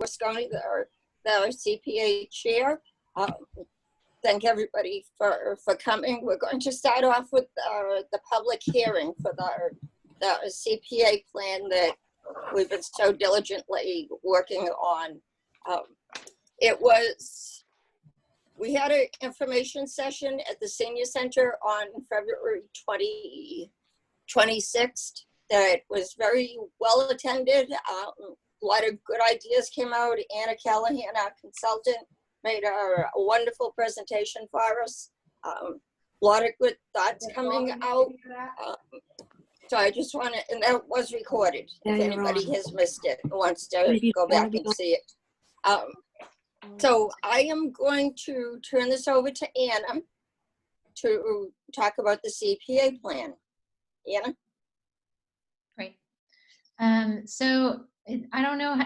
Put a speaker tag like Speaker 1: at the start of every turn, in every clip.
Speaker 1: Wasconi, the CPA chair. Thank everybody for coming. We're going to start off with the public hearing for the CPA plan that we've been so diligently working on. We had an information session at the senior center on February 26th that was very well attended. A lot of good ideas came out. Anna Callahan, our consultant, made a wonderful presentation for us. A lot of good thoughts coming out. So I just want to, and that was recorded. If anybody has missed it and wants to go back and see it. So I am going to turn this over to Anna to talk about the CPA plan. Anna?
Speaker 2: Great. So I don't know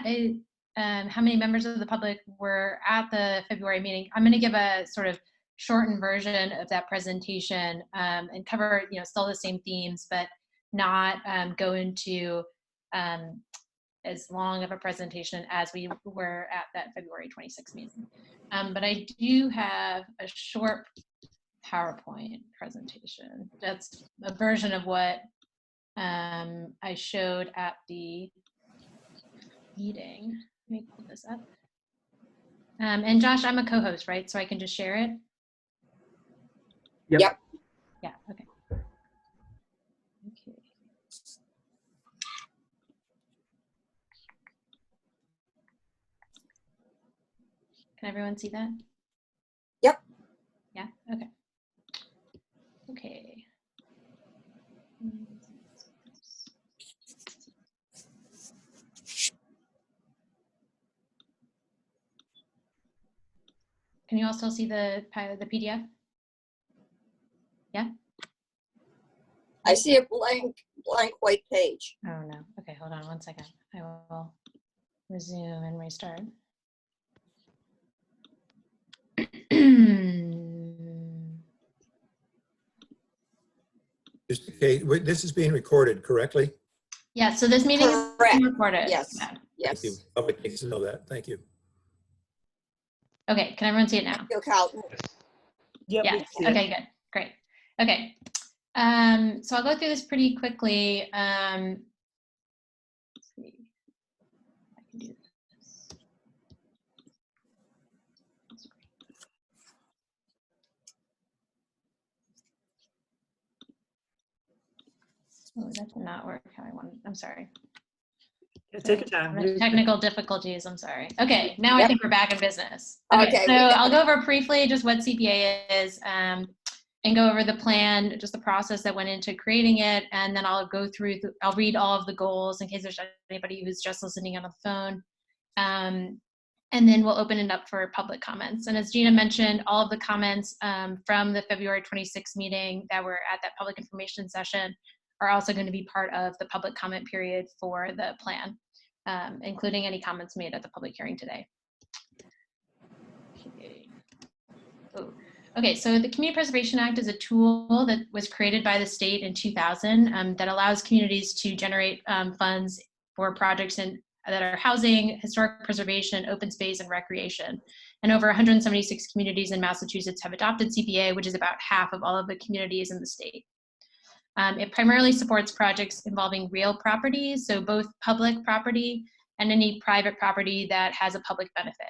Speaker 2: how many members of the public were at the February meeting. I'm going to give a sort of shortened version of that presentation and cover, still the same themes, but not go into as long of a presentation as we were at that February 26th meeting. But I do have a short PowerPoint presentation. That's a version of what I showed at the meeting. Let me pull this up. And Josh, I'm a co-host, right? So I can just share it?
Speaker 1: Yep.
Speaker 2: Yeah, okay. Okay. Can everyone see that?
Speaker 1: Yep.
Speaker 2: Yeah, okay. Okay. Can you all still see the PDF? Yeah?
Speaker 1: I see a blank white page.
Speaker 2: Oh no, okay, hold on one second. I will resume and restart.
Speaker 3: Okay, this is being recorded correctly?
Speaker 2: Yeah, so this meeting is being recorded.
Speaker 1: Yes.
Speaker 2: Yeah.
Speaker 1: Yes.
Speaker 3: Thank you. Public needs to know that. Thank you.
Speaker 2: Okay, can everyone see it now?
Speaker 1: Thank you, Carlton.
Speaker 4: Yep,
Speaker 2: Yeah, okay, good, great. Okay, so I'll go through this pretty quickly. Let's see if I can do this. Oh, that did not work how I wanted. I'm sorry.
Speaker 4: Yeah, take your time.
Speaker 2: Technical difficulties, I'm sorry. Okay, now
Speaker 1: Yep.
Speaker 2: I think we're back in business.
Speaker 1: Okay,
Speaker 2: So I'll go over briefly just what CPA is and go over the plan, just the process that went into creating it, and then I'll go through, I'll read all of the goals in case there's anybody who's just listening on the phone. And then we'll open it up for public comments. And as Gina mentioned, all of the comments from the February 26th meeting that were at that public information session are also going to be part of the public comment period for the plan, including any comments made at the public hearing today. Okay, so the Commute Preservation Act is a tool that was created by the state in 2000 that allows communities to generate funds for projects that are housing, historic preservation, open space, and recreation. And over 176 communities in Massachusetts have adopted CPA, which is about half of all of the communities in the state. It primarily supports projects involving real properties, so both public property and any private property that has a public benefit.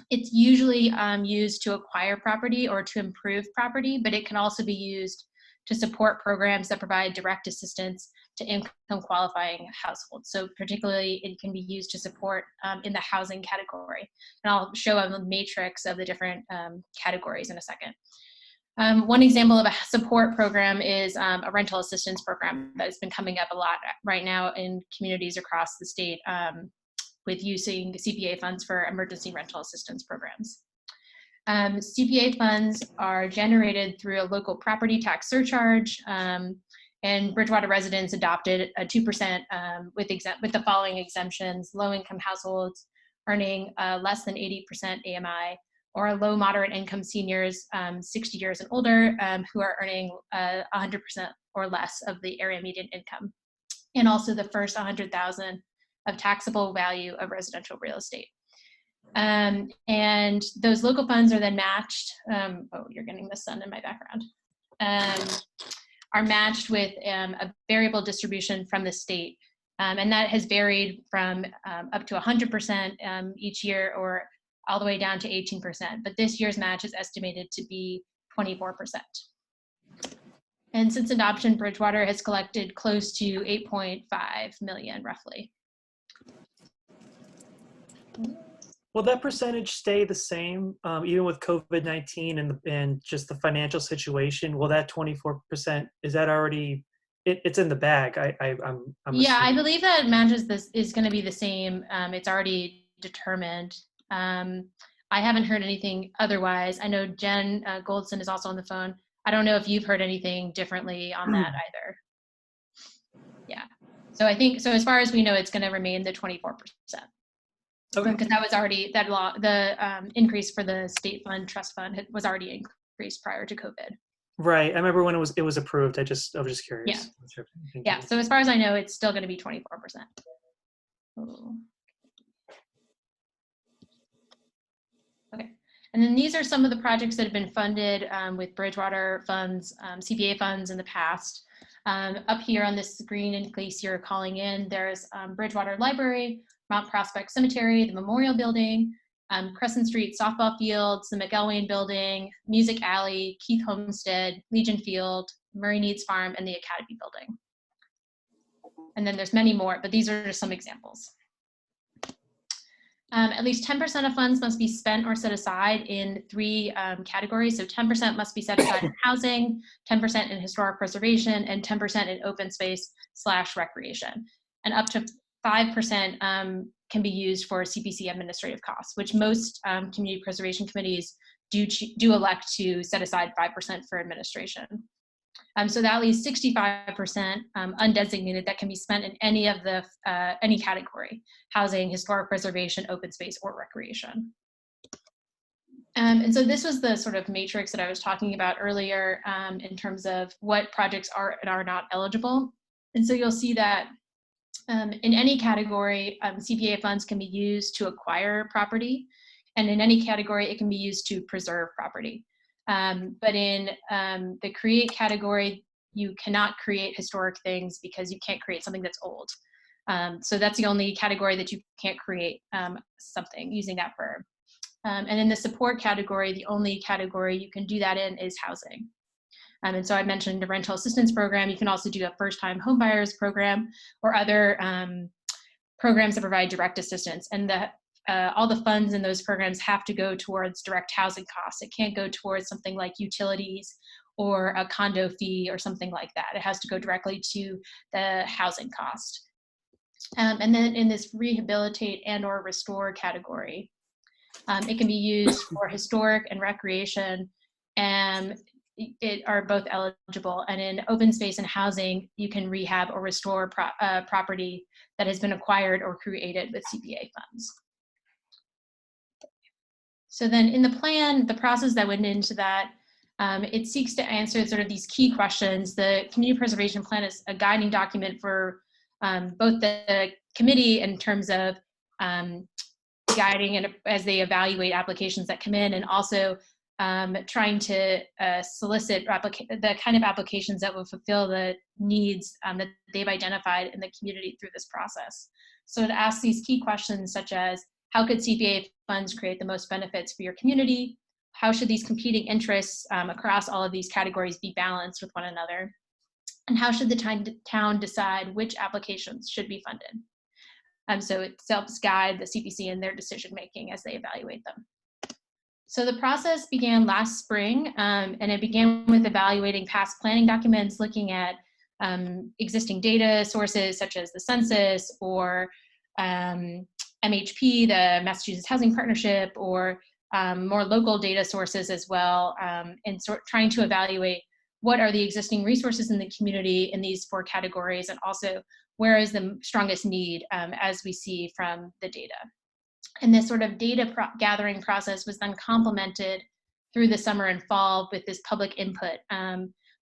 Speaker 2: It's usually used to acquire property or to improve property, but it can also be used to support programs that provide direct assistance to income qualifying households. So particularly it can be used to support in the housing category. And I'll show a matrix of the different categories in a second. One example of a support program is a rental assistance program that has been coming up a lot right now in communities across the state with using CPA funds for emergency rental assistance programs. CPA funds are generated through a local property tax surcharge, and Bridgewater residents adopted a 2% with the following exemptions: low-income households earning less than 80% AMI, or low moderate income seniors 60 years and older who are earning 100% or less of the area median income, and also the first 100,000 of taxable value of residential real estate. And those local funds are then matched. Oh, you're getting the sun in my background. Are matched with a variable distribution from the state. And that has varied from up to 100% each year or all the way down to 18%. But this year's match is estimated to be 24%. And since adoption, Bridgewater has collected close to 8.5 million roughly.
Speaker 4: Will that percentage stay the same even with COVID-19 and just the financial situation? Will that 24%, is that already, it's in the bag? I'm
Speaker 2: Yeah, I
Speaker 4: assuming.
Speaker 2: believe that matches this is going to be the same. It's already determined. I haven't heard anything otherwise. I know Jen Goldson is also on the phone. I don't know if you've heard anything differently on that either. Yeah. So I think, so as far as we know, it's going to remain the 24%.
Speaker 4: Okay.
Speaker 2: Because that was already, that law, the increase for the state fund, trust fund was already increased prior to COVID.
Speaker 4: Right. I remember when it was approved. I was just curious.
Speaker 2: Yeah.
Speaker 4: Sure.
Speaker 2: Yeah. So as far as I know, it's still going to be 24%. Ooh. Okay. And then these are some of the projects that have been funded with Bridgewater funds, CPA funds in the past. Up here on this screen, in case you're calling in, there's Bridgewater Library, Mount Prospect Cemetery, the Memorial Building, Crescent Street softball fields, the McElwain Building, Music Alley, Keith Homestead, Legion Field, Murray Needs Farm, and the Academy Building. And then there's many more, but these are just some examples. At least 10% of funds must be spent or set aside in three categories. So 10% must be set aside in housing, 10% in historic preservation, and 10% in open space / recreation. And up to 5% can be used for CPC administrative costs, which most community preservation committees do elect to set aside 5% for administration. So that leaves 65% undesignated that can be spent in any of the any category: housing, historic preservation, open space, or recreation. And so this was the sort of matrix that I was talking about earlier in terms of what projects are and are not eligible. And so you'll see that in any category, CPA funds can be used to acquire property, and in any category, it can be used to preserve property. But in the create category, you cannot create historic things because you can't create something that's old. So that's the only category that you can't create something using that verb. And in the support category, the only category you can do that in is housing. And so I mentioned the rental assistance program. You can also do a first-time homebuyers program or other programs that provide direct assistance. And all the funds in those programs have to go towards direct housing costs. It can't go towards something like utilities or a condo fee or something like that. It has to go directly to the housing cost. And then in this rehabilitate and or restore category, it can be used for historic and recreation, and it are both eligible. And in open space and housing, you can rehab or restore property that has been acquired or created with CPA funds. So then in the plan, the process that went into that, it seeks to answer sort of these key questions. The Community Preservation Plan is a guiding document for both the committee in terms of guiding and as they evaluate applications that come in, and also trying to solicit the kind of applications that will fulfill the needs that they've identified in the community through this process. So it asks these key questions such as, how could CPA funds create the most benefits for your community? How should these competing interests across all of these categories be balanced with one another? And how should the town decide which applications should be funded? So it helps guide the CPC in their decision-making as they evaluate them. So the process began last spring, and it began with evaluating past planning documents, looking at existing data sources such as the census or MHP, the Massachusetts Housing Partnership, or more local data sources as well, and trying to evaluate what are the existing resources in the community in these four categories, and also where is the strongest need as we see from the data. And this sort of data gathering process was then complemented through the summer and fall with this public input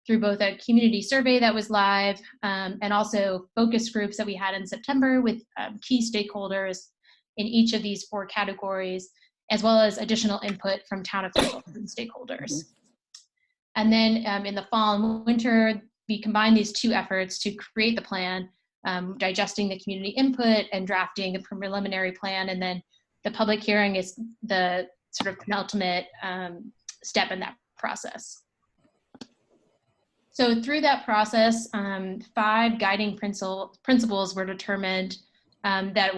Speaker 2: through both a community survey that was live and also focus groups that we had in September with key stakeholders in each of these 4 categories, as well as additional input from town officials and stakeholders. And then in the fall and winter, we combine these 2 efforts to create the plan, digesting the community input and drafting a preliminary plan. And then the public hearing is the sort of penultimate step in that process. So through that process, 5 guiding principles were determined that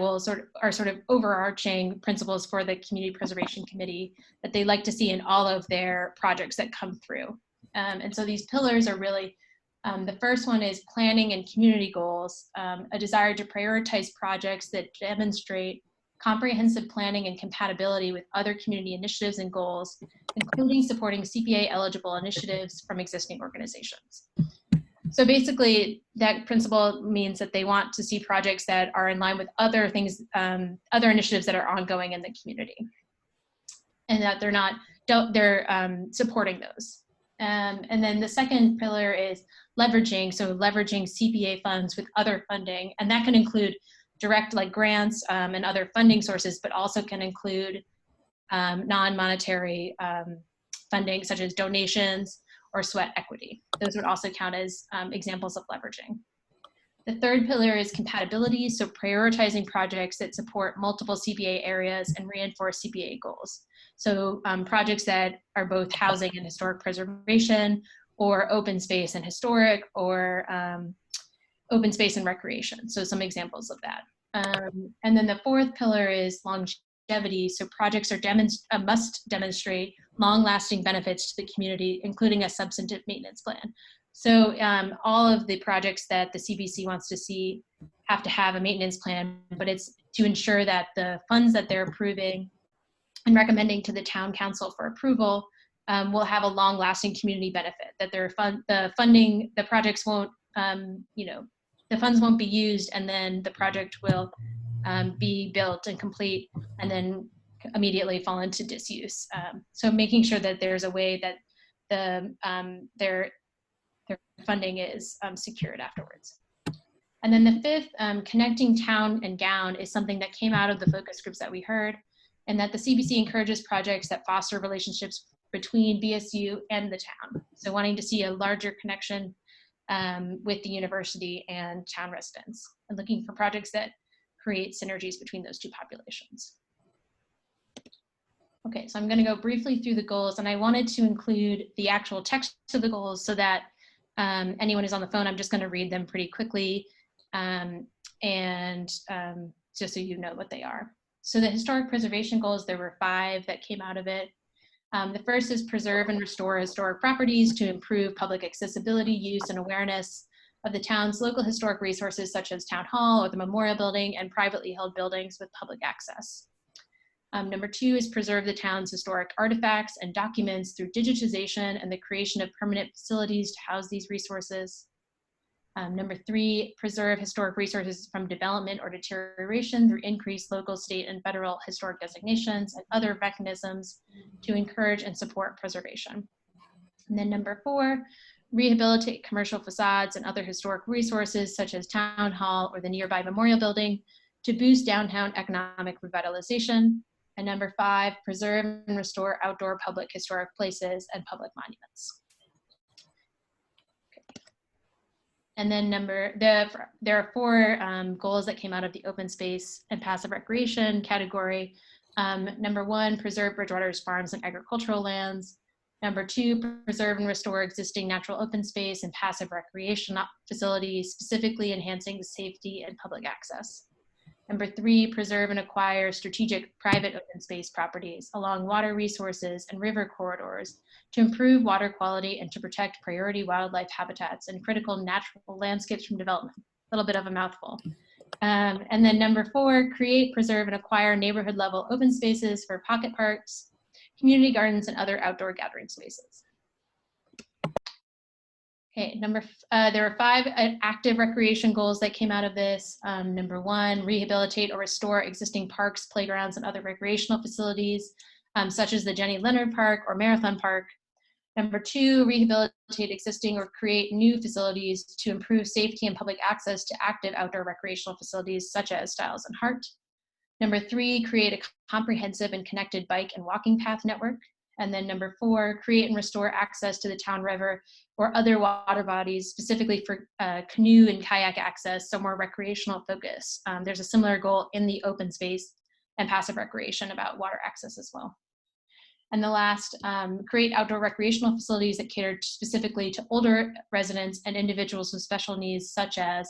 Speaker 2: are sort of overarching principles for the Community Preservation Committee that they like to see in all of their projects that come through. And so these pillars are really, the first one is planning and community goals, a desire to prioritize projects that demonstrate comprehensive planning and compatibility with other community initiatives and goals, including supporting CPA eligible initiatives from existing organizations. So basically that principle means that they want to see projects that are in line with other things, other initiatives that are ongoing in the community, and that they're supporting those. And then the second pillar is leveraging, so leveraging CPA funds with other funding, and that can include direct like grants and other funding sources, but also can include non-monetary funding such as donations or sweat equity. Those would also count as examples of leveraging. The third pillar is compatibility, so prioritizing projects that support multiple CPA areas and reinforce CPA goals. So projects that are both housing and historic preservation, or open space and historic, or open space and recreation. So some examples of that. And then the fourth pillar is longevity. So projects must demonstrate long-lasting benefits to the community, including a substantive maintenance plan. So all of the projects that the CPC wants to see have to have a maintenance plan, but it's to ensure that the funds that they're approving and recommending to the town council for approval will have a long-lasting community benefit, that the projects won't, the funds won't be used, and then the project will be built and complete and then immediately fall into disuse. So making sure that there's a way that their funding is secured afterwards. And then the fifth, connecting town and gown, is something that came out of the focus groups that we heard, and that the CBC encourages projects that foster relationships between BSU and the town. So wanting to see a larger connection with the university and town residents, and looking for projects that create synergies between those 2 populations. Okay, so I'm going to go briefly through the goals, and I wanted to include the actual text of the goals so that anyone who's on the phone, I'm just going to read them pretty quickly, just so you know what they are. So the historic preservation goals, there were 5 that came out of it. The first is preserve and restore historic properties to improve public accessibility, use, and awareness of the town's local historic resources such as Town Hall or the Memorial Building and privately held buildings with public access. Number 2 is preserve the town's historic artifacts and documents through digitization and the creation of permanent facilities to house these resources. Number 3, preserve historic resources from development or deterioration through increased local, state, and federal historic designations and other mechanisms to encourage and support preservation. And then number 4, rehabilitate commercial facades and other historic resources such as Town Hall or the nearby Memorial Building to boost downtown economic revitalization. And number 5, preserve and restore outdoor public historic places and public monuments. Okay. And then there are 4 goals that came out of the open space and passive recreation category. Number 1, preserve Bridgewater's farms and agricultural lands. Number 2, preserve and restore existing natural open space and passive recreation facilities, specifically enhancing the safety and public access. Number 3, preserve and acquire strategic private open space properties along water resources and river corridors to improve water quality and to protect priority wildlife habitats and critical natural landscapes from development. A little bit of a mouthful. And then number 4, create, preserve, and acquire neighborhood level open spaces for pocket parks, community gardens, and other outdoor gathering spaces. Okay, there are 5 active recreation goals that came out of this. Number 1, rehabilitate or restore existing parks, playgrounds, and other recreational facilities, such as the Jenny Leonard Park or Marathon Park. Number 2, rehabilitate existing or create new facilities to improve safety and public access to active outdoor recreational facilities, such as Stiles and Hart. Number 3, create a comprehensive and connected bike and walking path network. And then number 4, create and restore access to the town river or other water bodies, specifically for canoe and kayak access, so more recreational focus. There's a similar goal in the open space and passive recreation about water access as well. And the last, create outdoor recreational facilities that cater specifically to older residents and individuals with special needs, such as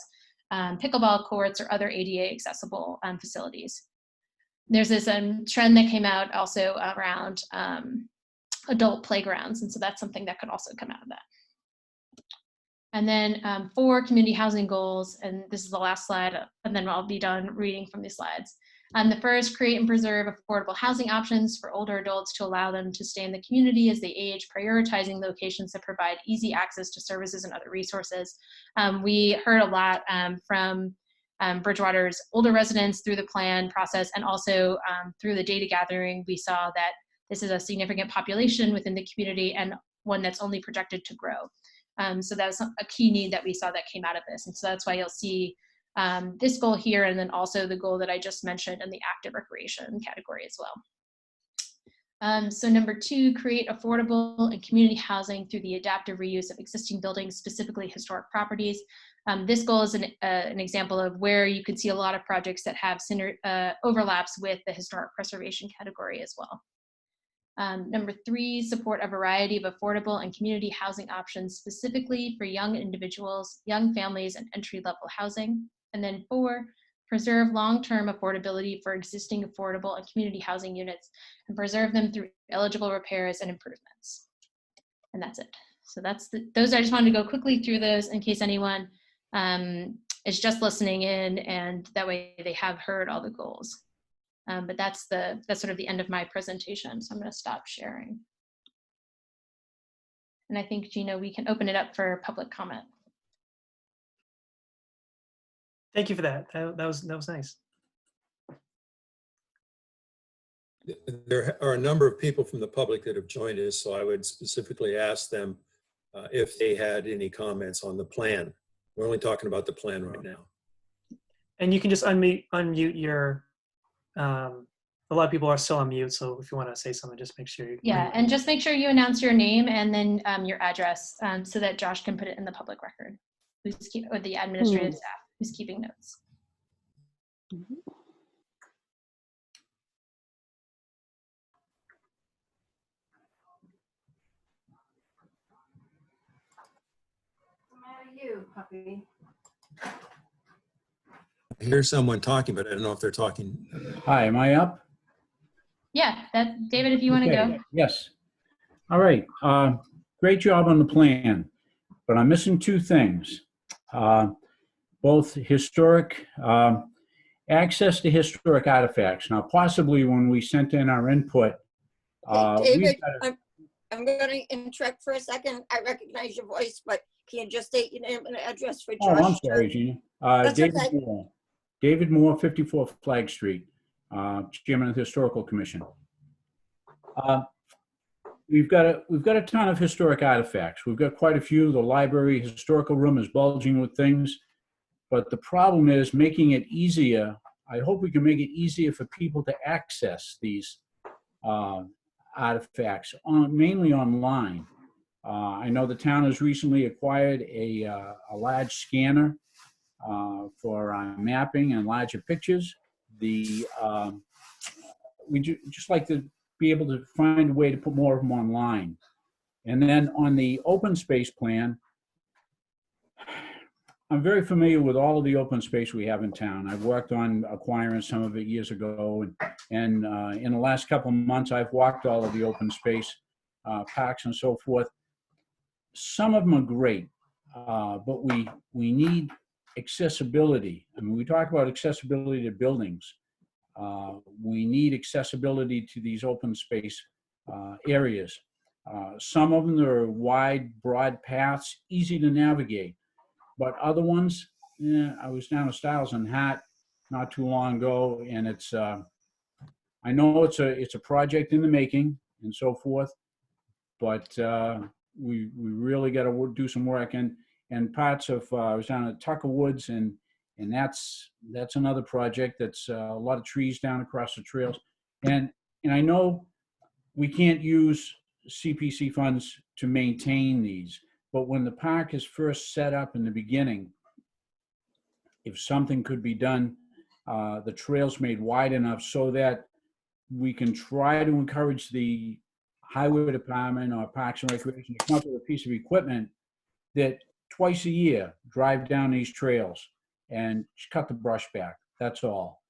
Speaker 2: pickleball courts or other ADA accessible facilities. There's this trend that came out also around adult playgrounds, and so that's something that could also come out of that. And then 4 community housing goals, and this is the last slide, and then I'll be done reading from these slides. The first, create and preserve affordable housing options for older adults to allow them to stay in the community as they age, prioritizing locations that provide easy access to services and other resources. We heard a lot from Bridgewater's older residents through the plan process, and also through the data gathering. We saw that this is a significant population within the community and one that's only projected to grow. So that was a key need that we saw that came out of this. And so that's why you'll see this goal here, and then also the goal that I just mentioned in the active recreation category as well. So number 2, create affordable and community housing through the adaptive reuse of existing buildings, specifically historic properties. This goal is an example of where you could see a lot of projects that have overlaps with the historic preservation category as well. Number 3, support a variety of affordable and community housing options, specifically for young individuals, young families, and entry-level housing. And then 4, preserve long-term affordability for existing affordable and community housing units and preserve them through eligible repairs and improvements. And that's it. So those, I just wanted to go quickly through those in case anyone is just listening in, and that way they have heard all the goals. But that's sort of the end of my presentation. So I'm going to stop sharing. And I think, Gina, we can open it up for public comment.
Speaker 4: Thank you for that. That was nice.
Speaker 3: There are a number of people from the public that have joined us, so I would specifically ask them if they had any comments on the plan. We're only talking about the plan right now.
Speaker 4: And you can just unmute your, a lot of people are still on mute, so if you want to say something, just make sure you.
Speaker 2: Yeah, and just make sure you announce your name and then your address so that Josh can put it in the public record, or the administrative staff who's keeping notes.
Speaker 5: You, puppy.
Speaker 3: I hear someone talking, but I don't know if they're talking.
Speaker 6: Hi, am I up?
Speaker 2: Yeah, David, if you want to
Speaker 6: Okay,
Speaker 2: go.
Speaker 6: yes. All right. Great job on the plan, but I'm missing 2 things. Both historic, access to historic artifacts. Now, possibly when we sent in our input,
Speaker 1: Hey, David, I'm going to interrupt for a second. I recognize your voice, but can you just state your name and address for Josh?
Speaker 6: Oh, I'm sorry, Gina.
Speaker 1: That's
Speaker 6: David
Speaker 1: okay.
Speaker 6: Moore. David Moore, 54 Flag Street, Chairman of the Historical Commission. We've got a ton of historic artifacts. We've got quite a few. The library historical room is bulging with things, but the problem is making it easier. I hope we can make it easier for people to access these artifacts mainly online. I know the town has recently acquired a large scanner for mapping and larger pictures. We just like to be able to find a way to put more of them online. And then on the open space plan, I'm very familiar with all of the open space we have in town. I've worked on acquiring some of it years ago, and in the last couple of months, I've walked all of the open space parks and so forth. Some of them are great, but we need accessibility. I mean, we talk about accessibility to buildings. We need accessibility to these open space areas. Some of them are wide, broad paths, easy to navigate. But other ones, I was down at Stiles and Hat not too long ago, and it's I know it's a project in the making and so forth, but we really got to do some work. And parts of I was down at Tucker Woods and And that's another project that's a lot of trees down across the trails. And I know we can't use CPC funds to maintain these, but when the park is first set up in the beginning, if something could be done, the trails made wide enough so that we can try to encourage the highway department or Parks and Recreation to come up with a piece of equipment that twice a year drive down these trails and just cut the brush back. That's all.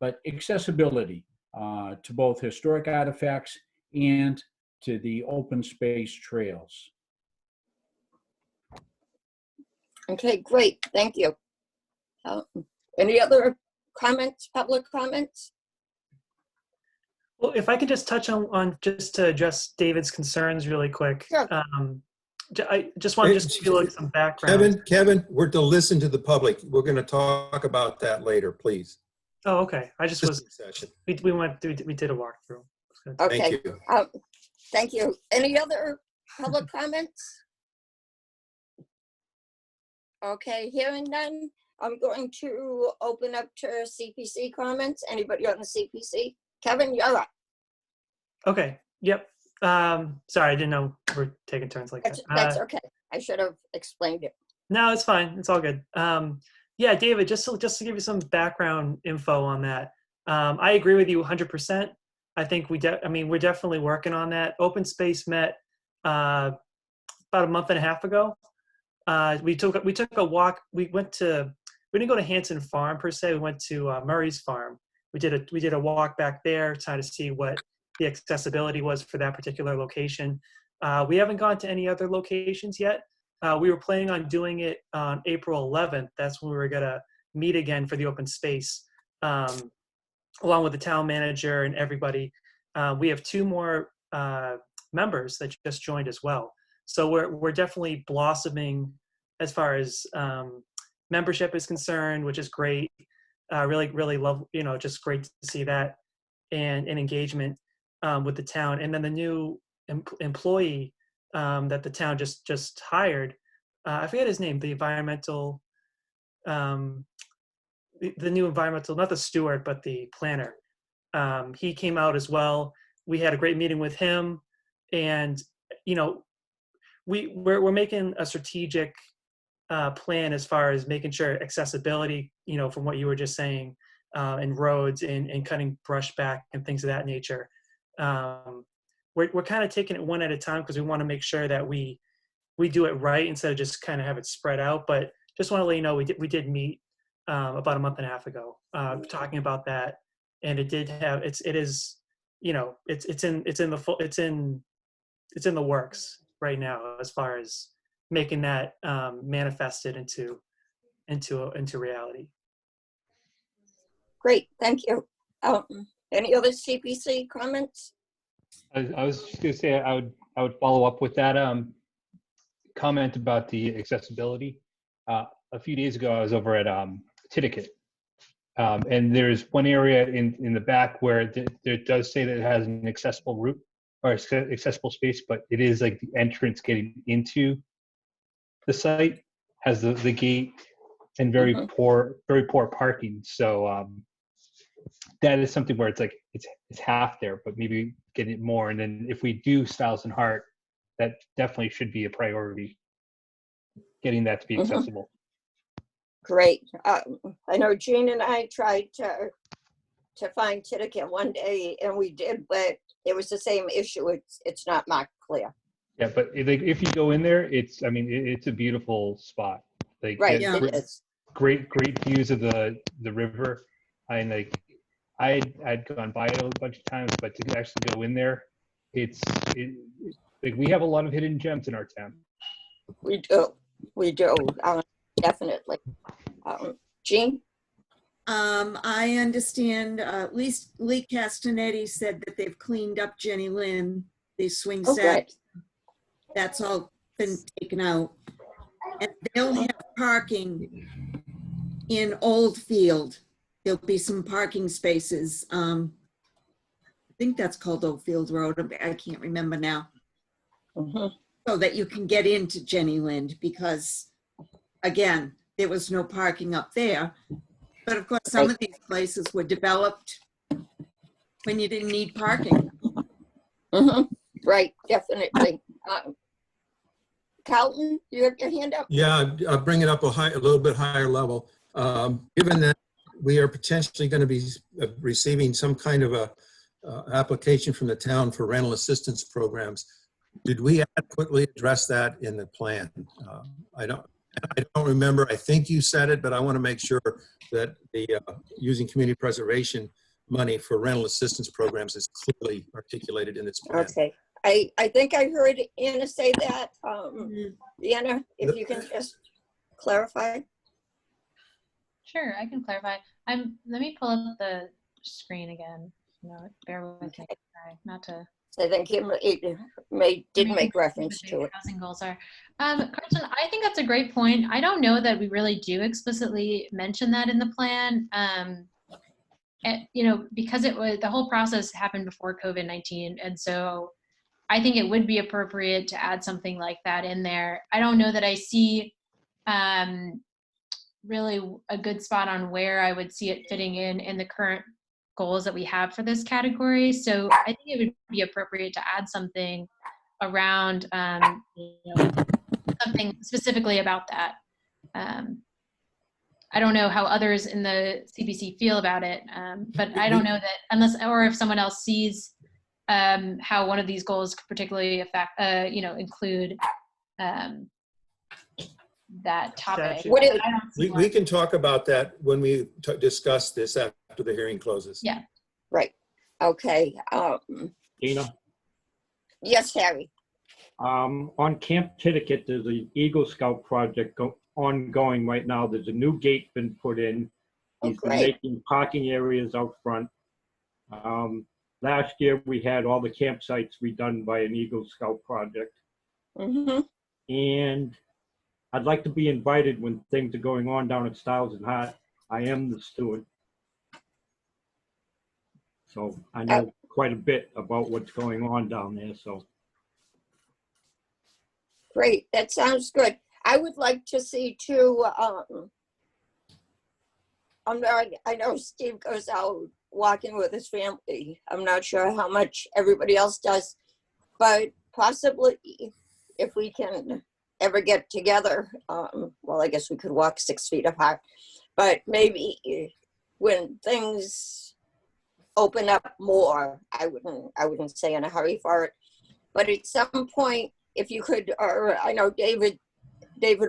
Speaker 6: But accessibility to both historic artifacts and to the open space trails.
Speaker 1: Okay, great. Thank you. Any other comments, public comments?
Speaker 4: Well, if I could just touch on just to address David's concerns really quick.
Speaker 1: Sure.
Speaker 4: I just want to just give you like some background.
Speaker 3: Kevin, we're to listen to the public. We're going to talk about that later, please.
Speaker 4: Oh, okay. I just was,
Speaker 3: Session.
Speaker 4: we did a walkthrough.
Speaker 1: Okay.
Speaker 3: Thank you.
Speaker 1: Thank you. Any other public comments? Okay, hearing none, I'm going to open up to CPC comments. Anybody on the CPC? Kevin, you're up.
Speaker 4: Okay. Yep. Sorry, I didn't know we're taking turns like that.
Speaker 1: That's okay. I should have explained it.
Speaker 4: No, it's fine. It's all good. Yeah, David, just to give you some background info on that. I agree with you 100%. I think we're definitely working on that. Open Space met about a month and a half ago. We took a walk. We didn't go to Hanson Farm per se. We went to Murray's Farm. We did a walk back there, trying to see what the accessibility was for that particular location. We haven't gone to any other locations yet. We were planning on doing it on April 11th. That's when we were gonna meet again for the open space, along with the town manager and everybody. We have 2 more members that just joined as well. So we're definitely blossoming as far as membership is concerned, which is great. Really love, just great to see that and engagement with the town. And then the new employee that the town just hired, I forget his name, the environmental, the new environmental, not the steward, but the planner. He came out as well. We had a great meeting with him, and we're making a strategic plan as far as making sure accessibility, from what you were just saying, and roads and cutting brush back and things of that nature. We're kind of taking it one at a time because we want to make sure that we do it right instead of just kind of have it spread out. But just want to let you know we did meet about a month and a half ago talking about that, and it did have it's in the works right now as far as making that manifested into reality.
Speaker 1: Great, thank you. Any other CPC comments?
Speaker 5: I was just going to say I would follow up with that comment about the accessibility. A few days ago, I was over at Titicut, and there's one area in the back where it does say that it has an accessible route or accessible space, but it is like the entrance getting into the site has the gate and very poor parking. So that is something where it's like it's half there, but maybe get it more. And then if we do Styles and Hart, that definitely should be a priority, getting that to be accessible.
Speaker 1: Great. I know Jean and I tried to find Titicut one day, and we did, but it was the same issue. It's not marked clear.
Speaker 5: Yeah, but if you go in there, it's a beautiful spot.
Speaker 1: Right, it is.
Speaker 5: Great views of the river. And I'd gone by it a bunch of times, but to actually go in there, we have a lot of hidden gems in our town.
Speaker 1: We do, definitely. Jean?
Speaker 7: I understand, at least Lee Castanetti said that they've cleaned up Jenny Lynn, the swing set. That's all been taken out. And they'll have parking in Oldfield. There'll be some parking spaces. I think that's called Oldfield Road. I can't remember now. So that you can get into Jenny Lind, because again, there was no parking up there. But of course, some of these places were developed when you didn't need parking.
Speaker 1: Right, definitely. Carlton, you have your hand up?
Speaker 3: Yeah, I'll bring it up a little bit higher level. Given that we are potentially going to be receiving some kind of a application from the town for rental assistance programs, did we adequately address that in the plan? I don't remember. I think you said it, but I want to make sure that the using community preservation money for rental assistance programs is clearly articulated in this plan.
Speaker 1: Okay. I think I heard Anna say that. Anna, if you can just clarify.
Speaker 2: Sure, I can clarify. Let me pull up the screen again. No, bear with me. Sorry, not to.
Speaker 1: I think it did make reference to it.
Speaker 2: Housing goals are. Carson, I think that's a great point. I don't know that we really do explicitly mention that in the plan. Because the whole process happened before COVID-19, and so I think it would be appropriate to add something like that in there. I don't know that I see really a good spot on where I would see it fitting in the current goals that we have for this category. So I think it would be appropriate to add something around something specifically about that. I don't know how others in the CPC feel about it, but I don't know that or if someone else sees how one of these goals could particularly include that topic.
Speaker 3: We can talk about that when we discuss this after the hearing closes.
Speaker 2: Yeah.
Speaker 1: Right. Okay.
Speaker 8: Dina,
Speaker 1: Yes, Harry.
Speaker 8: on Camp Titicut, there's an Eagle Scout project ongoing right now. There's a new gate been put in. He's been making parking areas out front. Last year, we had all the campsites redone by an Eagle Scout project. And I'd like to be invited when things are going on down at Stiles and Hart. I am the steward. So I know quite a bit about what's going on down there, so.
Speaker 1: Great, that sounds good. I would like to see too, I know Steve goes out walking with his family. I'm not sure how much everybody else does, but possibly if we can ever get together, well, I guess we could walk 6 feet apart, but maybe when things open up more, I wouldn't say in a hurry for it, but at some point, if you could, or I know David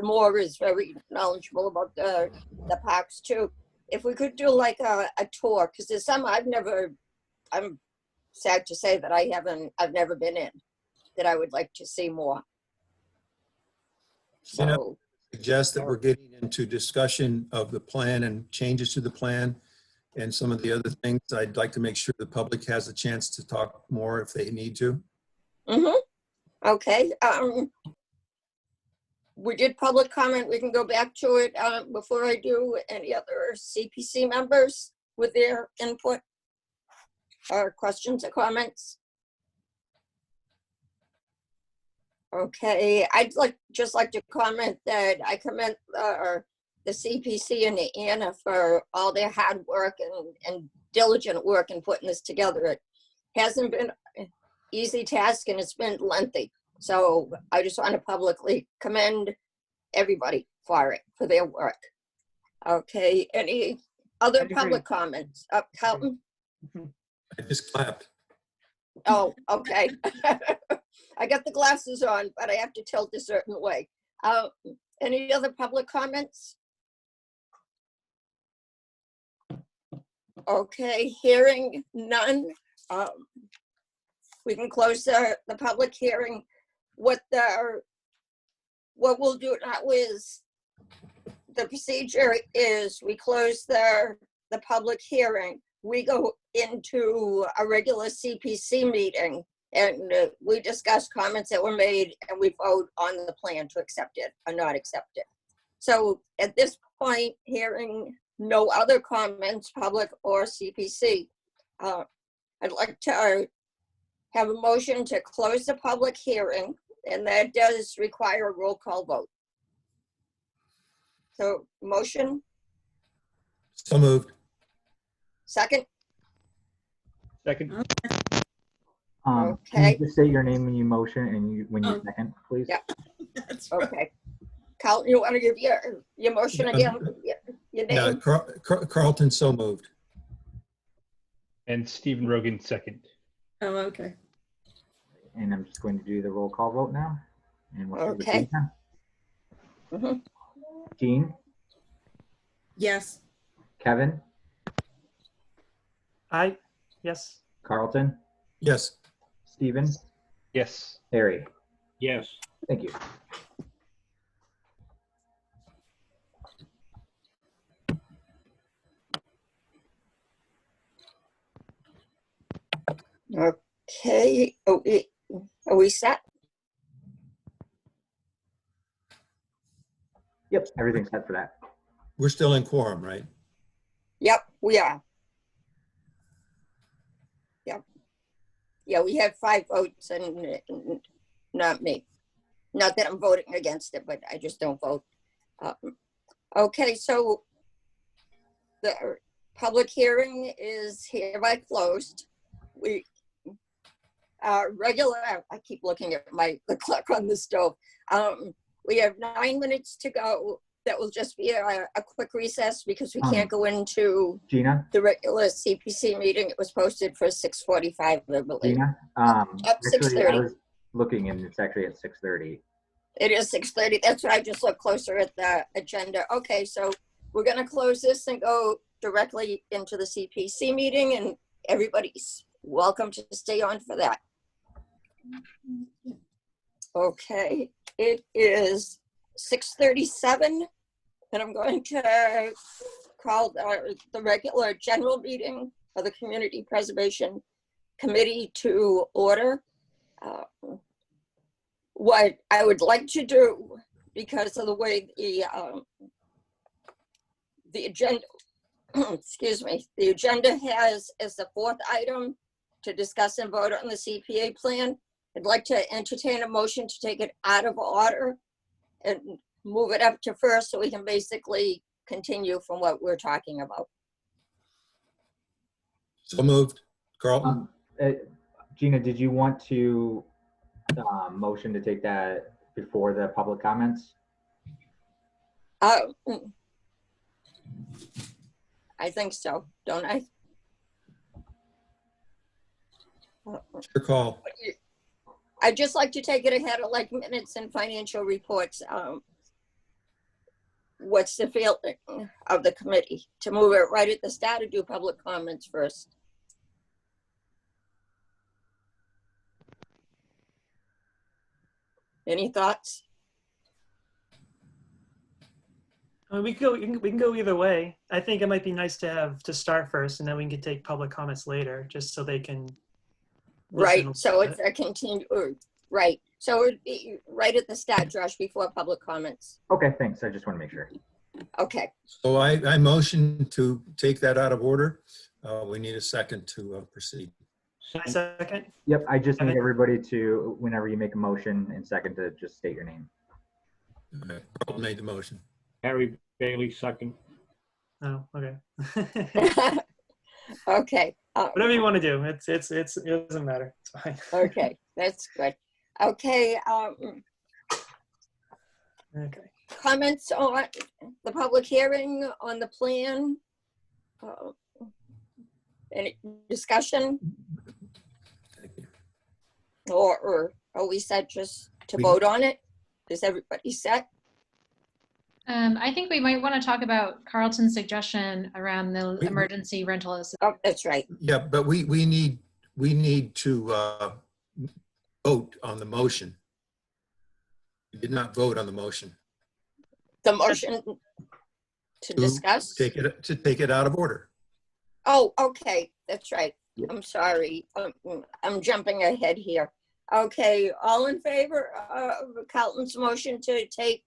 Speaker 1: Moore is very knowledgeable about the parks too. If we could do like a tour, because there's some I'm sad to say that I've never been in, that I would like to see more. So
Speaker 3: suggest that we're getting into discussion of the plan and changes to the plan and some of the other things. I'd like to make sure the public has a chance to talk more if they need to.
Speaker 1: Okay. We did public comment. We can go back to it before I do. Any other CPC members with their input or questions or comments? Okay, I'd just like to comment that I commend the CPC and Anna for all their hard work and diligent work in putting this together. It hasn't been an easy task and it's been lengthy. So I just want to publicly commend everybody for their work. Okay, any other public comments? Carlton?
Speaker 3: I just clapped.
Speaker 1: Oh, okay. I got the glasses on, but I have to tilt a certain way. Any other public comments? Okay, hearing none. We can close the public hearing. What we'll do now is, the procedure is we close the public hearing. We go into a regular CPC meeting and we discuss comments that were made and we vote on the plan to accept it or not accept it. So at this point, hearing no other comments, public or CPC, I'd like to have a motion to close the public hearing, and that does require a roll call vote. So motion,
Speaker 3: So moved.
Speaker 1: second?
Speaker 5: Second.
Speaker 9: Can you
Speaker 1: Okay.
Speaker 9: just say your name when you motion and when you
Speaker 7: Oh.
Speaker 9: second, please?
Speaker 1: Yeah.
Speaker 7: That's right.
Speaker 1: Okay. Carlton, you want to give your motion again? Your
Speaker 3: Yeah,
Speaker 1: name?
Speaker 3: Carlton, so moved.
Speaker 5: And Stephen Rogan, second.
Speaker 7: Oh, okay.
Speaker 9: And I'm just going to do the roll call vote now. And we'll start with
Speaker 1: Okay.
Speaker 9: Gina.
Speaker 1: Mhm.
Speaker 9: Jean,
Speaker 7: Yes.
Speaker 9: Kevin,
Speaker 4: Yes.
Speaker 9: Carlton,
Speaker 3: Yes.
Speaker 9: Stephen,
Speaker 5: Yes.
Speaker 9: Harry.
Speaker 8: Yes.
Speaker 9: Thank you.
Speaker 1: Okay. Are we set?
Speaker 9: Yep, everything's set for that.
Speaker 3: We're still in quorum, right?
Speaker 1: Yep, we are. Yep. Yeah, we have 5 votes and not me. Not that I'm voting against it, but I just don't vote. Okay, so the public hearing is hereby closed. We regular, I keep looking at the clock on the stove. We have 9 minutes to go. That will just be a quick recess because we can't go into
Speaker 9: Gina,
Speaker 1: the regular CPC meeting. It was posted for 6:45, I believe.
Speaker 9: Gina,
Speaker 1: Up
Speaker 9: actually, I
Speaker 1: 6:30.
Speaker 9: was looking and it's actually at 6:30.
Speaker 1: It is 6:30. That's why I just looked closer at the agenda. Okay, so we're gonna close this and go directly into the CPC meeting, and everybody's welcome to stay on for that. Okay, it is 6:37, and I'm going to call the regular general meeting of the Community Preservation Committee to order. What I would like to do, because of the way the agenda, excuse me, the agenda has as the 4th item to discuss and vote on the CPA plan, I'd like to entertain a motion to take it out of order and move it up to first so we can basically continue from what we're talking about.
Speaker 3: So moved. Carlton?
Speaker 9: Gina, did you want to motion to take that before the public comments?
Speaker 1: I think so, don't I?
Speaker 3: Your call.
Speaker 1: I'd just like to take it ahead of like minutes and financial reports. What's the feeling of the committee to move it right at the start or do public comments first? Any thoughts?
Speaker 4: I mean, we can go either way. I think it might be nice to start first, and then we can take public comments later, just so they can.
Speaker 1: Right,
Speaker 4: listen.
Speaker 1: so it's a continue, right. So it'd be right at the start, Josh, before public comments.
Speaker 9: Okay, thanks. I just want to make sure.
Speaker 1: Okay,
Speaker 3: So I motion to take that out of order. We need a second to proceed.
Speaker 4: Second.
Speaker 9: Yep, I just need
Speaker 4: Okay.
Speaker 9: everybody to, whenever you make a motion and second, to just state your name.
Speaker 3: Okay, Carlton made the motion.
Speaker 8: Harry Bailey, second.
Speaker 4: Oh, okay.
Speaker 1: okay.
Speaker 4: Whatever you want to do. It doesn't matter. It's fine.
Speaker 1: Okay, that's good. Okay,
Speaker 4: Okay.
Speaker 1: comments on the public hearing on the plan? Any discussion?
Speaker 3: Thank you.
Speaker 1: Or are we set just to
Speaker 3: We-
Speaker 1: vote on it? Is everybody set?
Speaker 2: I think we might want to talk about Carlton's suggestion around the
Speaker 3: We-
Speaker 2: emergency rental assistance.
Speaker 1: Oh, that's right.
Speaker 3: Yeah, but we need to vote on the motion. We did not vote on the motion.
Speaker 1: The motion to discuss?
Speaker 3: To take it out of order.
Speaker 1: Oh, okay, that's right.
Speaker 9: Yeah.
Speaker 1: I'm sorry. I'm jumping ahead here. Okay, all in favor of Carlton's motion to take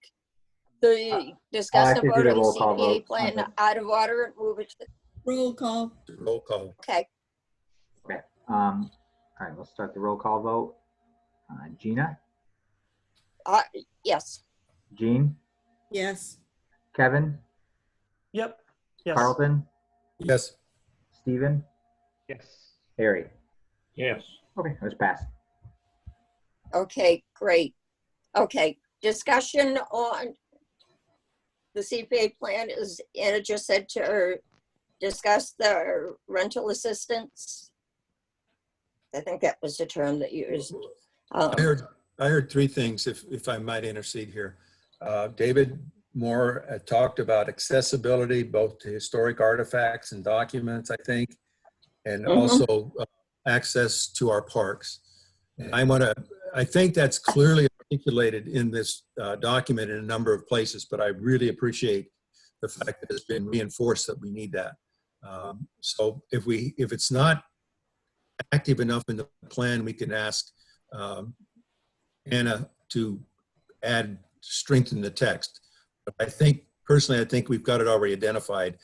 Speaker 1: the discuss
Speaker 9: have
Speaker 1: and
Speaker 9: to do
Speaker 1: vote
Speaker 9: the
Speaker 1: on the
Speaker 9: roll call
Speaker 1: CPA
Speaker 9: vote.
Speaker 1: plan out of order and move it to,
Speaker 7: Roll call.
Speaker 3: Roll call.
Speaker 1: okay,
Speaker 9: Okay. All right, let's start the roll call vote. Gina,
Speaker 1: yes.
Speaker 9: Jean,
Speaker 7: Yes.
Speaker 9: Kevin,
Speaker 4: Yep. Yes.
Speaker 9: Carlton,
Speaker 3: Yes.
Speaker 9: Stephen,
Speaker 5: Yes.
Speaker 9: Harry.
Speaker 8: Yes.
Speaker 9: Okay, it was passed.
Speaker 1: Okay, great. Okay, discussion on the CPA plan is Anna just said to discuss the rental assistance. I think that was the term that you used.
Speaker 3: I heard three things, if I might intercede here. David Moore talked about accessibility, both to historic artifacts and documents, I think, and also access to our parks. And I think that's clearly articulated in this document in a number of places, but I really appreciate the fact that it's been reinforced that we need that. So if it's not active enough in the plan, we can ask Anna to strengthen the text. But I think, personally, I think we've got it already identified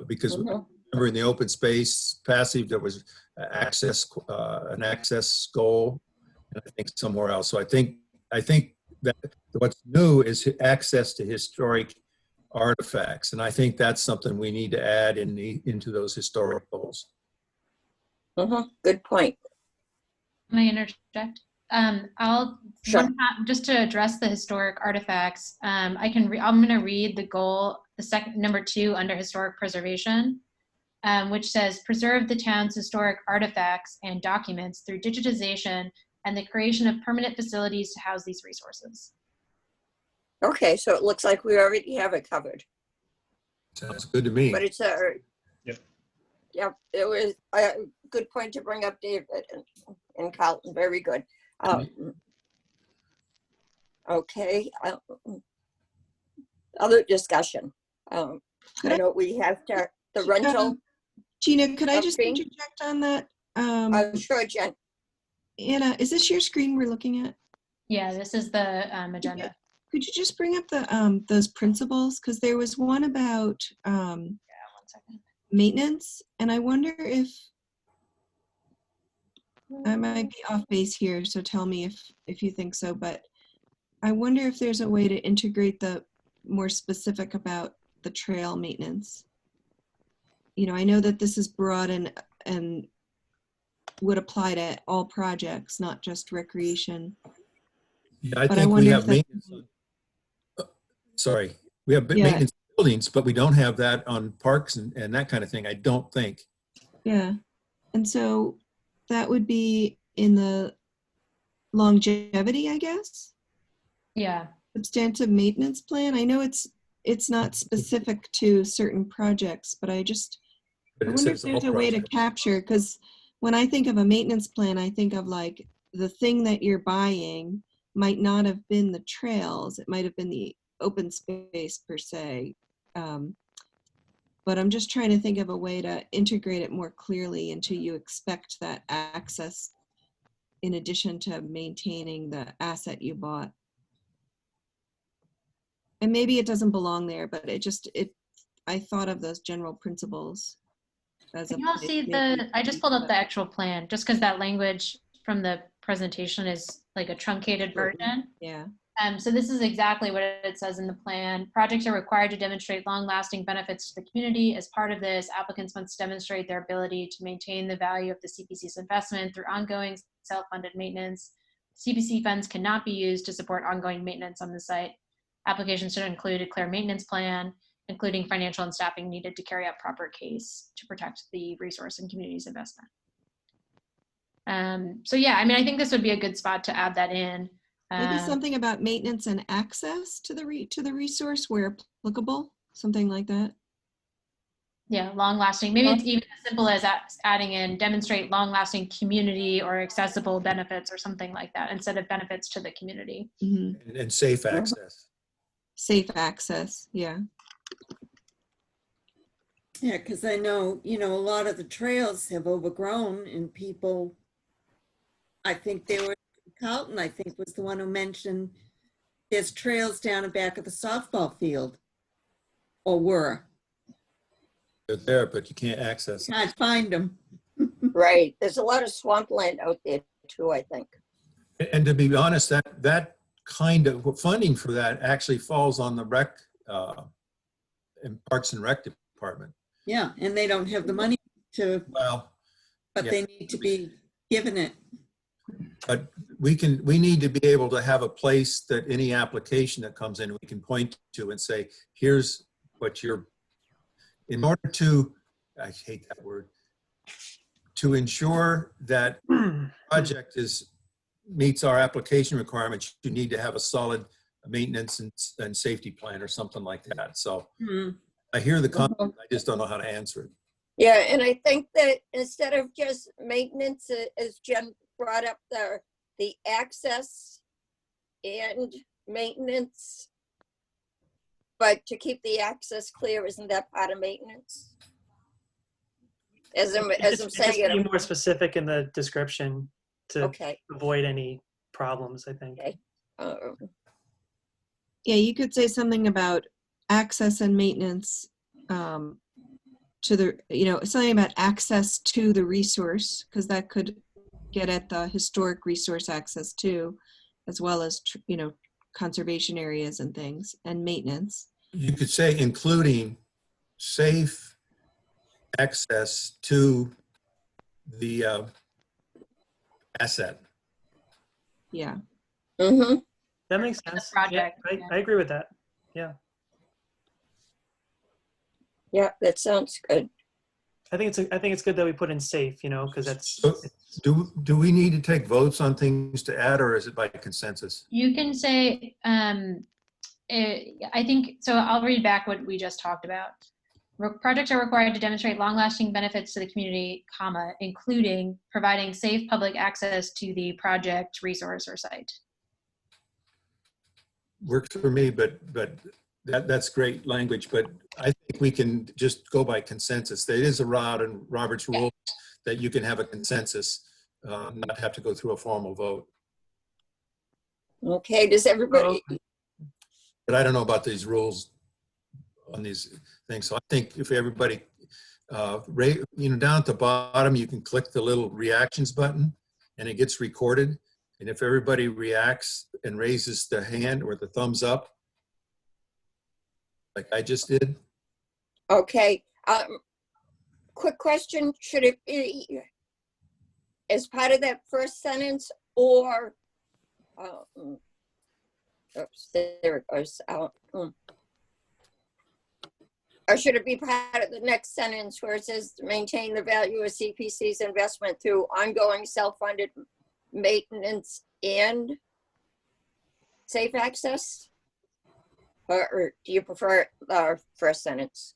Speaker 3: because remember in the open space passive, there was an access goal, and I think somewhere else. So I think that what's new is access to historic artifacts. And I think that's something we need to add into those historic goals.
Speaker 1: Good point.
Speaker 2: Can I interject?
Speaker 1: Sure.
Speaker 2: Just to address the historic artifacts. I'm going to read the goal, the second number 2 under historic preservation, which says preserve the town's historic artifacts and documents through digitization and the creation of permanent facilities to house these resources.
Speaker 1: Okay, so it looks like we already have it covered.
Speaker 3: Sounds good to me.
Speaker 1: But it's yeah, it was a good point to bring up, David and Carlton. Very good. Okay. Other discussion. I know we have the rental.
Speaker 10: Gina, could I just
Speaker 1: Update?
Speaker 10: interject on that?
Speaker 1: Sure, Jen.
Speaker 10: Anna, is this your screen we're looking at?
Speaker 2: Yeah, this is the agenda.
Speaker 10: Could you just bring up the those principles? Because there was one about
Speaker 2: Yeah, 1 second.
Speaker 10: maintenance, and I wonder if I might be off base here, so tell me if you think so, but I wonder if there's a way to integrate the more specific about the trail maintenance. You know, I know that this is broad and would apply to all projects, not just recreation.
Speaker 3: Yeah, I
Speaker 10: But
Speaker 3: think we
Speaker 10: wonder
Speaker 3: have
Speaker 10: if that-
Speaker 3: maintenance. Sorry, we have maintenance buildings, but we don't have that on parks and that kind of thing. I don't think.
Speaker 10: Yeah, and so that would be in the longevity, I guess.
Speaker 2: Yeah.
Speaker 10: Substantive maintenance plan. I know it's not specific to certain projects, but I
Speaker 3: But it
Speaker 10: wonder if
Speaker 3: says all
Speaker 10: there's a way to
Speaker 3: projects.
Speaker 10: capture, because when I think of a maintenance plan, I think of like the thing that you're buying might not have been the trails. It might have been the open space per se. But I'm just trying to think of a way to integrate it more clearly into you expect that access in addition to maintaining the asset you bought. And maybe it doesn't belong there, but I thought of those general principles as a
Speaker 2: Can you all
Speaker 10: place
Speaker 2: see
Speaker 10: maybe
Speaker 2: I just pulled up the actual plan, just because that language from the presentation is like a truncated version.
Speaker 10: Yeah.
Speaker 2: So this is exactly what it says in the plan. Projects are required to demonstrate long-lasting benefits to the community. As part of this, applicants must demonstrate their ability to maintain the value of the CPC's investment through ongoing self-funded maintenance. CPC funds cannot be used to support ongoing maintenance on the site. Applications should include a clear maintenance plan, including financial and staffing needed to carry out proper case to protect the resource and community's investment. So yeah, I mean, I think this would be a good spot to add that in.
Speaker 10: Maybe something about maintenance and access to the resource where applicable, something like that.
Speaker 2: Yeah, long-lasting. Maybe it's even as simple as adding in demonstrate long-lasting community or accessible benefits or something like that instead of benefits to the community.
Speaker 10: Mm-hmm.
Speaker 3: And safe access.
Speaker 10: Safe access, yeah.
Speaker 7: Yeah, because I know, a lot of the trails have overgrown and people, I think Carlton, I think, was the one who mentioned there's trails down the back of the softball field, or were.
Speaker 3: They're there, but you can't access them.
Speaker 7: Can't find them.
Speaker 1: Right. There's a lot of swampland out there too, I think.
Speaker 3: And to be honest, that kind of funding for that actually falls on the rec and Parks and Rec Department.
Speaker 7: Yeah, and they don't have the money to,
Speaker 3: Well,
Speaker 7: but
Speaker 3: yeah.
Speaker 7: they need to be given it.
Speaker 3: but we need to be able to have a place that any application that comes in, we can point to and say, here's what you're, in order to, I hate that word, to ensure that project meets our application requirements, you need to have a solid maintenance and safety plan or something like that. So I hear the comment, I just don't know how to answer it.
Speaker 1: Yeah, and I think that instead of just maintenance, as Jen brought up, the access and maintenance, but to keep the access clear, isn't that part of maintenance? As I'm
Speaker 4: Just
Speaker 1: saying
Speaker 4: be
Speaker 1: it.
Speaker 4: more specific in the description to
Speaker 1: Okay.
Speaker 4: avoid any problems, I think.
Speaker 1: Okay.
Speaker 10: Yeah, you could say something about access and maintenance to the, something about access to the resource, because that could get at the historic resource access too, as well as, conservation areas and things, and maintenance.
Speaker 3: You could say including safe access to the asset.
Speaker 10: Yeah.
Speaker 1: Mm-hmm.
Speaker 4: That makes sense.
Speaker 2: project,
Speaker 4: Yeah,
Speaker 2: yeah.
Speaker 4: I agree with that. Yeah.
Speaker 1: Yeah, that sounds good.
Speaker 4: I think it's good that we put in safe, because that's,
Speaker 3: So do we need to take votes on things to add, or is it by consensus?
Speaker 2: You can say, I think, so I'll read back what we just talked about. Projects are required to demonstrate long-lasting benefits to the community, comma, including providing safe public access to the project, resource, or site.
Speaker 3: Works for me, but that's great language, but I think we can just go by consensus. There is a route in Robert's rules that you can have a consensus, not have to go through a formal vote.
Speaker 1: Okay, does everybody,
Speaker 3: But I don't know about these rules on these things. So I think if everybody, down at the bottom, you can click the little reactions button and it gets recorded. And if everybody reacts and raises the hand or the thumbs up, like I just did.
Speaker 1: okay, quick question, should it be as part of that first sentence or, oops, there it goes. Or should it be part of the next sentence where it says maintain the value of CPC's investment through ongoing self-funded maintenance and safe access? Or do you prefer our first sentence?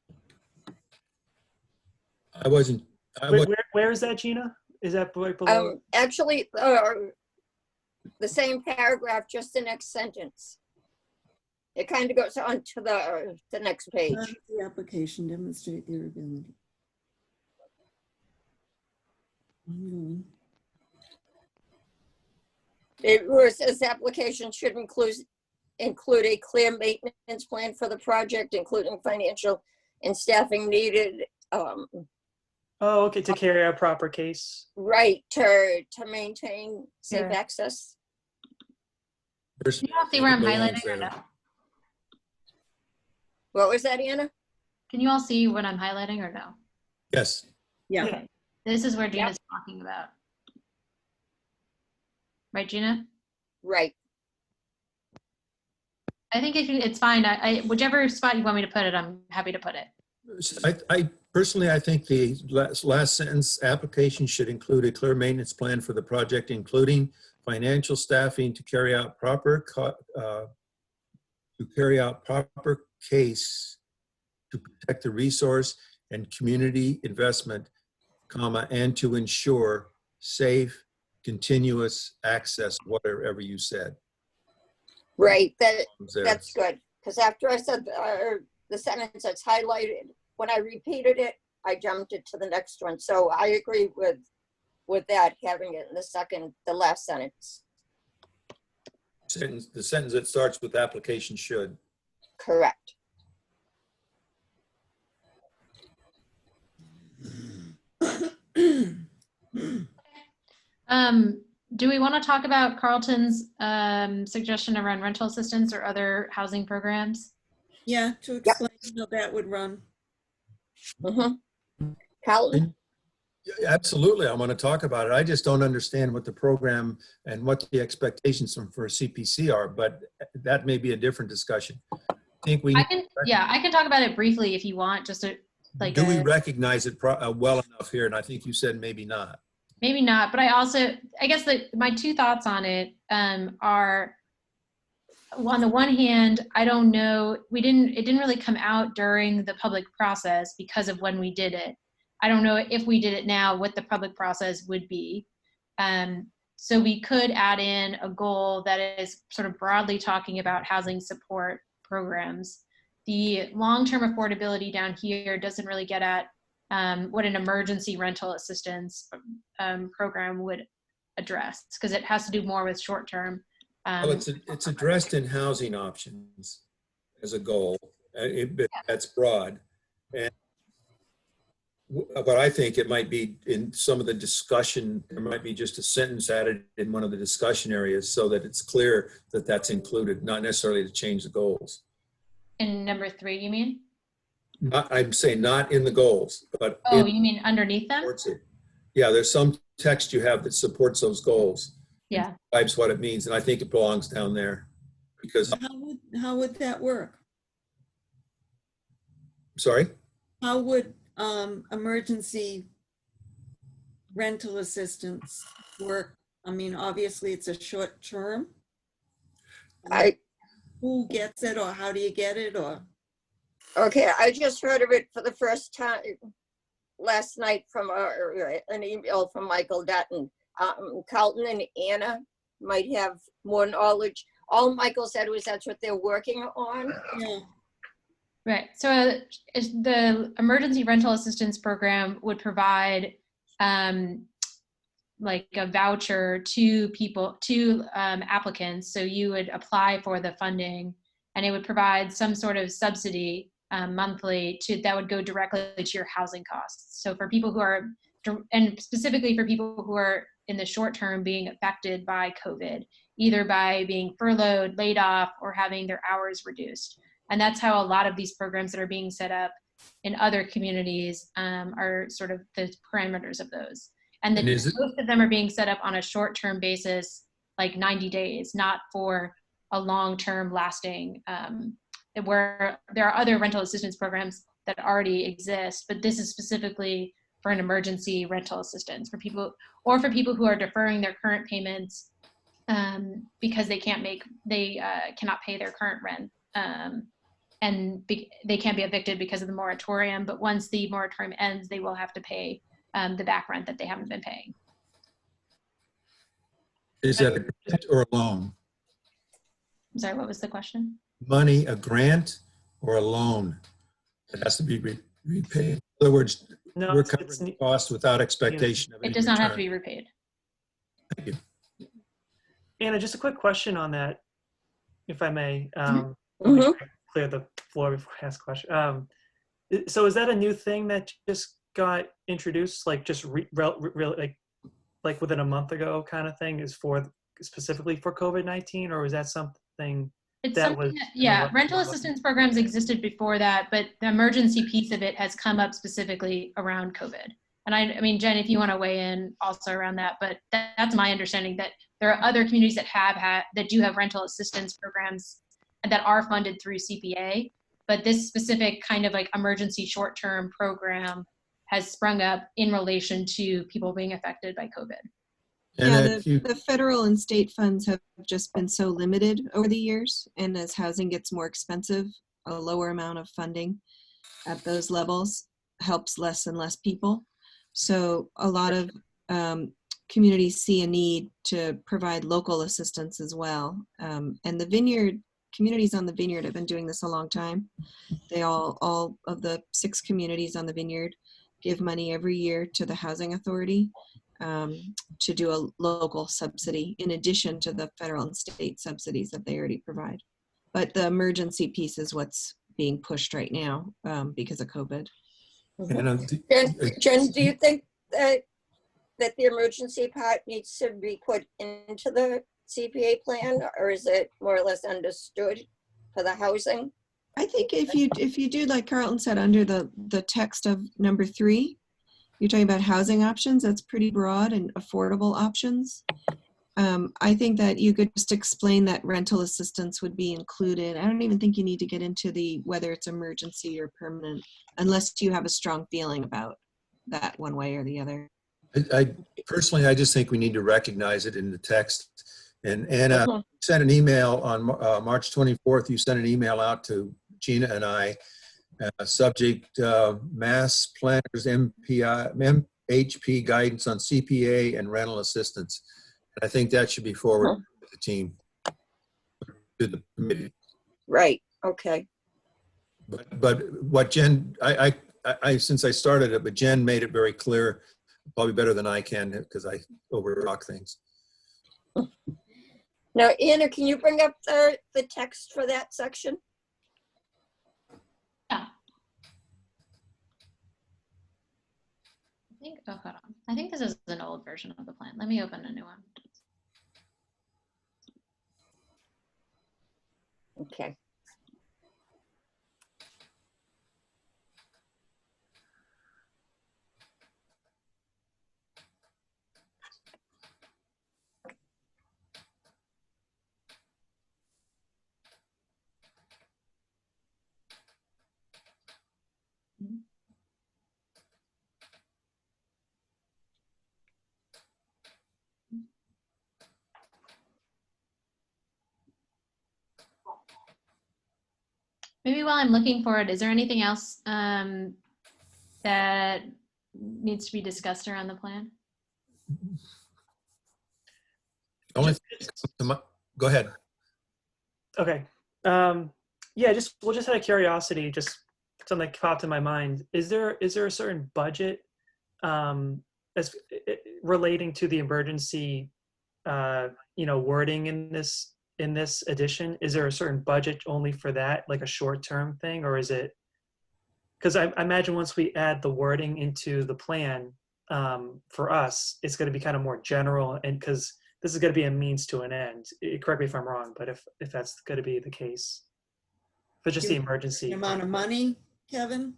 Speaker 4: where is that, Gina? Is that below?
Speaker 1: Actually, the same paragraph, just the next sentence. It kind of goes on to the next page.
Speaker 7: The application demonstrate their ability.
Speaker 1: It was, this application should include a clear maintenance plan for the project, including financial and staffing needed.
Speaker 4: Oh, okay, to carry out proper case.
Speaker 1: Right, to maintain safe
Speaker 2: Yeah.
Speaker 1: access.
Speaker 2: Can you all see where I'm highlighting or no?
Speaker 1: What was that, Anna?
Speaker 2: Can you all see what I'm highlighting or no?
Speaker 3: Yes.
Speaker 7: Yeah.
Speaker 2: Okay. This is where Gina's talking about. Right, Gina?
Speaker 1: Right.
Speaker 2: I think it's fine. Whichever spot you want me to put it, I'm happy to put it.
Speaker 3: I personally, I think the last sentence, application should include a clear maintenance plan for the project, including financial staffing to carry out proper case to protect the resource and community investment, comma, and to ensure safe, continuous access, whatever you said.
Speaker 1: Right, that's good. Because after I said the sentence that's highlighted, when I repeated it, I jumped it to the next one. So I agree with that, having it in the last sentence.
Speaker 3: The sentence that starts with application should.
Speaker 1: Correct.
Speaker 2: Do we want to talk about Carlton's suggestion around rental assistance or other housing programs?
Speaker 7: Yeah, to explain how that would run.
Speaker 1: Carlton?
Speaker 3: Absolutely, I want to talk about it. I just don't understand what the program and what the expectations for CPC are, but that may be a different discussion. I think we,
Speaker 2: I can talk about it briefly if you want, just to, like,
Speaker 3: do we recognize it well enough here? And I think you said maybe not.
Speaker 2: maybe not, but I guess that my two thoughts on it are, on the one hand, I don't know, it didn't really come out during the public process because of when we did it. I don't know if we did it now, what the public process would be. So we could add in a goal that is sort of broadly talking about housing support programs. The long-term affordability down here doesn't really get at what an emergency rental assistance program would address, because it has to do more with short-term.
Speaker 3: Well, it's addressed in housing options as a goal. That's broad. And but I think it might be in some of the discussion, there might be just a sentence added in one of the discussion areas so that it's clear that that's included, not necessarily to change the goals.
Speaker 2: In number 3, you mean?
Speaker 3: I'm saying not in the goals, but
Speaker 2: Oh, you mean underneath them?
Speaker 3: Yeah, there's some text you have that supports those goals.
Speaker 2: Yeah.
Speaker 3: Describes what it means, and I think it belongs down there. Because
Speaker 7: How would that work?
Speaker 3: sorry?
Speaker 7: How would emergency rental assistance work? I mean, obviously it's a short term. Who gets it, or how do you get it, or?
Speaker 1: Okay, I just heard of it for the first time last night from an email from Michael Dutton. Carlton and Anna might have more knowledge. All Michael said was that's what they're working on.
Speaker 7: Yeah.
Speaker 2: Right. So the emergency rental assistance program would provide like a voucher to people, to applicants. So you would apply for the funding, and it would provide some sort of subsidy monthly that would go directly to your housing costs. So for people who are, and specifically for people who are in the short term being affected by COVID, either by being furloughed, laid off, or having their hours reduced. And that's how a lot of these programs that are being set up in other communities are sort of the parameters of those. And most of them are being set up on a short-term basis, like 90 days, not for a long-term lasting, where there are other rental assistance programs that already exist, but this is specifically for an emergency rental assistance for people, or for people who are deferring their current payments because they cannot pay their current rent. And they can't be evicted because of the moratorium, but once the moratorium ends, they will have to pay the back rent that they haven't been paying.
Speaker 3: Is that a grant or a loan?
Speaker 2: I'm sorry, what was the question?
Speaker 3: Money, a grant or a loan that has to be repaid. In other words,
Speaker 4: No,
Speaker 3: we're covering costs without expectation of any
Speaker 2: It does not have to
Speaker 3: return.
Speaker 2: be repaid.
Speaker 3: Thank you.
Speaker 4: Anna, just a quick question on that, if I may. Clear the floor before I ask a question. So is that a new thing that just got introduced, like just like within a month ago kind of thing, is for specifically for COVID-19, or was that something
Speaker 2: rental assistance programs existed before that, but the emergency piece of it has come up specifically around COVID. And I mean, Jen, if you want to weigh in also around that, but that's my understanding, that there are other communities that do have rental assistance programs that are funded through CPA, but this specific kind of like emergency short-term program has sprung up in relation to people being affected by COVID.
Speaker 10: Yeah, the federal and state funds have just been so limited over the years, and as housing gets more expensive, a lower amount of funding at those levels helps less and less people. So a lot of communities see a need to provide local assistance as well. And the communities on the Vineyard have been doing this a long time. They all of the 6 communities on the Vineyard give money every year to the Housing Authority to do a local subsidy in addition to the federal and state subsidies that they already provide. But the emergency piece is what's being pushed right now because of COVID.
Speaker 1: Jen, do you think that the emergency part needs to be put into the CPA plan, or is it more or less understood for the housing?
Speaker 10: I think if you do like Carlton said under the text of number 3, you're talking about housing options. That's pretty broad and affordable options. I think that you could just explain that rental assistance would be included. I don't even think you need to get into whether it's emergency or permanent, unless you have a strong feeling about that one way or the other.
Speaker 3: I personally, I just think we need to recognize it in the text. And Anna sent an email on March 24th. You sent an email out to Gina and I, subject Mass Planners MHP guidance on CPA and rental assistance. And I think that should be forwarded to the team, to the committee.
Speaker 1: Right, okay.
Speaker 3: But what Jen, I since I started it, but Jen made it very clear, probably better than I can, because I over-talk things.
Speaker 1: Now, Anna, can you bring up the text for that section?
Speaker 2: Yeah. Hold on. I think this is an old version of the plan. Let me open a new one.
Speaker 1: Okay.
Speaker 2: Maybe while I'm looking for it, is there anything else that needs to be discussed around the plan?
Speaker 3: Only go ahead.
Speaker 4: Okay. Yeah, just out of curiosity, just something that popped in my mind. Is there a certain budget as relating to the emergency wording in this edition? Is there a certain budget only for that, like a short-term thing, or is it? Because I imagine once we add the wording into the plan, for us, it's going to be kind of more general, and because this is going to be a means to an end. Correct me if I'm wrong, but if that's going to be the case, for just the emergency
Speaker 7: Amount of money, Kevin?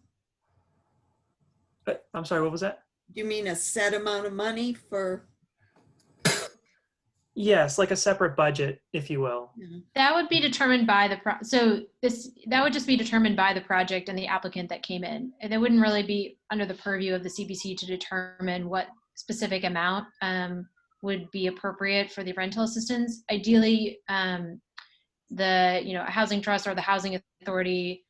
Speaker 4: I'm sorry, what was that?
Speaker 7: Do you mean a set amount of money for?
Speaker 4: Yes, like a separate budget, if you will.
Speaker 2: That would be determined by that would just be determined by the project and the applicant that came in. And it wouldn't really be under the purview of the CPC to determine what specific amount would be appropriate for the rental assistance. Ideally, a housing trust or the housing authority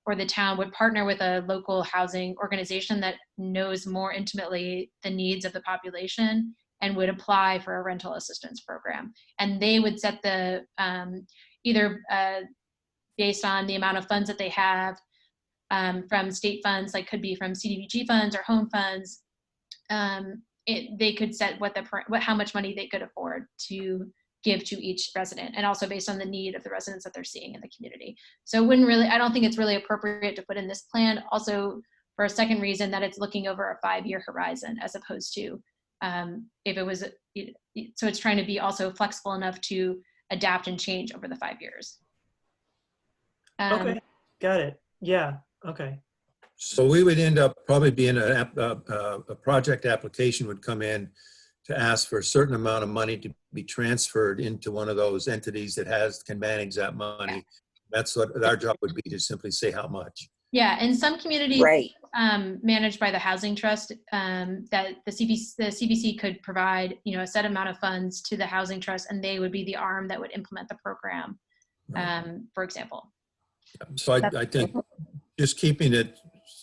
Speaker 2: or the town would partner with a local housing organization that knows more intimately the needs of the population and would apply for a rental assistance program. And they would set the, either based on the amount of funds that they have from state funds, like could be from CDBG funds or home funds, they could set how much money they could afford to give to each resident, and also based on the need of the residents that they're seeing in the community. So I don't think it's really appropriate to put in this plan. Also, for a second reason, that it's looking over a 5-year horizon as opposed to if it was, so it's trying to be also flexible enough to adapt and change over the 5 years.
Speaker 4: Okay, got it. Yeah, okay.
Speaker 3: So we would end up probably being a project application would come in to ask for a certain amount of money to be transferred into one of those entities that can manage that money. That's what our job would be, to simply say how much.
Speaker 2: Yeah, in some communities,
Speaker 1: right,
Speaker 2: managed by the housing trust, that the CPC could provide, a set amount of funds to the housing trust, and they would be the arm that would implement the program, for example.
Speaker 3: So I think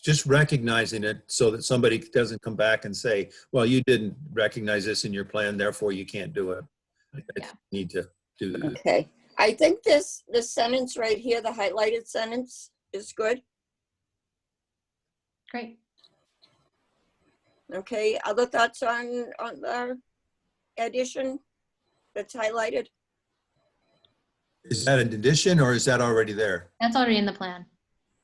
Speaker 3: just recognizing it so that somebody doesn't come back and say, well, you didn't recognize this in your plan, therefore you can't do it. I need to do that.
Speaker 1: okay. I think this sentence right here, the highlighted sentence, is good.
Speaker 2: Great.
Speaker 1: Okay, other thoughts on the addition that's highlighted?
Speaker 3: Is that an addition or is that already there?
Speaker 2: That's already in the plan.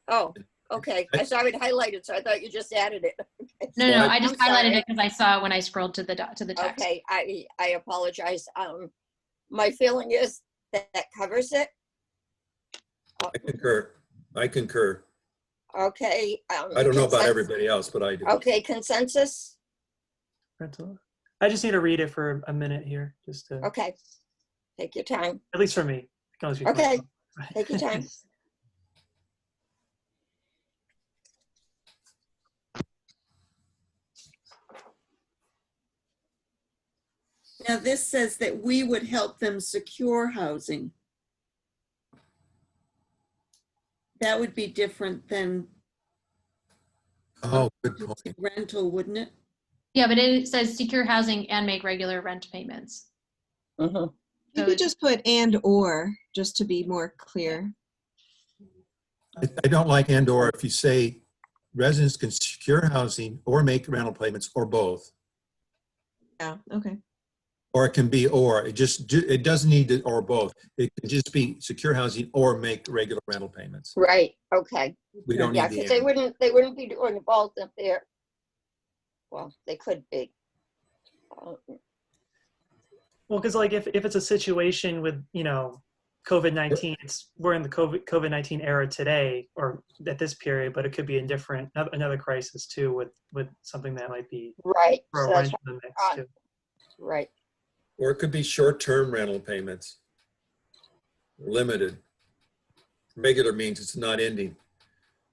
Speaker 1: Oh, okay. I saw it highlighted, so I thought you just added it.
Speaker 2: No, I just highlighted it because I saw it when I scrolled to the text.
Speaker 1: Okay, I apologize. My feeling is that covers it.
Speaker 3: I concur. I concur.
Speaker 1: Okay.
Speaker 3: I don't know about everybody else, but I do.
Speaker 1: Okay, consensus?
Speaker 4: Rental. I just need to read it for a minute here, just to,
Speaker 1: Okay. Take your time.
Speaker 4: at least for me. It can always be
Speaker 1: Okay,
Speaker 4: flexible.
Speaker 1: take your time.
Speaker 7: Now, this says that we would help them secure housing. That would be different than
Speaker 3: Oh, good point.
Speaker 7: rental, wouldn't it?
Speaker 2: Yeah, but it says secure housing and make regular rent payments.
Speaker 1: Mhm.
Speaker 10: You
Speaker 2: So
Speaker 10: could
Speaker 2: it-
Speaker 10: just put and or, just to be more clear.
Speaker 3: I don't like and/or if you say residents can secure housing or make rental payments or both.
Speaker 10: Yeah, okay.
Speaker 3: Or it can be or. It doesn't need to or both. It can just be secure housing or make regular rental payments.
Speaker 1: Right, okay.
Speaker 3: We don't
Speaker 1: Yeah,
Speaker 3: need
Speaker 1: because
Speaker 3: the
Speaker 1: they wouldn't be doing both if they're, well, they could be.
Speaker 4: Well, because like if it's a situation with, you know, COVID-19, we're in the COVID-19 era today, or at this period, but it could be a different, another crisis too, with something that might be
Speaker 1: Right,
Speaker 4: for
Speaker 1: so
Speaker 4: a
Speaker 1: that's
Speaker 4: rent in the mix
Speaker 1: right.
Speaker 4: too.
Speaker 1: Right,
Speaker 3: Or it could be short-term rental payments. Limited. Regular means it's not ending.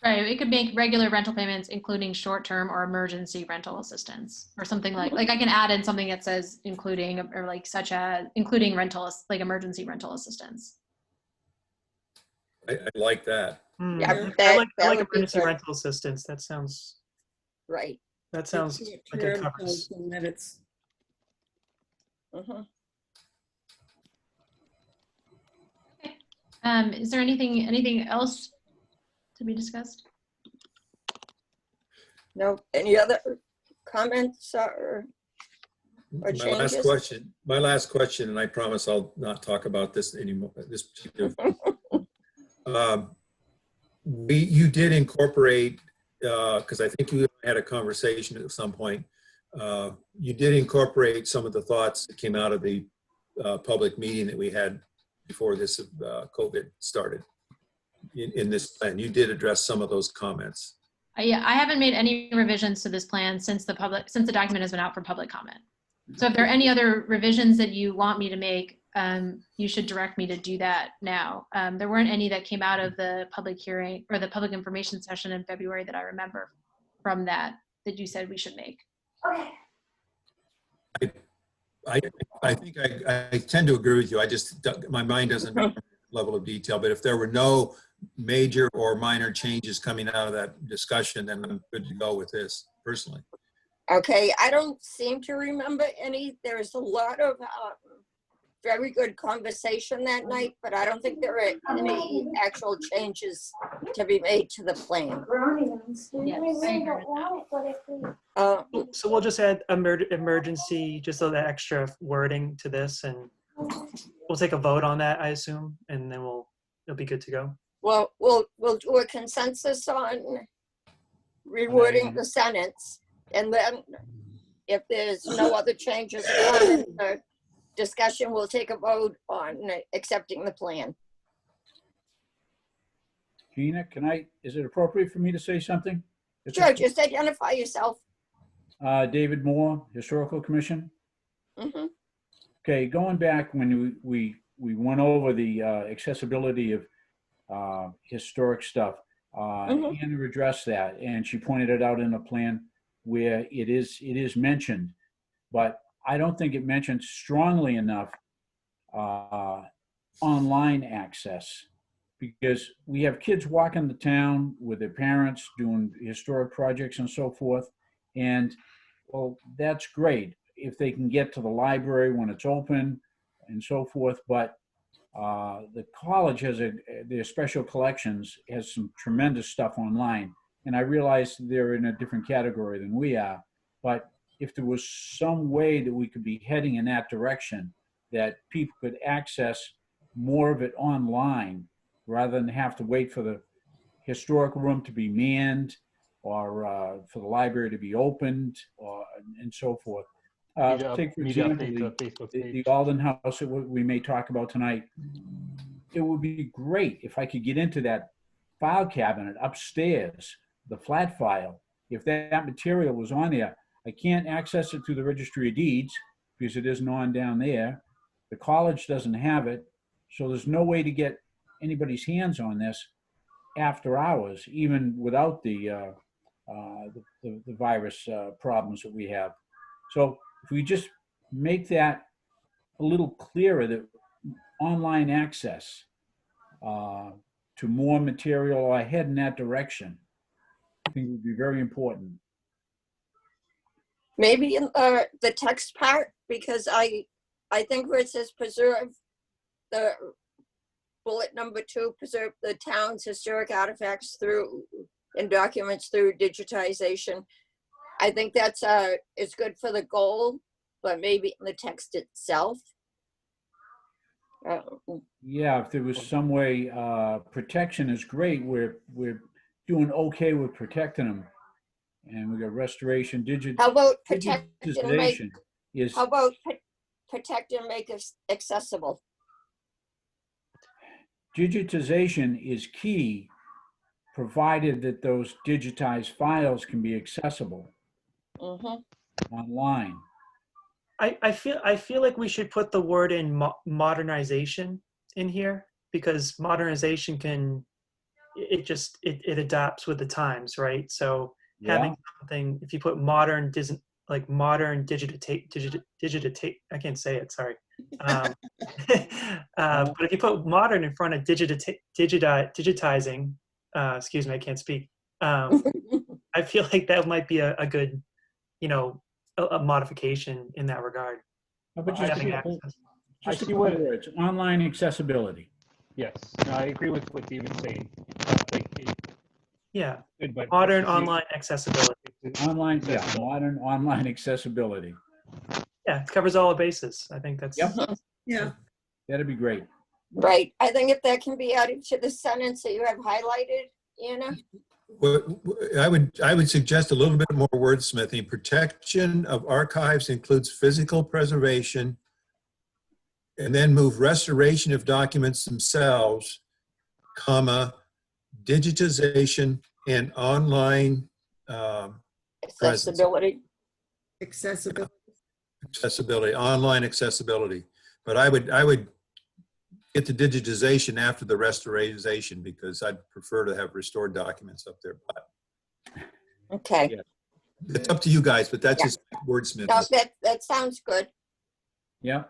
Speaker 2: Right, it could make regular rental payments, including short-term or emergency rental assistance, or something like I can add in something that says including, or like such as including rental, like emergency rental assistance.
Speaker 3: I like that.
Speaker 1: Yeah,
Speaker 4: I
Speaker 1: that
Speaker 4: like
Speaker 1: would be
Speaker 4: emergency
Speaker 1: good.
Speaker 4: rental assistance. That sounds
Speaker 1: right.
Speaker 4: like it covers.
Speaker 7: And that it's,
Speaker 1: Mhm.
Speaker 2: Is there anything else to be discussed?
Speaker 1: No, any other comments or
Speaker 3: My
Speaker 1: changes?
Speaker 3: last question, and I promise I'll not talk about this anymore, this particular. You did incorporate, because I think you had a conversation at some point, you did incorporate some of the thoughts that came out of the public meeting that we had before this COVID started in this plan. You did address some of those comments.
Speaker 2: Yeah, I haven't made any revisions to this plan since the document has been out for public comment. So if there are any other revisions that you want me to make, you should direct me to do that now. There weren't any that came out of the public hearing or the public information session in February that I remember from that you said we should make.
Speaker 3: I think I tend to agree with you. My mind doesn't remember the level of detail, but if there were no major or minor changes coming out of that discussion, then I'm good to go with this personally.
Speaker 1: Okay, I don't seem to remember any. There's a lot of very good conversation that night, but I don't think there are any actual changes to be made to the plan.
Speaker 2: Yes, I agree with that.
Speaker 4: So we'll just add emergency, just so that extra wording to this, and we'll take a vote on that, I assume, and then it'll be good to go.
Speaker 1: Well, we'll do a consensus on rewording the sentence, and then if there's no other changes in the discussion, we'll take a vote on accepting the plan.
Speaker 6: Gina, is it appropriate for me to say something?
Speaker 1: Sure, just identify yourself.
Speaker 6: David Moore, Historical Commission.
Speaker 1: Mhm.
Speaker 6: Okay, going back when we went over the accessibility of historic stuff, Anna addressed that, and she pointed it out in the plan where it is mentioned, but I don't think it mentions strongly enough online access, because we have kids walking the town with their parents doing historic projects and so forth, and well, that's great if they can get to the library when it's open and so forth, but the college has their special collections has some tremendous stuff online, and I realize they're in a different category than we are, but if there was some way that we could be heading in that direction, that people could access more of it online rather than have to wait for the historical room to be manned or for the library to be opened and so forth. Take, for example, the Alden House that we may talk about tonight. It would be great if I could get into that file cabinet upstairs, the flat file, if that material was on there, I can't access it through the registry of deeds because it isn't on down there. The college doesn't have it. So there's no way to get anybody's hands on this after hours, even without the virus problems that we have. So if we just make that a little clearer, that online access to more material or head in that direction, I think would be very important.
Speaker 1: Maybe in the text part, because I think where it says preserve the bullet number 2, preserve the town's historic artifacts through and documents through digitization. I think that's is good for the goal, but maybe in the text itself.
Speaker 6: Yeah, if there was some way, protection is great. We're doing okay with protecting them, and we got restoration,
Speaker 1: How about protect and make?
Speaker 6: digitization is.
Speaker 1: How about protect and make accessible?
Speaker 6: Digitization is key, provided that those digitized files can be accessible online.
Speaker 4: I feel like we should put the word in modernization in here, because modernization can, it adapts with the times, right? So having something, if you put modern, like modern digitate, I can't say it, sorry. But if you put modern in front of digitizing, excuse me, I can't speak. I feel like that might be a good, a modification in that regard.
Speaker 6: But
Speaker 5: I
Speaker 6: just
Speaker 5: see-
Speaker 6: just a
Speaker 5: see
Speaker 6: couple
Speaker 5: what-
Speaker 6: words, online accessibility.
Speaker 5: Yes, no, I agree with what David's saying. Like,
Speaker 4: Yeah,
Speaker 5: good, but
Speaker 4: modern
Speaker 5: it's just-
Speaker 4: online accessibility.
Speaker 6: Online, yeah,
Speaker 5: Accessible.
Speaker 6: modern online accessibility.
Speaker 4: Yeah, it covers all the bases. I think that's.
Speaker 6: Yep.
Speaker 7: Yeah.
Speaker 6: That'd be great.
Speaker 1: Right. I think if that can be added to the sentence that you have highlighted, Anna.
Speaker 3: Well, I would suggest a little bit more wordsmithing. Protection of archives includes physical preservation, and then move restoration of documents themselves, comma, digitization and online
Speaker 1: Accessibility.
Speaker 3: accessibility, online accessibility. But I would get the digitization after the restoration because I'd prefer to have restored documents up there. But
Speaker 1: Okay.
Speaker 3: yeah. It's up to you guys, but that's just wordsmithing.
Speaker 1: No, that sounds good.
Speaker 6: Yeah.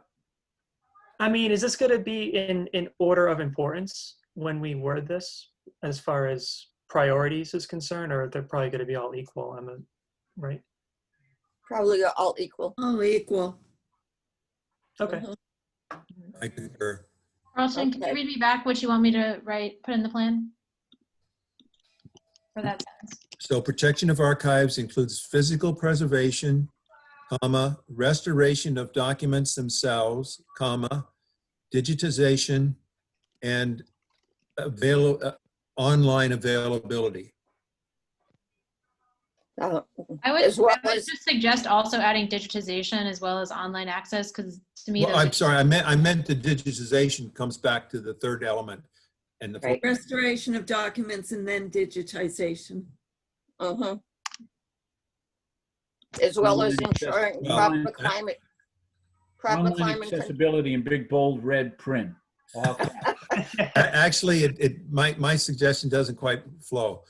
Speaker 4: I mean, is this going to be in order of importance when we word this, as far as priorities is concerned, or they're probably going to be all equal? Right?
Speaker 1: Probably all equal.
Speaker 7: All equal.
Speaker 4: Okay.
Speaker 3: I concur.
Speaker 2: Carlton, can you read me back what you want me to put in the plan for that sentence?
Speaker 3: So protection of archives includes physical preservation, comma, restoration of documents themselves, comma, digitization, and online availability.
Speaker 2: I would
Speaker 1: As well
Speaker 2: just
Speaker 1: as-
Speaker 2: suggest also adding digitization as well as online access, because to me,
Speaker 3: Well,
Speaker 2: those
Speaker 3: I'm
Speaker 2: are-
Speaker 3: sorry, I meant the digitization comes back to the third element. And the
Speaker 1: Right.
Speaker 7: Restoration of documents and then digitization.
Speaker 1: As well as
Speaker 6: Online
Speaker 1: ensuring
Speaker 6: Online-
Speaker 1: proper
Speaker 6: Online
Speaker 1: climate.
Speaker 6: accessibility in big, bold, red print. All caps.
Speaker 3: Actually, my suggestion doesn't quite flow.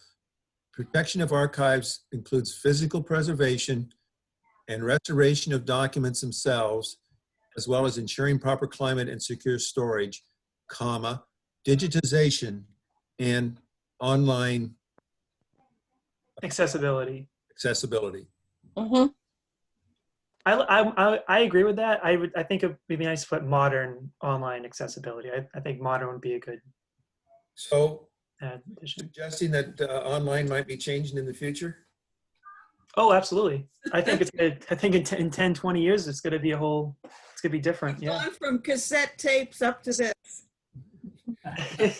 Speaker 3: Protection of archives includes physical preservation and restoration of documents themselves, as well as ensuring proper climate and secure storage, comma, digitization and online
Speaker 4: Accessibility.
Speaker 3: accessibility.
Speaker 4: I agree with that. I think it would be nice to put modern online accessibility. I think modern would be a good
Speaker 3: So
Speaker 4: addition.
Speaker 3: suggesting that online might be changing in the future?
Speaker 4: Oh, absolutely. I think in 10, 20 years, it's going to be it's going to be different. Yeah.
Speaker 7: Gone from cassette tapes up to this.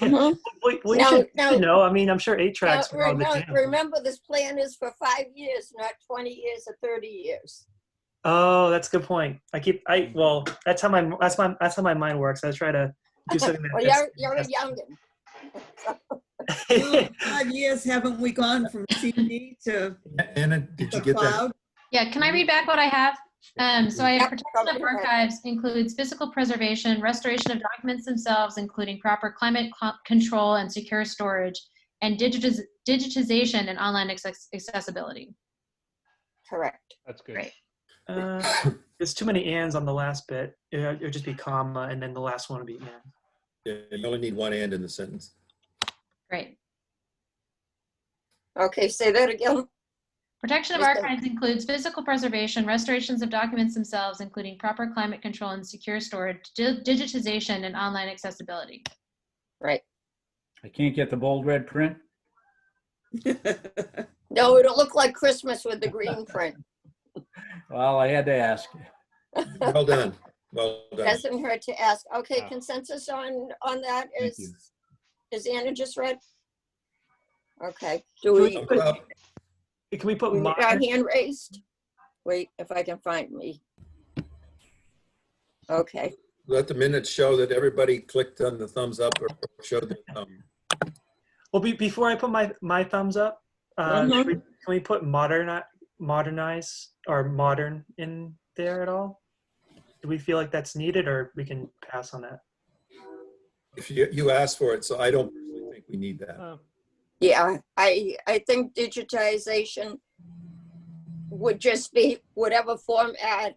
Speaker 4: Well, you
Speaker 1: Now-
Speaker 4: should
Speaker 1: now-
Speaker 4: know. I mean, I'm sure 8-tracks are all the jam.
Speaker 1: Remember, this plan is for 5 years, not 20 years or 30 years.
Speaker 4: Oh, that's a good point. Well, that's how my mind works. I try to do something
Speaker 1: Well,
Speaker 4: that's
Speaker 1: you're a youngin.
Speaker 7: Well, 5 years, haven't we gone from CD to
Speaker 3: Anna, did you
Speaker 7: the
Speaker 3: get that?
Speaker 7: cloud?
Speaker 2: Yeah, can I read back what I have? So I have
Speaker 1: Yep,
Speaker 2: protection of
Speaker 1: go ahead.
Speaker 2: archives includes physical preservation, restoration of documents themselves, including proper climate control and secure storage, and digitization and online accessibility.
Speaker 1: Correct.
Speaker 5: That's good.
Speaker 2: Great.
Speaker 4: There's too many ands on the last bit. It would just be comma, and then the last one would be and.
Speaker 3: Yeah, you only need one and in the sentence.
Speaker 2: Great.
Speaker 1: Okay, say that again.
Speaker 2: Protection of
Speaker 1: Just a-
Speaker 2: archives includes physical preservation, restorations of documents themselves, including proper climate control and secure storage, digitization, and online accessibility.
Speaker 1: Right.
Speaker 6: I can't get the bold red print.
Speaker 1: No, it'll look like Christmas with the green print.
Speaker 6: Well, I had to ask.
Speaker 3: Well done. Well done.
Speaker 1: Doesn't hurt to ask. Okay,
Speaker 5: Wow.
Speaker 1: consensus on that
Speaker 6: Thank you.
Speaker 1: is Anna just read? Okay, do we,
Speaker 3: Well,
Speaker 4: Can we put
Speaker 1: we need our
Speaker 4: modern?
Speaker 1: hand raised? Wait, if I can find me. Okay,
Speaker 3: let the minutes show that everybody clicked on the thumbs up or showed the thumb.
Speaker 4: Well, before I put my thumbs up,
Speaker 1: Mhm.
Speaker 4: can we put modernize or modern in there at all? Do we feel like that's needed, or we can pass on that?
Speaker 3: If you asked for it, so I don't personally think we need that.
Speaker 1: yeah, I think digitization would just be whatever format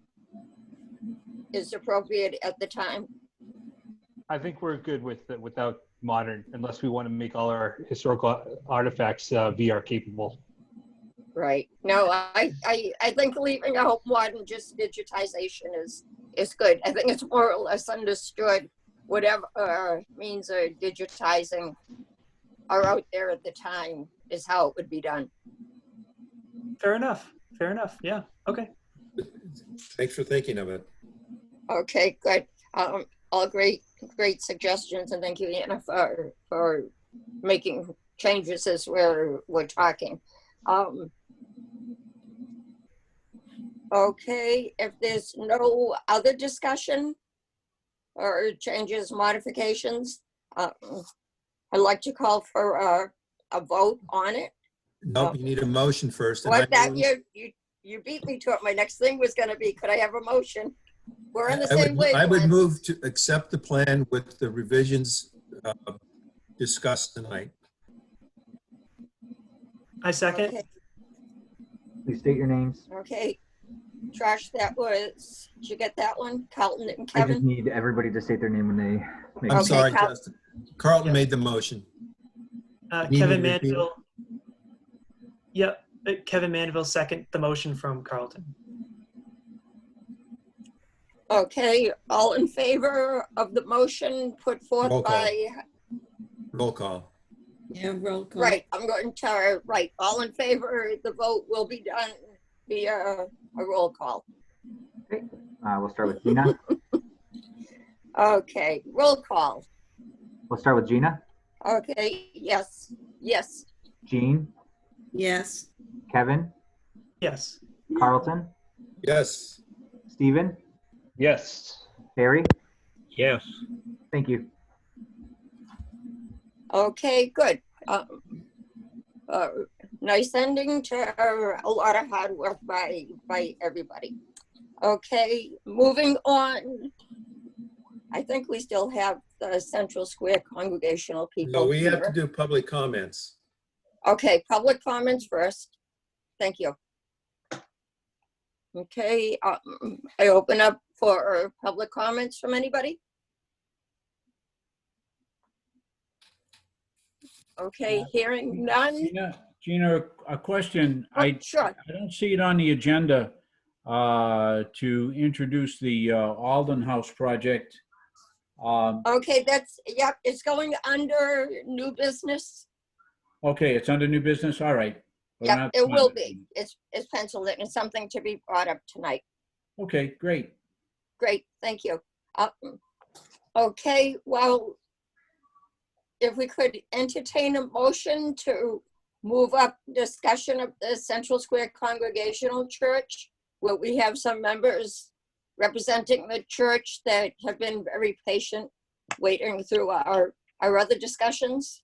Speaker 1: is appropriate at the time.
Speaker 5: I think we're good with without modern, unless we want to make all our historical artifacts VR capable.
Speaker 1: Right. No, I think leaving out modern, just digitization is good. I think it's more or less understood whatever means of digitizing are out there at the time is how it would be done.
Speaker 4: Fair enough. Fair enough. Yeah. Okay.
Speaker 3: Thanks for thinking of it.
Speaker 1: Okay, good. All great suggestions, and thank you, Anna, for making changes as we're talking. Okay, if there's no other discussion or changes, modifications, I'd like to call for a vote on it.
Speaker 3: Nope, you need a motion first. and
Speaker 1: What
Speaker 3: I
Speaker 1: that
Speaker 3: move-
Speaker 1: you beat me to it. My next thing was going to be, could I have a motion? We're on the
Speaker 3: I
Speaker 1: same
Speaker 3: would- I would
Speaker 1: wavelength.
Speaker 3: move to accept the plan with the revisions discussed tonight.
Speaker 4: I second.
Speaker 1: Okay,
Speaker 9: Please state your names.
Speaker 1: okay. Trash, that was, did you get that one? Carlton and
Speaker 9: I just
Speaker 1: Kevin?
Speaker 9: need everybody to state their name when they make.
Speaker 3: I'm
Speaker 1: Okay,
Speaker 3: sorry,
Speaker 1: Carl-
Speaker 3: Justin. Carlton
Speaker 4: Yeah.
Speaker 3: made the motion. Need
Speaker 4: Kevin
Speaker 3: me to repeat it?
Speaker 4: Mandeville. Yep. Kevin Mandeville second the motion from Carlton.
Speaker 1: Okay, all in favor of the motion put forth
Speaker 3: Roll call.
Speaker 1: by,
Speaker 3: Roll call.
Speaker 7: Yeah, roll call.
Speaker 1: right, I'm going to, right, all in favor, the vote will be done via a roll call.
Speaker 9: We'll start with Gina.
Speaker 1: Okay, roll call.
Speaker 9: We'll start with Gina.
Speaker 1: Okay, yes,
Speaker 9: Jean,
Speaker 7: Yes.
Speaker 9: Kevin,
Speaker 4: Yes.
Speaker 9: Carlton,
Speaker 3: Yes.
Speaker 9: Stephen,
Speaker 5: Yes.
Speaker 9: Harry.
Speaker 8: Yes.
Speaker 9: Thank you.
Speaker 1: okay, good. Nice ending to a lot of hard work by everybody. Okay, moving on. I think we still have the Central Square congregational people.
Speaker 3: No, we have to
Speaker 1: here.
Speaker 3: do public comments.
Speaker 1: Okay, public comments first. Thank you. Okay, I open up for public comments from anybody. Okay, hearing none.
Speaker 6: Gina, a question.
Speaker 1: Oh, sure.
Speaker 6: I don't see it on the agenda to introduce the Alden House project.
Speaker 1: Okay, that's, yep, it's going under new business.
Speaker 6: Okay, it's under new business. All right. We're
Speaker 1: Yep,
Speaker 6: not-
Speaker 1: it will be. It's penciled in. It's something to be brought up tonight.
Speaker 6: Okay, great.
Speaker 1: Great, thank you. Okay, well, if we could entertain a motion to move up discussion of the Central Square Congregational Church, where we have some members representing the church that have been very patient, waiting through our other discussions.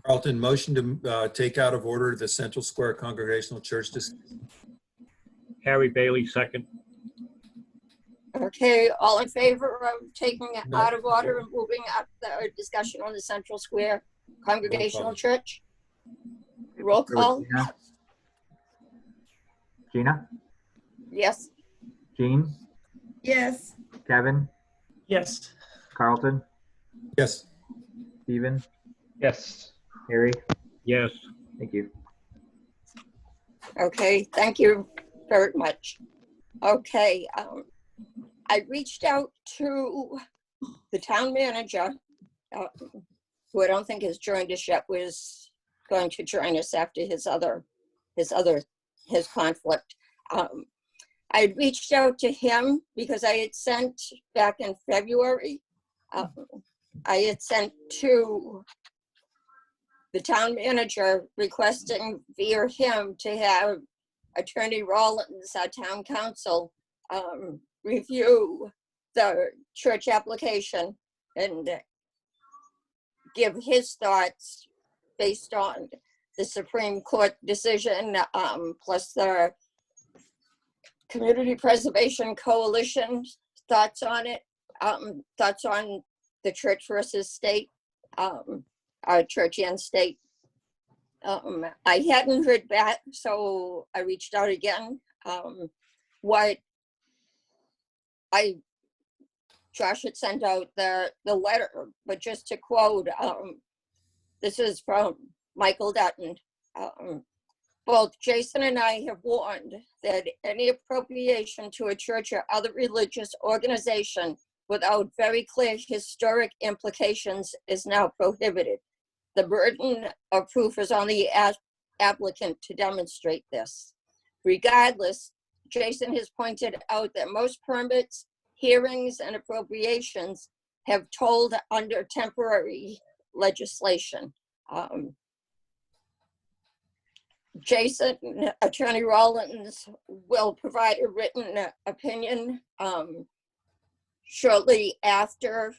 Speaker 3: Carlton, motion to take out of order the Central Square Congregational Church.
Speaker 8: Harry Bailey, second.
Speaker 1: Okay, all in favor of taking it
Speaker 3: No.
Speaker 1: out of order and moving up the discussion on the Central Square Congregational Church? Roll call?
Speaker 9: Gina? Gina?
Speaker 1: Yes.
Speaker 9: Jean?
Speaker 7: Yes.
Speaker 9: Kevin?
Speaker 4: Yes.
Speaker 9: Carlton?
Speaker 3: Yes.
Speaker 9: Stephen?
Speaker 5: Yes.
Speaker 9: Harry?
Speaker 8: Yes.
Speaker 9: Thank you.
Speaker 1: Okay, thank you very much. Okay, I reached out to the town manager, who I don't think has joined us yet, was going to join us after his conflict. I had reached out to him because I had sent back in February, I had sent to the town manager requesting via him to have Attorney Rollins, our town council, review the church application and give his thoughts based on the Supreme Court decision, plus the Community Preservation Coalition thoughts on it, thoughts on the church versus state, our church and state. I hadn't heard back, so I reached out again. Josh had sent out the letter, but just to quote, this is from Michael Dutton. Both Jason and I have warned that any appropriation to a church or other religious organization without very clear historic implications is now prohibited. The burden of proof is on the applicant to demonstrate this. Regardless, Jason has pointed out that most permits, hearings, and appropriations have told under temporary legislation. Jason, Attorney Rollins, will provide a written opinion shortly after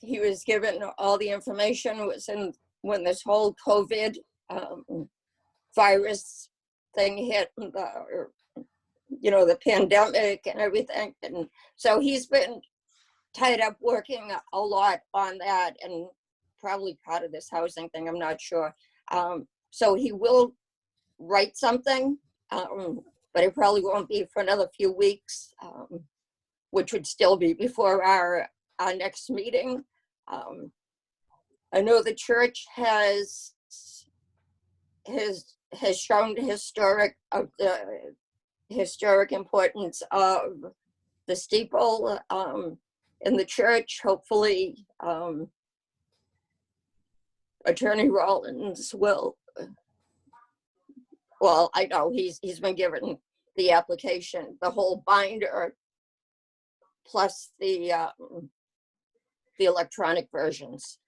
Speaker 1: he was given all the information. Was in when this whole COVID virus thing hit, the pandemic and everything. And so he's been tied up working a lot on that, and probably part of this housing thing, I'm not sure. So he will write something, but it probably won't be for another few weeks, which would still be before our next meeting. I know the church has shown the historic importance of the steeple in the church. Hopefully, Attorney Rollins will. Well, I know he's been given the application, the whole binder, plus the electronic versions.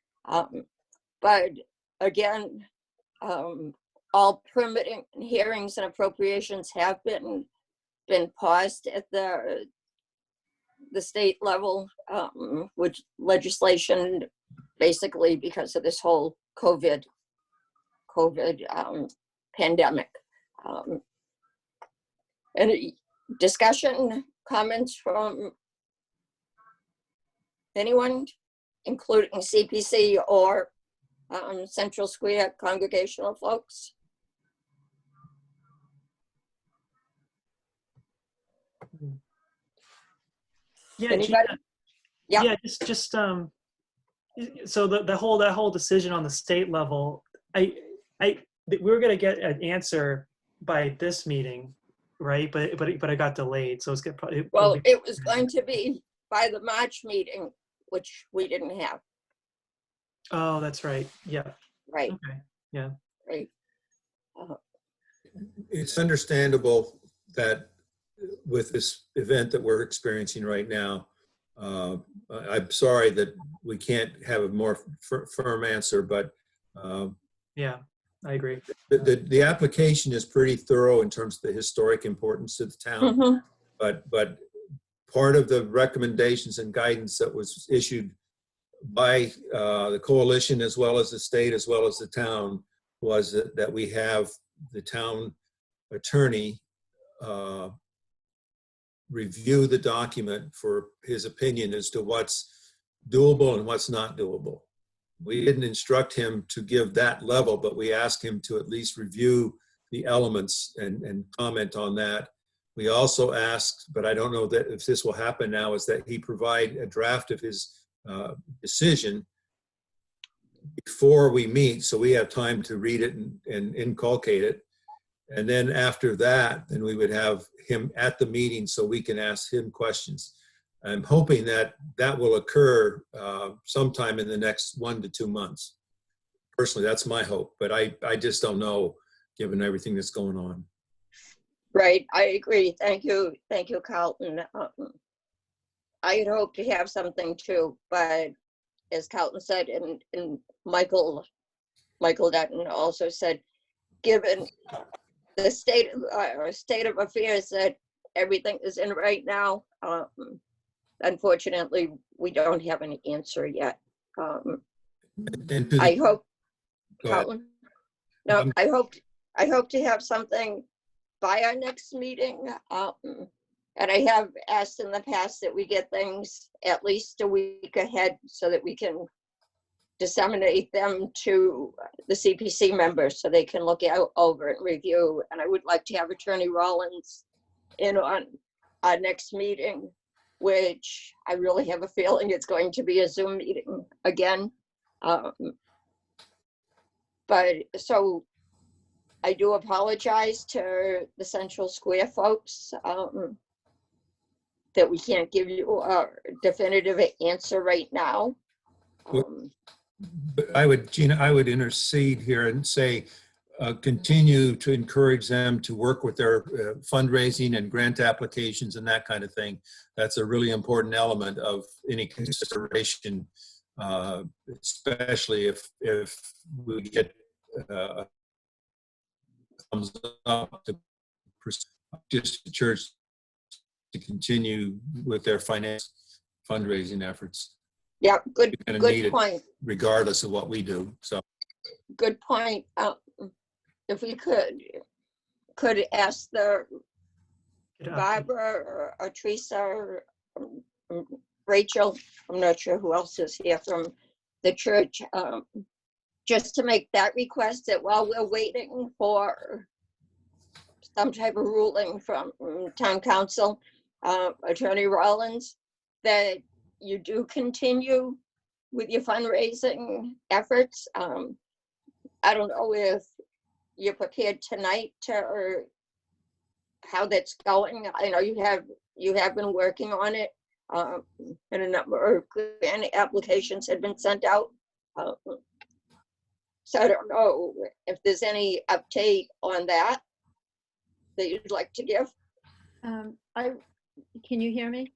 Speaker 1: But again, all permitting hearings and appropriations have been paused at the state level, which legislation, basically because of this whole COVID pandemic. Any discussion, comments from anyone, including CPC or Central Square congregational folks?
Speaker 4: Yeah,
Speaker 1: Anybody?
Speaker 4: Gina,
Speaker 1: Yeah.
Speaker 4: yeah, just so that whole decision on the state level, we were gonna get an answer by this meeting, right? But it got delayed, so it's gonna probably.
Speaker 1: Well, it was going to be by the March meeting, which we didn't have.
Speaker 4: Oh, that's right. Yeah.
Speaker 1: Right.
Speaker 4: Okay. Yeah.
Speaker 1: Right.
Speaker 3: It's understandable that with this event that we're experiencing right now, I'm sorry that we can't have a more firm answer, but
Speaker 4: Yeah, I agree.
Speaker 3: the application is pretty thorough in terms of the historic importance of the town.
Speaker 1: Mhm.
Speaker 3: But part of the recommendations and guidance that was issued by the coalition as well as the state as well as the town was that we have the town attorney review the document for his opinion as to what's doable and what's not doable. We didn't instruct him to give that level, but we asked him to at least review the elements and comment on that. We also asked, but I don't know that if this will happen now, is that he provide a draft of his decision before we meet, so we have time to read it and inculcate it. And then after that, then we would have him at the meeting so we can ask him questions. I'm hoping that that will occur sometime in the next 1 to 2 months. Personally, that's my hope, but I just don't know given everything that's going on.
Speaker 1: Right, I agree. Thank you, Carlton. I had hoped to have something too, but as Carlton said, and Michael Dutton also said, given the state of affairs that everything is in right now, unfortunately, we don't have an answer yet. I hope, Carlton. No, I hope to have something by our next meeting. And I have asked in the past that we get things at least a week ahead so that we can disseminate them to the CPC members so they can look over and review. And I would like to have Attorney Rollins in on our next meeting, which I really have a feeling it's going to be a Zoom meeting again. But so I do apologize to the Central Square folks that we can't give you a definitive answer right now.
Speaker 3: But Gina, I would intercede here and say, continue to encourage them to work with their fundraising and grant applications and that kind of thing. That's a really important element of any consideration, especially if we get thumbs up to just the church to continue with their fundraising efforts.
Speaker 1: Yeah, good
Speaker 3: Good
Speaker 1: point.
Speaker 3: Regardless of what we do. So
Speaker 1: good point. If we could ask the Barbara or Teresa or Rachel, I'm not sure who else is here from the church, just to make that request that while we're waiting for some type of ruling from town council, Attorney Rollins, that you do continue with your fundraising efforts. I don't know if you're prepared tonight or how that's going. I know you have been working on it, and a number of grant applications have been sent out. So I don't know if there's any update on that you'd like to give.
Speaker 11: Can you hear me,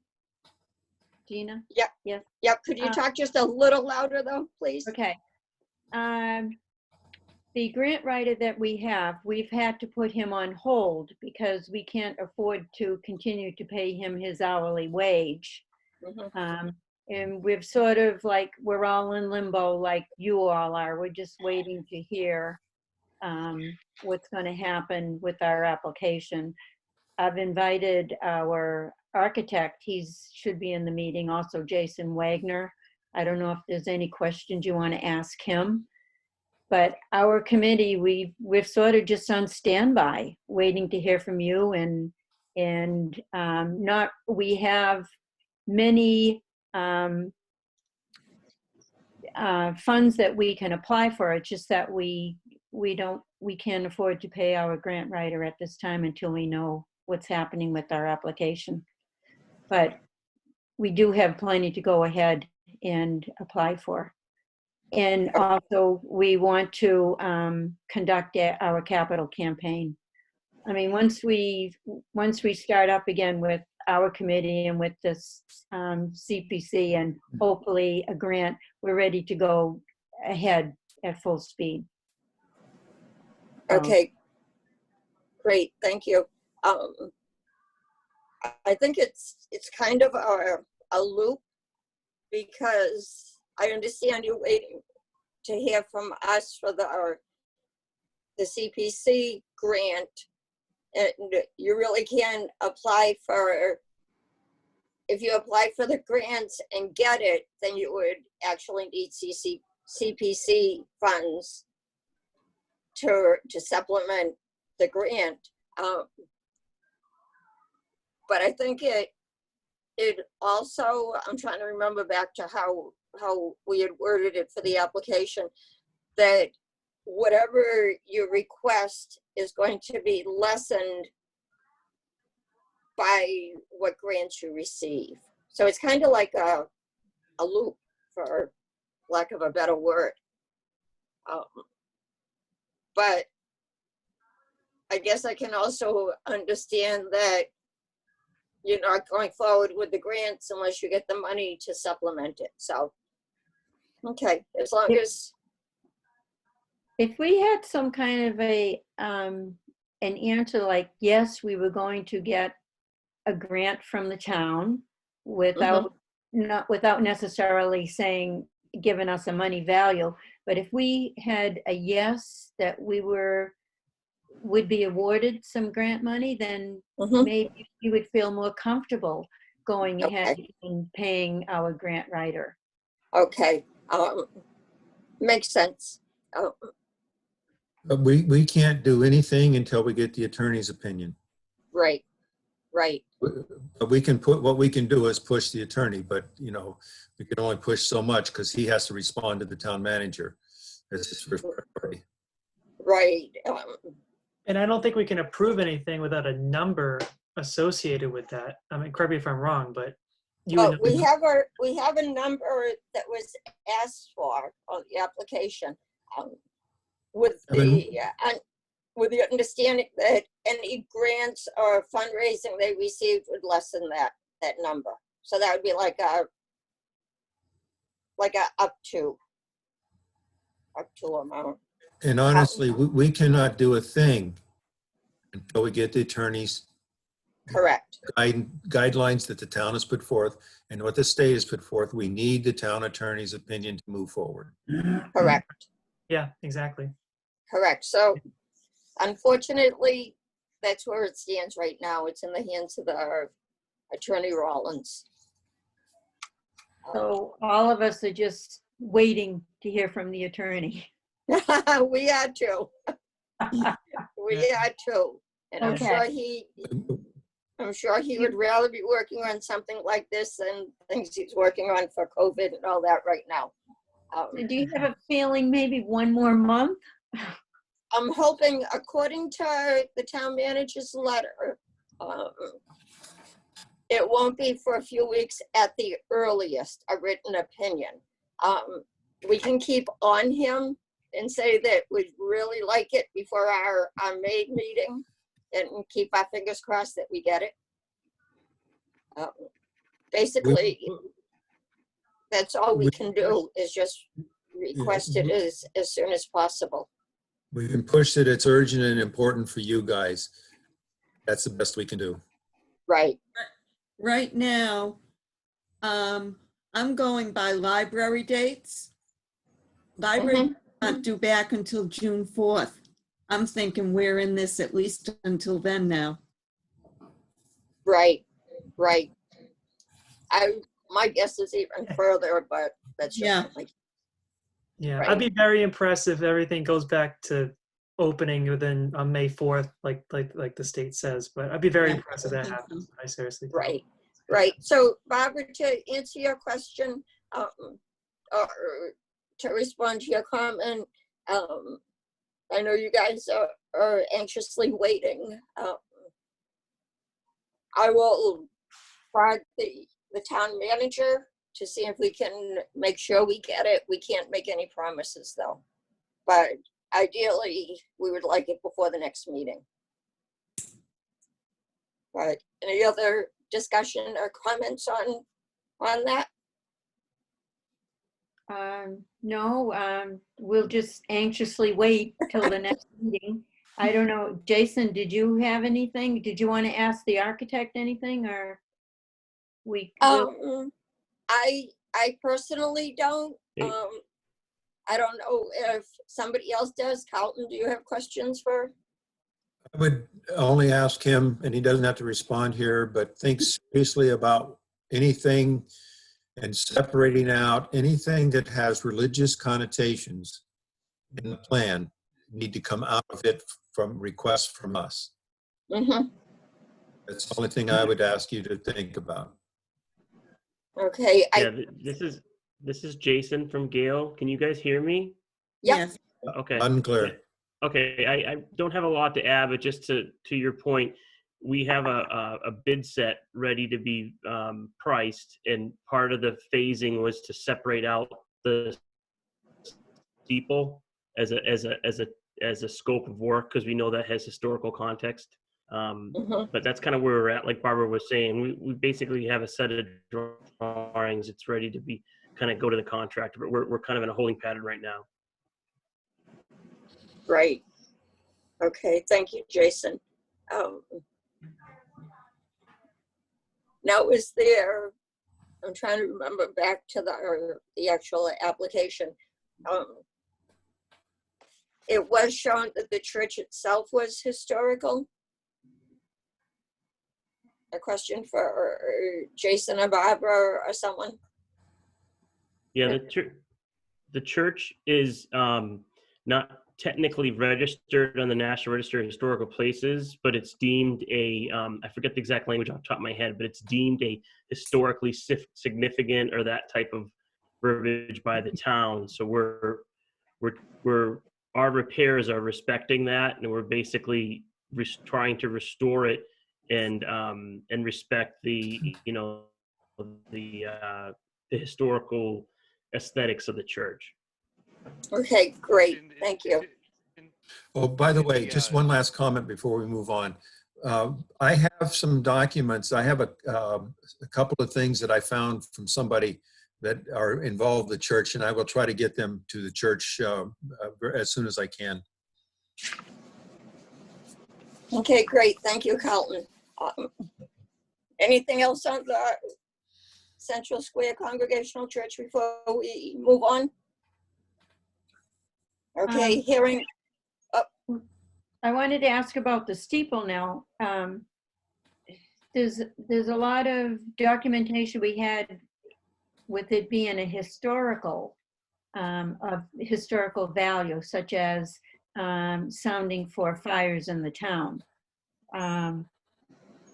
Speaker 11: Gina?
Speaker 1: Yeah.
Speaker 11: Yes.
Speaker 1: Yeah. Could you talk just a little louder though, please?
Speaker 11: Okay. The grant writer that we've had to put him on hold because we can't afford to continue to pay him his hourly wage.
Speaker 1: Mm-hmm.
Speaker 11: And we've sort of we're all in limbo like you all are. We're just waiting to hear what's going to happen with our application. I've invited our architect. He should be in the meeting also, Jason Wagner. I don't know if there's any questions you want to ask him. But our committee, we're sort of just on standby, waiting to hear from you, and we have many funds that we can apply for. It's just that we can't afford to pay our grant writer at this time until we know what's happening with our application. But we do have plenty to go ahead and apply for. And also, we want to conduct our capital campaign. I mean, once we start up again with our committee and with this CPC and hopefully a grant, we're ready to go ahead at full speed.
Speaker 1: Okay, great, thank you. I think it's kind of a loop because I understand you're waiting to hear from us for the CPC grant. And you really can apply for, if you apply for the grants and get it, then you would actually need CPC funds to supplement the grant. But I think it also, I'm trying to remember back to how we had worded it for the application, that whatever you request is going to be lessened by what grants you receive. So it's kind of like a loop, for lack of a better word. But I guess I can also understand that you're not going forward with the grants unless you get the money to supplement it. So, okay, as long as.
Speaker 11: If we had some kind of an answer like, yes, we were going to get a grant from the town without without necessarily saying, giving us a money value, but if we had a yes that we would be awarded some grant money, then maybe you would feel more comfortable going ahead and paying our grant writer.
Speaker 1: Okay, makes sense.
Speaker 3: But we can't do anything until we get the attorney's opinion.
Speaker 1: Right.
Speaker 3: But we can what we can do is push the attorney, but you know, we can only push so much because he has to respond to the town manager as his first priority.
Speaker 1: Right.
Speaker 4: And I don't think we can approve anything without a number associated with that. I mean, correct me if I'm wrong, but
Speaker 1: Well, we have a number that was asked for on the application, with the understanding that any grants or fundraising they received would lessen that number. So that would be like a up to amount.
Speaker 3: And honestly, we cannot do a thing until we get the attorney's
Speaker 1: correct
Speaker 3: guidelines that the town has put forth and what the state has put forth. We need the town attorney's opinion to move forward.
Speaker 1: Correct.
Speaker 4: Yeah, exactly.
Speaker 1: Correct. So unfortunately, that's where it stands right now. It's in the hands of the Attorney Rollins.
Speaker 11: So all of us are just waiting to hear from the attorney.
Speaker 1: We are too. We are too. And
Speaker 11: Okay.
Speaker 1: I'm sure he would rather be working on something like this than things he's working on for COVID and all that right now.
Speaker 11: Do you have a feeling maybe one more month?
Speaker 1: I'm hoping, according to the town manager's letter, it won't be for a few weeks at the earliest, a written opinion. We can keep on him and say that we'd really like it before our May meeting and keep our fingers crossed that we get it. Basically, that's all we can do is just request it as soon as possible.
Speaker 3: We can push it. It's urgent and important for you guys. That's the best we can do.
Speaker 1: Right.
Speaker 7: Right now, I'm going by library dates. Library not due back until June 4th. I'm thinking we're in this at least until then now.
Speaker 1: Right. My guess is even further, but that's just
Speaker 4: Yeah,
Speaker 1: right.
Speaker 4: I'd be very impressed if everything goes back to opening within on May 4th, like the state says. But I'd be very impressed if that happens. I seriously.
Speaker 1: Right. So, Barbara, to answer your question, or to respond to your comment, I know you guys are anxiously waiting. I will try the town manager to see if we can make sure we get it. We can't make any promises though, but ideally we would like it before the next meeting. Right. Any other discussion or comments on that?
Speaker 11: No, we'll just anxiously wait till the next meeting. I don't know, Jason, did you have anything? Did you want to ask the architect anything, or we?
Speaker 1: I I personally don't.
Speaker 8: Hey.
Speaker 1: I don't know if somebody else does. Carlton, do you have questions for?
Speaker 3: I would only ask him, and he doesn't have to respond here, but think seriously about anything and separating out anything that has religious connotations in the plan need to come out of it from requests from us.
Speaker 1: Mm-hmm.
Speaker 3: That's the only thing I would ask you to think about.
Speaker 1: Okay.
Speaker 12: Yeah, this is Jason from Gale. Can you guys hear me?
Speaker 1: Yep.
Speaker 7: Yes.
Speaker 12: Okay.
Speaker 3: Unclear.
Speaker 12: Okay, I don't have a lot to add, but just to your point, we have a bid set ready to be priced, and part of the phasing was to separate out the steeple as a scope of work, because we know that has historical context. But that's kind of where we're at. Like Barbara was saying, we basically have a set of drawings. It's ready to be kind of go to the contractor, but we're kind of in a holding pattern right now.
Speaker 1: Right. Okay. Thank you, Jason. Now, is there? I'm trying to remember back to the actual application. It was shown that the church itself was historical. A question for Jason or Barbara or someone?
Speaker 12: Yeah, the church is not technically registered on the National Register of Historical Places, but it's deemed a, I forget the exact language off the top of my head, but it's deemed a historically significant or that type of verbiage by the town. So our repairs are respecting that, and we're basically trying to restore it and respect the, the historical aesthetics of the church.
Speaker 1: Okay, great. Thank you.
Speaker 3: Oh, by the way, just one last comment before we move on. I have some documents. I have a couple of things that I found from somebody that are involved with the church, and I will try to get them to the church as soon as I can.
Speaker 1: Okay, great. Thank you, Carlton. Anything else on the Central Square Congregational Church before we move on? Okay, hearing.
Speaker 11: I wanted to ask about the steeple now. There's a lot of documentation we had with it being a historical, of historical value, such as sounding for fires in the town.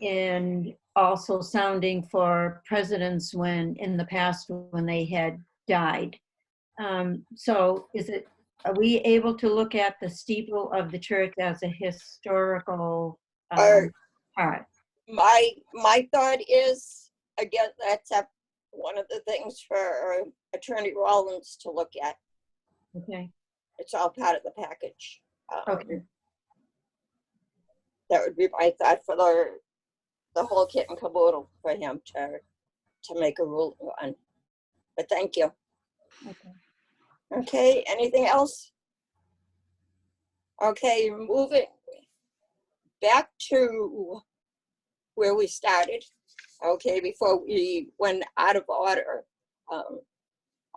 Speaker 11: And also sounding for presidents in the past when they had died. So are we able to look at the steeple of the church as a historical part?
Speaker 1: My thought is, again, that's one of the things for Attorney Rollins to look at.
Speaker 11: Okay.
Speaker 1: It's all part of the package.
Speaker 11: Okay.
Speaker 1: That would be my thought for the whole kit and caboodle for him to make a ruling on. But thank you.
Speaker 11: Okay.
Speaker 1: Okay, anything else? Okay, moving back to where we started. Okay, before we went out of order.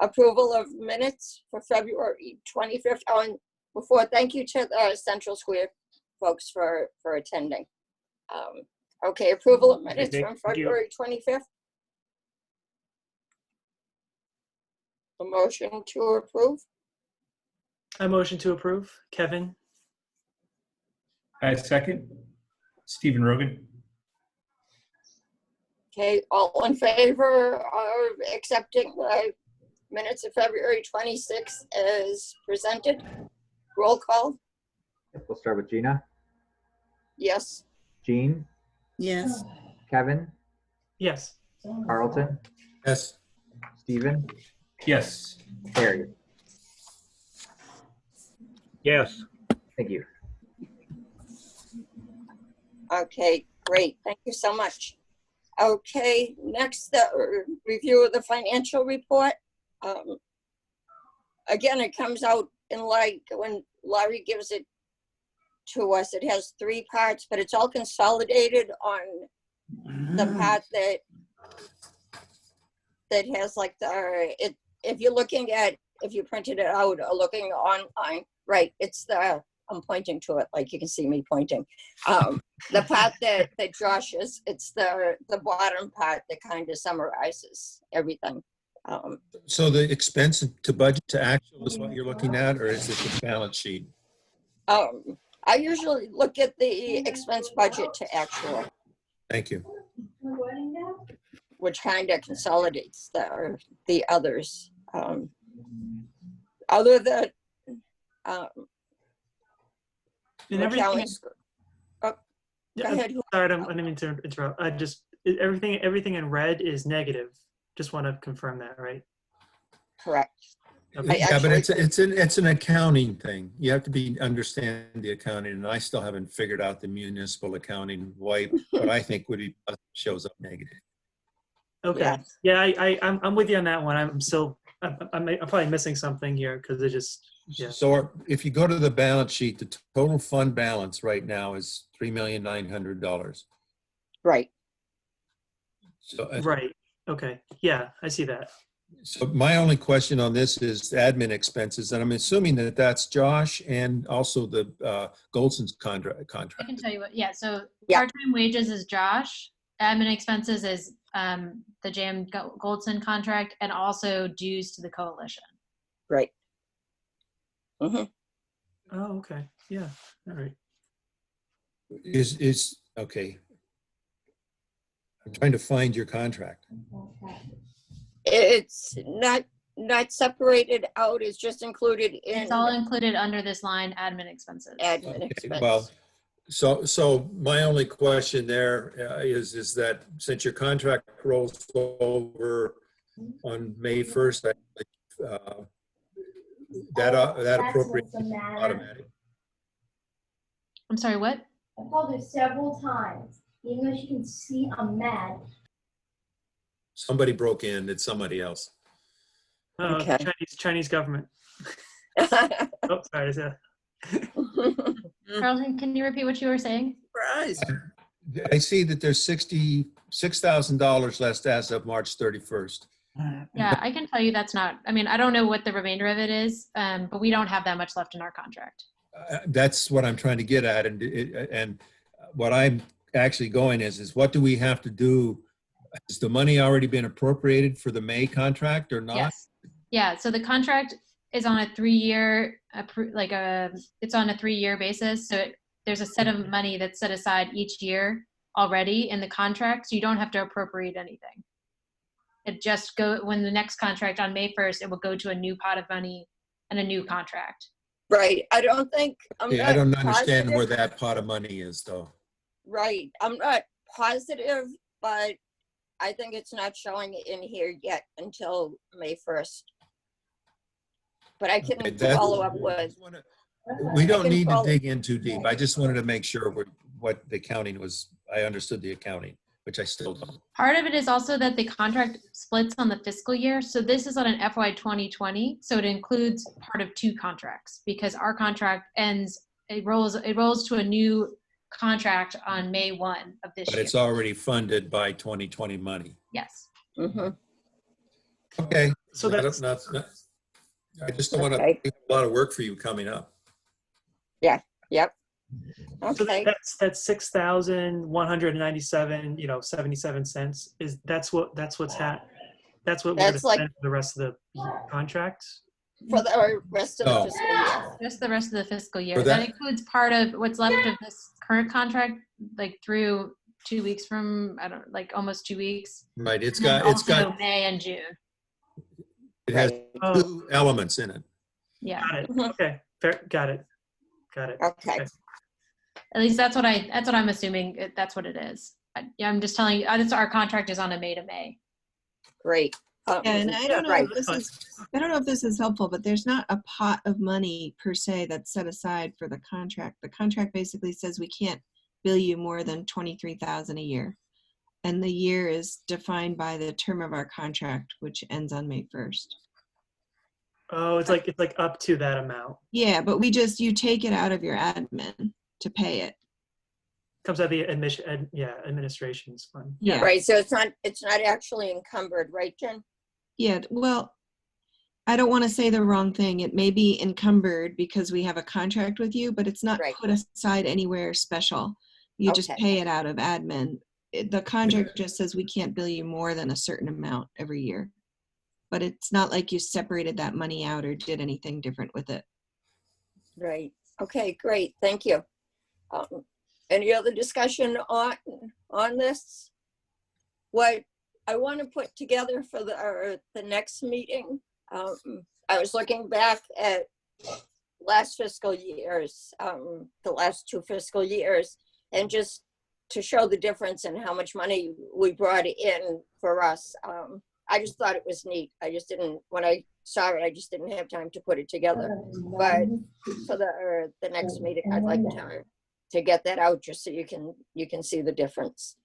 Speaker 1: Approval of minutes for February 25th. Oh, and before, thank you to the Central Square folks for attending. Okay, approval of minutes from February 25th. A motion to approve.
Speaker 4: I motion to approve. Kevin?
Speaker 5: I second. Stephen Rogan.
Speaker 1: Okay, all in favor of accepting the minutes of February 26th as presented? Roll call.
Speaker 9: We'll start with Gina.
Speaker 1: Yes.
Speaker 9: Jean.
Speaker 7: Yes.
Speaker 9: Kevin.
Speaker 4: Yes.
Speaker 9: Carlton.
Speaker 3: Yes.
Speaker 9: Stephen.
Speaker 5: Yes.
Speaker 9: Harry.
Speaker 8: Yes.
Speaker 9: Thank you.
Speaker 1: Okay, great. Thank you so much. Okay, next, the review of the financial report. Again, it comes out in like when Larry gives it to us, it has 3 parts, but it's all consolidated on the part that that has like if you're looking at, if you printed it out or looking online, right, it's I'm pointing to it, like you can see me pointing. The part that Josh it's the bottom part that kind of summarizes everything.
Speaker 3: So the expense to budget to actual is what you're looking at, or is it the balance sheet?
Speaker 1: I usually look at the expense budget to actual,
Speaker 3: Thank you.
Speaker 1: which kind of consolidates the others. Other than
Speaker 4: And everything.
Speaker 1: go ahead.
Speaker 4: Sorry, I didn't mean to interrupt. Everything in red is negative. Just want to confirm that, right?
Speaker 1: Correct.
Speaker 4: Okay.
Speaker 3: Yeah, but it's an accounting thing. You have to understand the accounting, and I still haven't figured out the municipal accounting why what I think would be shows up negative.
Speaker 4: Okay. Yeah, I'm with you on that one. I'm probably missing something here because it just. Yeah.
Speaker 3: So if you go to the balance sheet, the total fund balance right now is $3,900,000.
Speaker 1: Right.
Speaker 3: So,
Speaker 4: Right. Okay. Yeah, I see that.
Speaker 3: So my only question on this is admin expenses, and I'm assuming that that's Josh and also the Goldson's contract.
Speaker 2: I can tell you what, yeah, so
Speaker 1: Yeah.
Speaker 2: part-time wages is Josh, admin expenses is the JM Goldson contract, and also dues to the coalition.
Speaker 1: Right.
Speaker 4: Oh, okay. Yeah. All right.
Speaker 3: Is okay. I'm trying to find your contract.
Speaker 1: It's not separated out. It's just included in
Speaker 2: It's all included under this line, admin expenses.
Speaker 1: admin
Speaker 3: Okay,
Speaker 1: expense.
Speaker 3: well, so my only question there is that since your contract rolls over on May 1st, that appropriation is automatic.
Speaker 2: I'm sorry, what?
Speaker 13: I called her several times, even though she can see I'm mad.
Speaker 3: Somebody broke in. It's somebody else.
Speaker 1: Okay.
Speaker 4: Chinese government. Oh, sorry.
Speaker 2: Carlton, can you repeat what you were saying?
Speaker 7: Surprise.
Speaker 3: I see that there's $66,000 left as of March 31st.
Speaker 2: Yeah, I can tell you that's not, I mean, I don't know what the remainder of it is, but we don't have that much left in our contract.
Speaker 3: That's what I'm trying to get at, and what I'm actually going is what do we have to do? Has the money already been appropriated for the May contract or not?
Speaker 2: Yes. Yeah, so the contract is on a 3-year, it's on a 3-year basis. So there's a set of money that's set aside each year already in the contract, so you don't have to appropriate anything. It just when the next contract on May 1st, it will go to a new pot of money and a new contract.
Speaker 1: Right. I don't think
Speaker 3: I don't understand where that pot of money is, though.
Speaker 1: Right. I'm not positive, but I think it's not showing in here yet until May 1st. But I can follow up with.
Speaker 3: We don't need to dig in too deep. I just wanted to make sure what the accounting was. I understood the accounting, which I still don't.
Speaker 2: Part of it is also that the contract splits on the fiscal year. So this is on an FY 2020. So it includes part of 2 contracts because our contract ends, it rolls to a new contract on May 1 of this year.
Speaker 3: But it's already funded by 2020 money.
Speaker 2: Yes.
Speaker 1: Mm-hmm.
Speaker 3: Okay.
Speaker 4: So that's
Speaker 3: I just don't want to make a lot of work for you coming up.
Speaker 1: Yeah. Yep.
Speaker 4: so
Speaker 1: Okay.
Speaker 4: that's 6,197, 77 cents. That's what we're gonna spend for the rest of the contract.
Speaker 1: For the rest of the fiscal year.
Speaker 2: Just the rest of the fiscal year.
Speaker 3: For
Speaker 2: That
Speaker 3: that-
Speaker 2: includes part of what's left of this current contract, like through 2 weeks from, almost 2 weeks.
Speaker 3: Right. It's
Speaker 2: And then
Speaker 3: got
Speaker 2: also May and June.
Speaker 3: it has
Speaker 4: Oh.
Speaker 3: 2 elements in it.
Speaker 2: Yeah.
Speaker 4: Got it. Okay. Fair. Got it.
Speaker 1: Okay.
Speaker 2: At least that's what I'm assuming. That's what it is. I'm just telling you. Our contract is on a May to May.
Speaker 1: Great.
Speaker 10: And I don't know
Speaker 1: Right.
Speaker 10: I don't know if this is helpful, but there's not a pot of money per se that's set aside for the contract. The contract basically says we can't bill you more than $23,000 a year. And the year is defined by the term of our contract, which ends on May 1st.
Speaker 4: Oh, it's like up to that amount.
Speaker 10: Yeah, but you take it out of your admin to pay it.
Speaker 4: Comes out of the administration's fund.
Speaker 10: Yeah.
Speaker 1: Right. So it's not actually encumbered, right, Jen?
Speaker 10: Yeah, well, I don't want to say the wrong thing. It may be encumbered because we have a contract with you, but it's not
Speaker 1: Right.
Speaker 10: put aside anywhere special. You just
Speaker 1: Okay.
Speaker 10: pay it out of admin. The contract just says we can't bill you more than a certain amount every year. But it's not like you separated that money out or did anything different with it.
Speaker 1: Right. Okay, great. Thank you. Any other discussion on this? What I want to put together for the next meeting, I was looking back at last fiscal years, the last 2 fiscal years, and just to show the difference in how much money we brought in for us. I just thought it was neat. I just didn't, when I saw it, I just didn't have time to put it together. But for the next meeting, I'd like to get that out just so you can see the difference.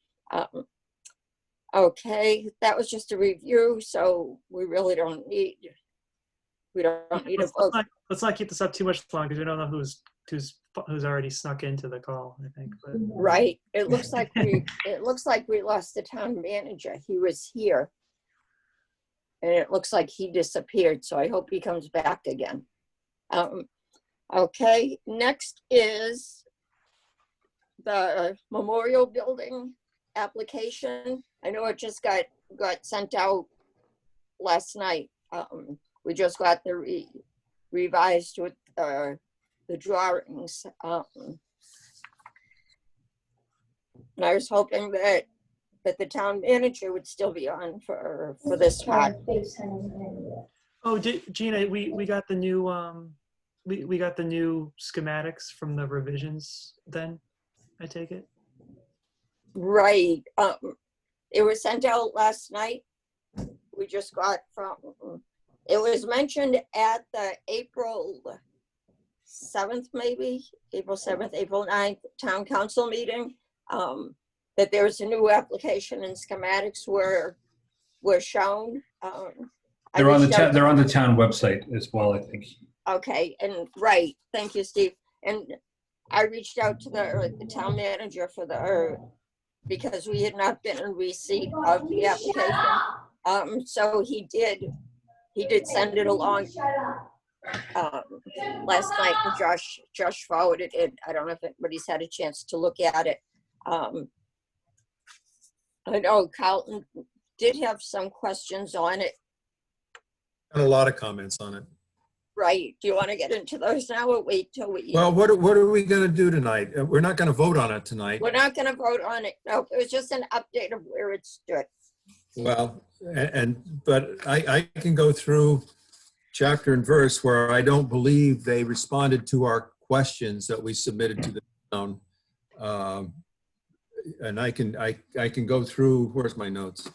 Speaker 1: Okay, that was just a review, so we really don't need a vote.
Speaker 4: Let's not keep this up too much longer because we don't know who's already snuck into the call, I think. But.
Speaker 1: Right. It looks like we lost the town manager. He was here. And it looks like he disappeared, so I hope he comes back again. Okay, next is the memorial building application. I know it just got sent out last night. We just got the revised with the drawings. And I was hoping that the town manager would still be on for this part.
Speaker 4: Oh, Gina, we got the new we got the new schematics from the revisions then, I take it?
Speaker 1: Right. It was sent out last night. We just got it was mentioned at the April 7th, maybe, April 7th, April 9th town council meeting, that there was a new application and schematics were shown.
Speaker 14: They're on the town website as well, I think.
Speaker 1: Okay, and right, thank you, Steve. And I reached out to the town manager for because we had not been in receipt of the application. So he did send it along last night, and Josh forwarded it. I don't know if anybody's had a chance to look at it. I know Carlton did have some questions on it.
Speaker 3: And a lot of comments on it.
Speaker 1: Right. Do you want to get into those now or wait till we?
Speaker 3: Well, what are we going to do tonight? We're not going to vote on it tonight.
Speaker 1: We're not going to vote on it. No, it was just an update of where it stood.
Speaker 3: Well, but I can go through chapter and verse where I don't believe they responded to our questions that we submitted to the town. And I can go through, where's my notes?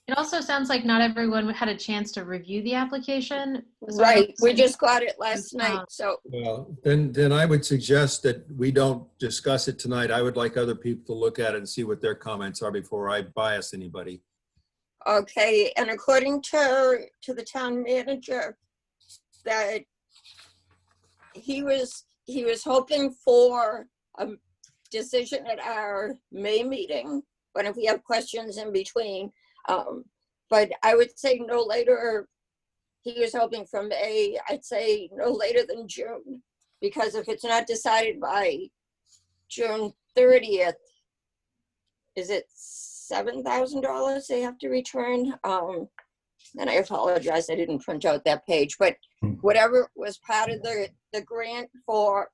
Speaker 2: It also sounds like not everyone had a chance to review the application. So
Speaker 1: right. We just got it last night. So
Speaker 3: well, then I would suggest that we don't discuss it tonight. I would like other people to look at it and see what their comments are before I bias anybody.
Speaker 1: Okay, and according to the town manager, that he was hoping for a decision at our May meeting, but if we have questions in between, but I would say no later. He was hoping for May. I'd say no later than June, because if it's not decided by June 30th, is it $7,000 they have to return? And I apologize, I didn't print out that page, but whatever was part of the grant for,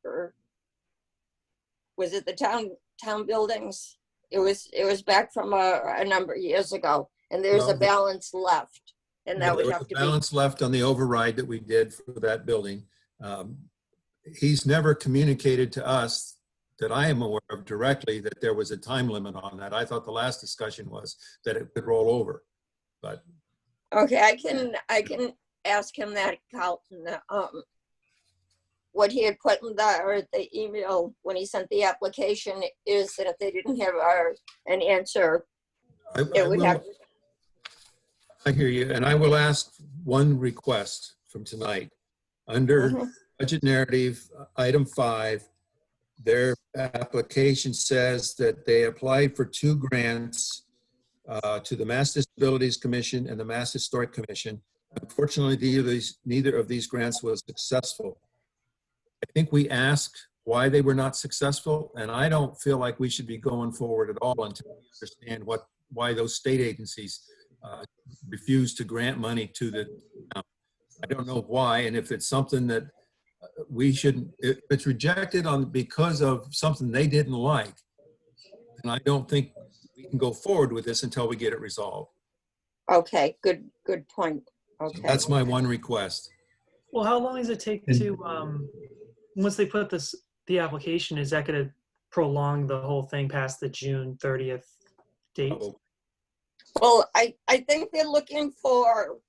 Speaker 1: was it the town buildings? It was back from a number of years ago, and there's a balance left, and that would have to be.
Speaker 3: Balance left on the override that we did for that building. He's never communicated to us that I am aware of directly that there was a time limit on that. I thought the last discussion was that it could roll over, but.
Speaker 1: Okay, I can ask him that, Carlton. What he had put in the email when he sent the application is that if they didn't have an answer, it would have.
Speaker 3: I hear you, and I will ask one request from tonight. Under budget narrative, item 5, their application says that they applied for 2 grants to the Mass Disabilities Commission and the Mass Historic Commission. Unfortunately, neither of these grants was successful. I think we asked why they were not successful, and I don't feel like we should be going forward at all until we understand why those state agencies refuse to grant money to the town. I don't know why, and if it's something that we shouldn't, if it's rejected because of something they didn't like, and I don't think we can go forward with this until we get it resolved.
Speaker 1: Okay, good point.
Speaker 3: So
Speaker 1: Okay.
Speaker 3: that's my one request.
Speaker 4: Well, how long does it take to, once they put the application, is that going to prolong the whole thing past the June 30th date?
Speaker 1: Well, I think they're looking for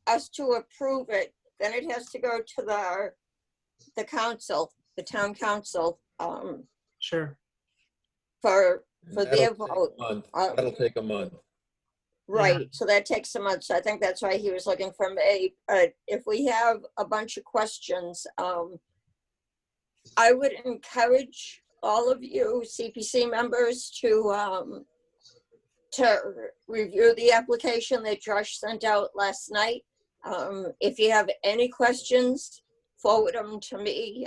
Speaker 1: us to approve it. Then it has to go to the council, the town council.
Speaker 4: Sure.
Speaker 1: For
Speaker 3: That'll
Speaker 1: their
Speaker 3: take a
Speaker 1: vote.
Speaker 3: month. That'll take a month.
Speaker 1: Right, so that takes a month. So I think that's why he was looking for May. But if we have a bunch of questions, I would encourage all of you CPC members to review the application that Josh sent out last night. If you have any questions, forward them to me.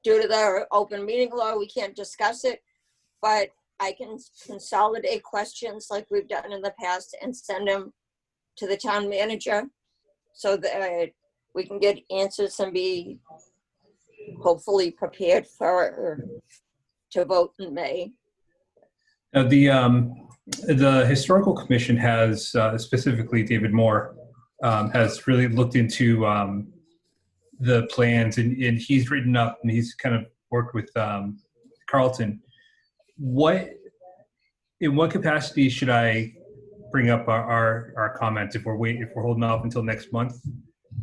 Speaker 1: Due to the open meeting law, we can't discuss it, but I can consolidate questions like we've done in the past and send them to the town manager so that we can get answers and be hopefully prepared to vote in May.
Speaker 14: The Historical Commission has, specifically David Moore, has really looked into the plans, and he's written up and he's kind of worked with Carlton. In what capacity should I bring up our comments if we're holding off until next month?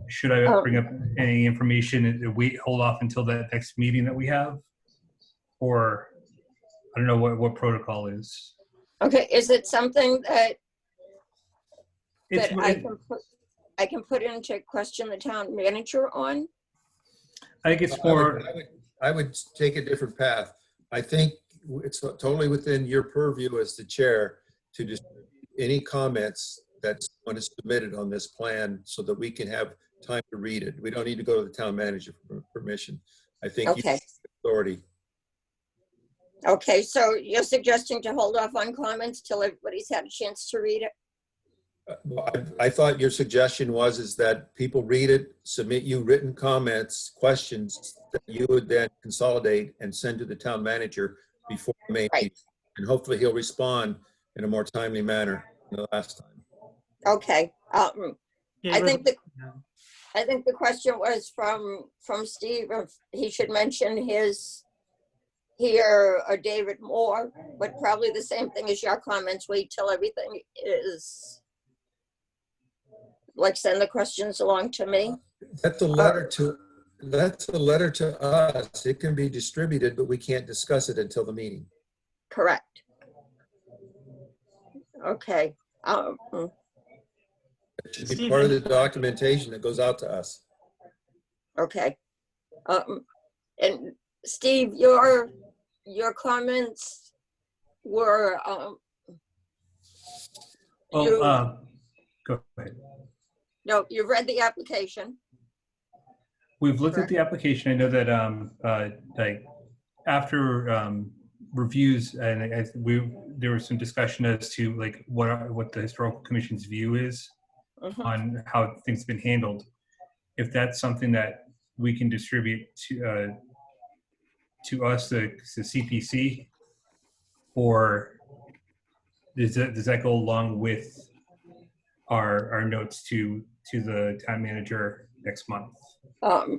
Speaker 14: Should I bring up any information and hold off until that next meeting that we have? Or I don't know what protocol is.
Speaker 1: Okay, is it something that I can put into question the town manager on?
Speaker 14: I think it's more.
Speaker 3: I would take a different path. I think it's totally within your purview as the chair to distribute any comments that someone has submitted on this plan so that we can have time to read it. We don't need to go to the town manager for permission. I think you have authority.
Speaker 1: Okay, so you're suggesting to hold off on comments till everybody's had a chance to read it?
Speaker 3: Well, I thought your suggestion is that people read it, submit you written comments, questions that you would then consolidate and send to the town manager before May meeting. And hopefully he'll respond in a more timely manner than the last time.
Speaker 1: Okay. I think the question was from Steve if he should mention he or David Moore, but probably the same thing as your comments. Wait till everything is, like, send the questions along to me.
Speaker 3: That's a letter to us. It can be distributed, but we can't discuss it until the meeting.
Speaker 1: Correct. Okay.
Speaker 3: It should be part of the documentation that goes out to us.
Speaker 1: Okay. And Steve, your comments were
Speaker 14: Go ahead.
Speaker 1: No, you've read the application.
Speaker 14: We've looked at the application. I know that like after reviews, and there was some discussion as to like what the Historical Commission's view is on how things have been handled. If that's something that we can distribute to us, the CPC, or does that go along with our notes to the town manager next month?
Speaker 1: I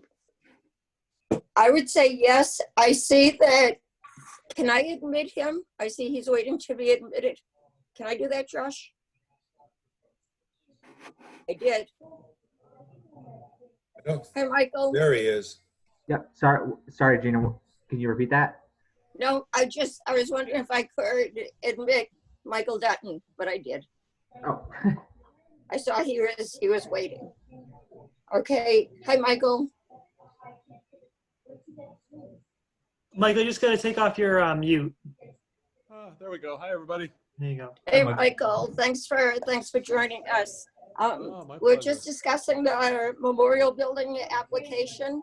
Speaker 1: would say yes. I see that. Can I admit him? I see he's waiting to be admitted. Can I do that, Josh? I did. Hi, Michael.
Speaker 3: There he is.
Speaker 9: Yep. Sorry, Gina. Can you repeat that?
Speaker 1: No, I was wondering if I could admit Michael Dutton, but I did.
Speaker 9: Oh.
Speaker 1: I saw he was waiting. Okay. Hi, Michael.
Speaker 4: Michael, you just got to take off your mute.
Speaker 15: There we go. Hi, everybody.
Speaker 4: There you go.
Speaker 1: Hey,
Speaker 14: Michael.
Speaker 1: Michael, thanks for joining us.
Speaker 15: Oh, my
Speaker 1: We're
Speaker 15: pleasure.
Speaker 1: just discussing the memorial building application.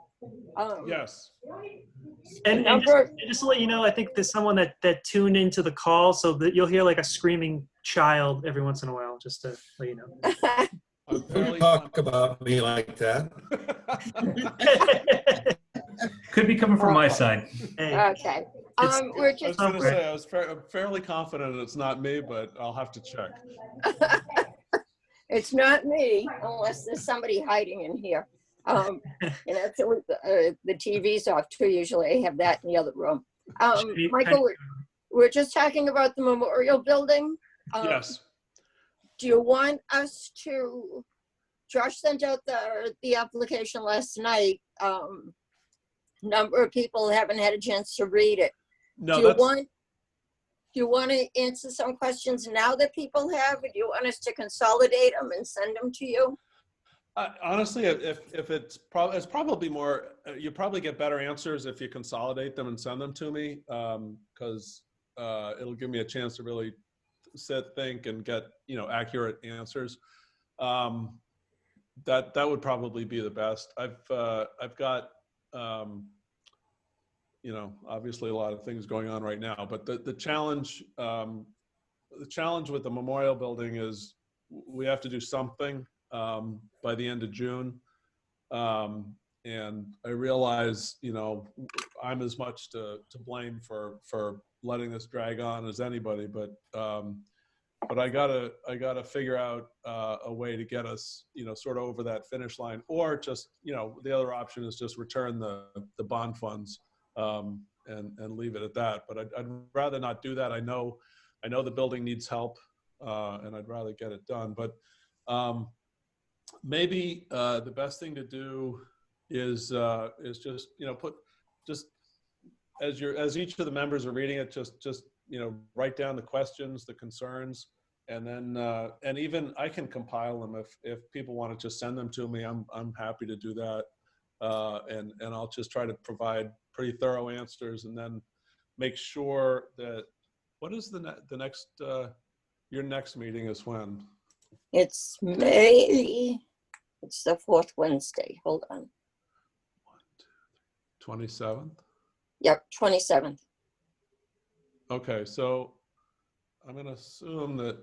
Speaker 15: Yes.
Speaker 4: And
Speaker 1: Number,
Speaker 4: just to let you know, I think there's someone that tuned into the call, so that you'll hear like a screaming child every once in a while, just to let you know.
Speaker 15: I'm
Speaker 3: Don't
Speaker 15: fairly
Speaker 3: talk about me like that.
Speaker 14: Could be coming from my side.
Speaker 4: Hey,
Speaker 1: okay.
Speaker 4: It's-
Speaker 1: We're
Speaker 15: I was
Speaker 1: just,
Speaker 15: going to say, I'm fairly confident it's not me, but I'll have to check.
Speaker 1: it's not me unless there's somebody hiding in here. And that's the TV's off too. Usually I have that in the other room. Michael, we're just talking about the memorial building.
Speaker 15: Yes.
Speaker 1: Do you want us to, Josh sent out the application last night. Number of people haven't had a chance to read it.
Speaker 15: No,
Speaker 1: Do
Speaker 15: that's,
Speaker 1: you want to answer some questions now that people have? Or do you want us to consolidate them and send them to you?
Speaker 15: honestly, if it's probably more, you probably get better answers if you consolidate them and send them to me, because it'll give me a chance to really sit, think, and get accurate answers. That would probably be the best. I've got obviously a lot of things going on right now, but the challenge with the memorial building is we have to do something by the end of June. And I realize, I'm as much to blame for letting this drag on as anybody, but I gotta figure out a way to get us, sort of over that finish line, or just, the other option is just return the bond funds and leave it at that. But I'd rather not do that. I know the building needs help, and I'd rather get it done. But maybe the best thing to do is just just as each of the members are reading it, just write down the questions, the concerns, and then and even I can compile them if people want to just send them to me. I'm happy to do that, and I'll just try to provide pretty thorough answers, and then make sure that what is the next your next meeting is when?
Speaker 1: It's May, it's the fourth Wednesday. Hold on.
Speaker 15: 27th?
Speaker 1: Yep, 27th.
Speaker 15: Okay, so I'm going to assume that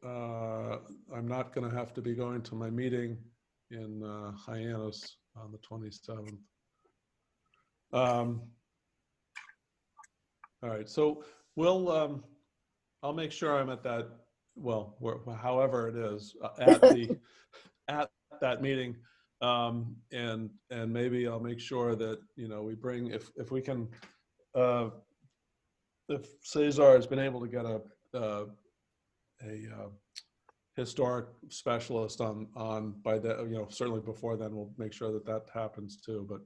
Speaker 15: I'm not going to have to be going to my meeting in Hyannis on the 27th. All right, so we'll I'll make sure I'm at that, well, however it is, at that meeting, and maybe I'll make sure that we bring, if we can, if Cesar has been able to get a historic specialist on by the, certainly before then, we'll make sure that happens too. But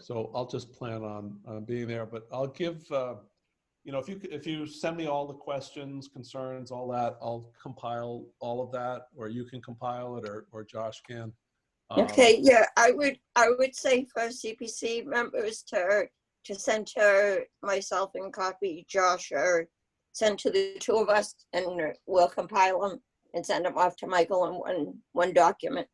Speaker 15: so I'll just plan on being there, but I'll give, if you send me all the questions, concerns, all that, I'll compile all of that, or you can compile it, or Josh can.
Speaker 1: Okay, yeah, I would say for CPC members to send to myself and copy Josh, or send to the two of us, and we'll compile them and send them off to Michael in one document.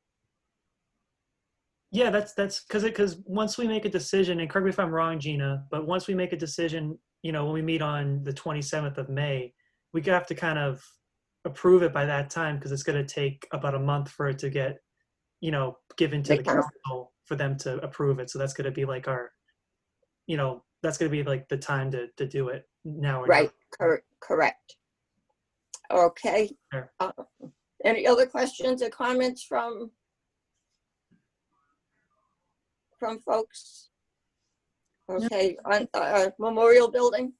Speaker 4: yeah, that's because once we make a decision, and correct me if I'm wrong, Gina, but once we make a decision, when we meet on the 27th of May, we have to kind of approve it by that time, because it's going to take about a month for it to get, given to the council for them to approve it. So that's going to be like our, that's going to be like the time to do it now.
Speaker 1: Right, correct. Okay.
Speaker 4: Sure.
Speaker 1: Any other questions or comments from folks? Okay, on memorial building.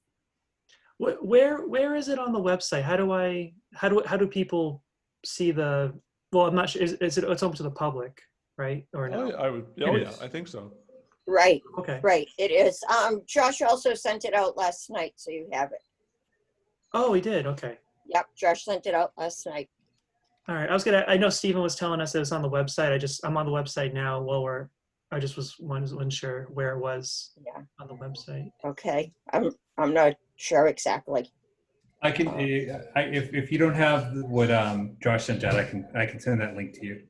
Speaker 4: Where is it on the website? How do people see the? Well, I'm not sure. It's open to the public, right? Or no?
Speaker 15: Oh yeah, I think so.
Speaker 1: Right.
Speaker 4: Okay.
Speaker 1: Right. It is. Josh also sent it out last night, so you have it.
Speaker 4: Oh, he did. Okay.
Speaker 1: Yep, Josh sent it out last night.
Speaker 4: All right. I know Stephen was telling us it was on the website. I'm on the website now. I just wasn't sure where it was.
Speaker 1: Yeah.
Speaker 4: On the website.
Speaker 1: Okay. I'm not sure exactly.
Speaker 14: I can, if you don't have what Josh sent out, I can send that link to you.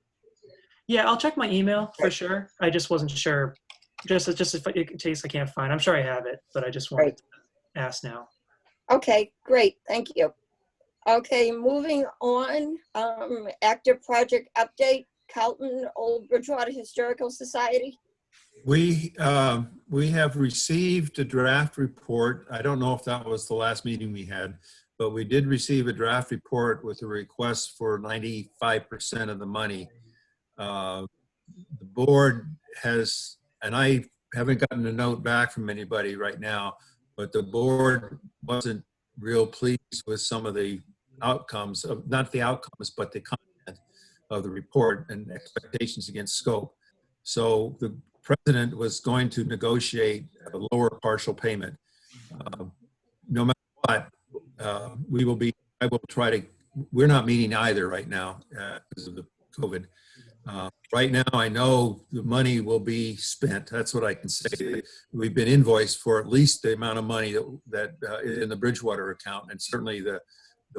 Speaker 4: Yeah, I'll check my email for sure. I just wasn't sure. Just if in case I can't find. I'm sure I have it, but I just wanted to ask now.
Speaker 1: Okay, great, thank you. Okay, moving on, active project update, Carlton Old Bridgewater Historical Society.
Speaker 3: We have received a draft report. I don't know if that was the last meeting we had, but we did receive a draft report with a request for 95% of the money. The board has, and I haven't gotten a note back from anybody right now, but the board wasn't real pleased with some of the outcomes of, not the outcomes, but the content of the report and expectations against scope. So the president was going to negotiate a lower partial payment. No matter what, I will try to, we're not meeting either right now because of the COVID. Right now, I know the money will be spent. That's what I can say. We've been invoiced for at least the amount of money that is in the Bridgewater account, and certainly the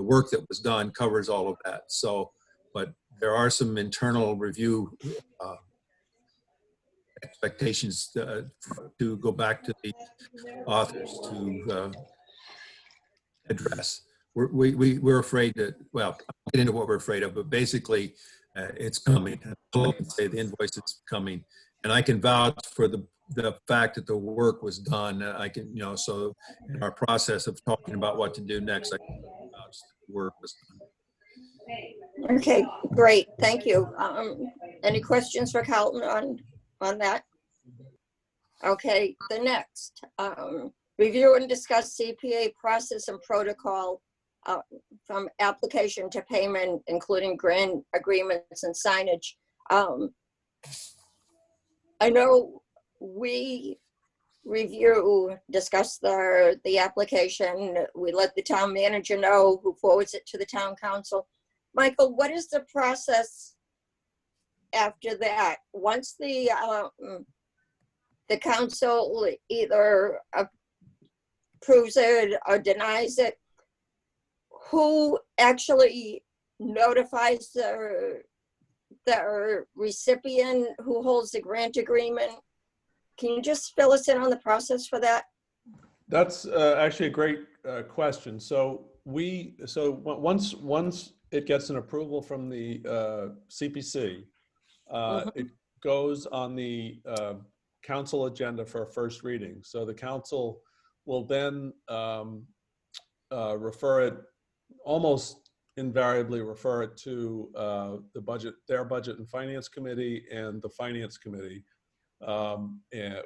Speaker 3: work that was done covers all of that. So, but there are some internal review expectations to go back to the authors to address. We're afraid that, well, I'll get into what we're afraid of, but basically it's coming. I can say the invoice is coming, and I can vouch for the fact that the work was done. I can, you know, so in our process of talking about what to do next, I can vouch that the work was done.
Speaker 1: Okay, great, thank you. Any questions for Carlton on that? Okay, the next, review and discuss CPA process and protocol from application to payment, including grant agreements and signage. I know we discuss the application. We let the town manager know, who forwards it to the town council. Michael, what is the process after that? Once the council either approves it or denies it, who actually notifies the recipient who holds the grant agreement? Can you just fill us in on the process for that?
Speaker 15: That's actually a great question. So once it gets an approval from the CPC, it goes on the council agenda for a first reading. So the council will then almost invariably refer it to their budget and finance committee and the finance committee,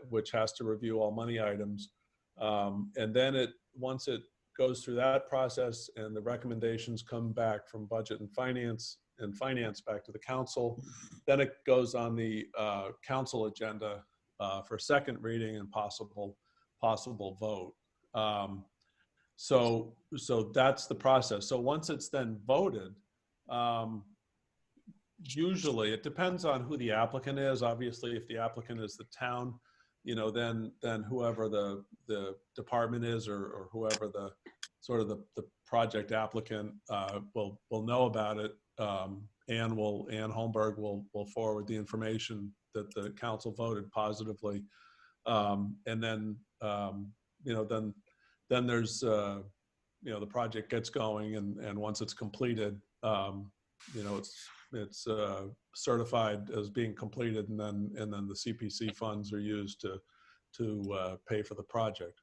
Speaker 15: which has to review all money items. And then once it goes through that process and the recommendations come back from budget and finance back to the council, then it goes on the council agenda for second reading and possible vote. So that's the process. So once it's then voted, usually it depends on who the applicant is. Obviously, if the applicant is the town, you know, then whoever the department is, or whoever the sort of the project applicant will know about it. Ann Holmberg will forward the information that the council voted positively, and then you know, then there's you know, the project gets going, and once it's completed, you know, it's certified as being completed, and then the CPC funds are used to pay for the project.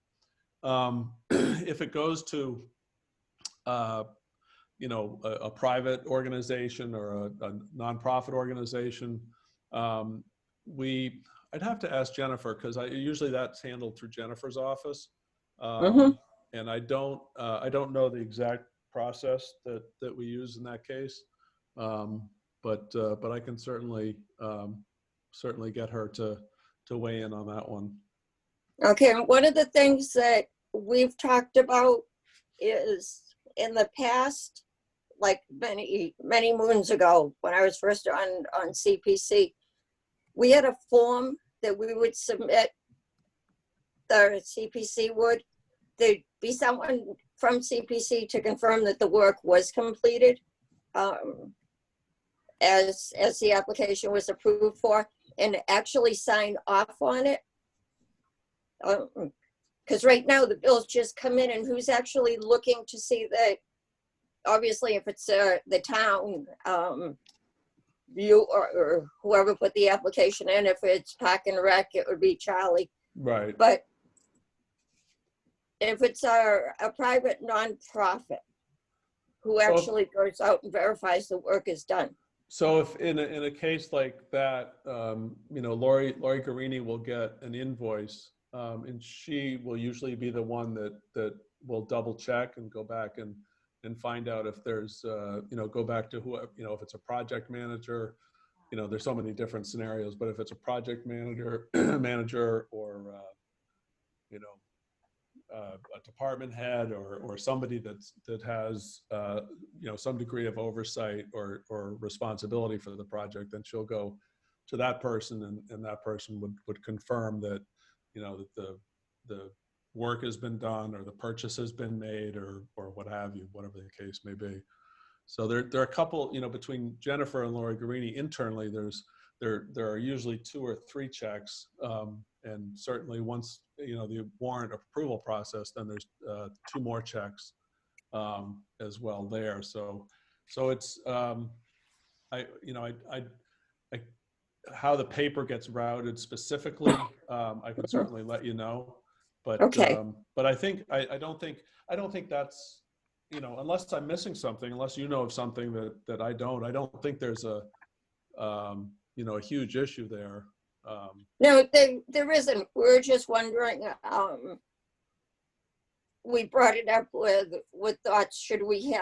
Speaker 15: If it goes to you know, a private organization or a nonprofit organization, I'd have to ask Jennifer, because usually that's handled through Jennifer's office, and I don't know the exact process that we use in that case, but I can certainly get her to weigh in on that one.
Speaker 1: Okay, and one of the things that we've talked about is, in the past, like many moons ago, when I was first on CPC, we had a form that we would submit, the CPC would. There'd be someone from CPC to confirm that the work was completed as the application was approved for, and actually sign off on it. Because right now the bills just come in, and who's actually looking to see that? Obviously, if it's the town, you or whoever put the application in. If it's Park and Rec, it would be Charlie.
Speaker 15: Right.
Speaker 1: But if it's a private nonprofit, who actually goes out and verifies the work is done?
Speaker 15: So if in a case like that, you know, Lori Garini will get an invoice, and she will usually be the one that will double check and go back and find out if there's, you know, go back to who, you know, if it's a project manager, you know, there's so many different scenarios, but if it's a project manager, or, you know, a department head or somebody that has, you know, some degree of oversight or responsibility for the project, then she'll go to that person, and that person would confirm that, you know, that the work has been done, or the purchase has been made, or what have you, whatever the case may be. So there are a couple, you know, between Jennifer and Lori Garini internally, there are usually 2 or 3 checks, and certainly once, you know, the warrant approval process, then there's 2 more checks as well there. So it's how the paper gets routed specifically, I can certainly let you know. But
Speaker 1: okay.
Speaker 15: But I don't think that's, you know, unless I'm missing something, unless you know of something that I don't think there's a you know, a huge issue there.
Speaker 1: No, there isn't. We're just wondering. We brought it up with thoughts. Should we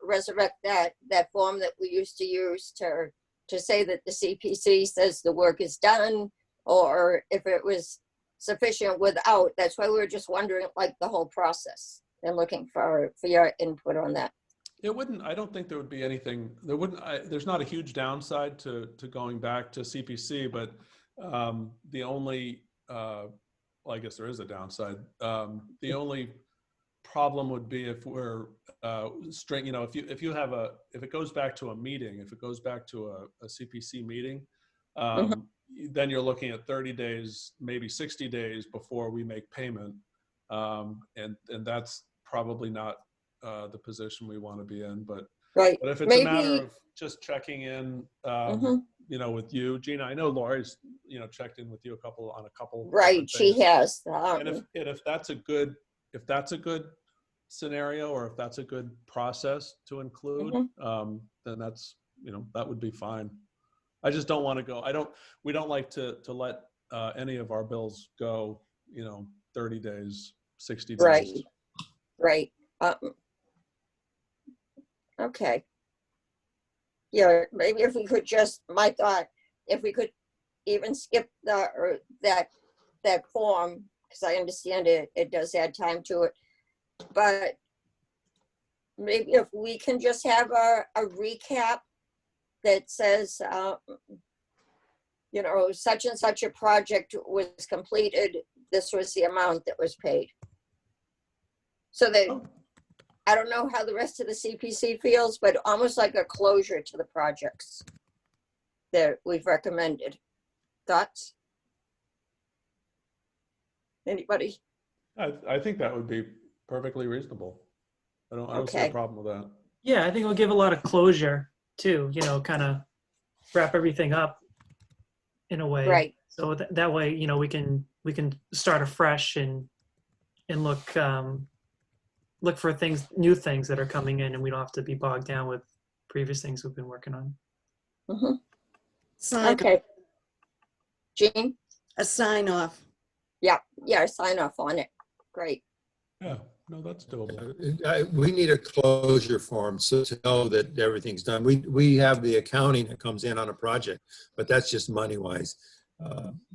Speaker 1: resurrect that form that we used to use to say that the CPC says the work is done, or if it was sufficient without? That's why we were just wondering, like, the whole process, and looking for your input on that.
Speaker 15: It wouldn't, I don't think there would be anything, there's not a huge downside to going back to CPC, but the only, well, I guess there is a downside. The only problem would be if we're you know, if it goes back to a meeting, if it goes back to a CPC meeting, then you're looking at 30 days, maybe 60 days before we make payment. And that's probably not the position we want to be in, but
Speaker 1: right.
Speaker 15: But if it's a matter of just checking in, you know, with you, Gina, I know Lori's, you know, checked in with you on a couple.
Speaker 1: Right, she has.
Speaker 15: And if that's a good scenario, or if that's a good process to include, then that's, you know, that would be fine. I just don't want to go. We don't like to let any of our bills go, you know, 30 days, 60 days.
Speaker 1: Right. Okay. Yeah, maybe if we could just, my thought, if we could even skip that form, because I understand it does add time to it, but maybe if we can just have a recap that says, you know, such and such a project was completed, this was the amount that was paid. So that, I don't know how the rest of the CPC feels, but almost like a closure to the projects that we've recommended. Thoughts? Anybody?
Speaker 15: I think that would be perfectly reasonable. I don't see a problem with that.
Speaker 4: Yeah, I think it'll give a lot of closure too, you know, kind of wrap everything up in a way.
Speaker 1: Right.
Speaker 4: So that way, you know, we can start afresh and look for new things that are coming in, and we don't have to be bogged down with previous things we've been working on.
Speaker 1: Okay. Jean?
Speaker 7: A sign off.
Speaker 1: Yeah, a sign off on it. Great.
Speaker 15: Yeah, no, that's doable.
Speaker 3: We need a closure form so to know that everything's done. We have the accounting that comes in on a project, but that's just money wise.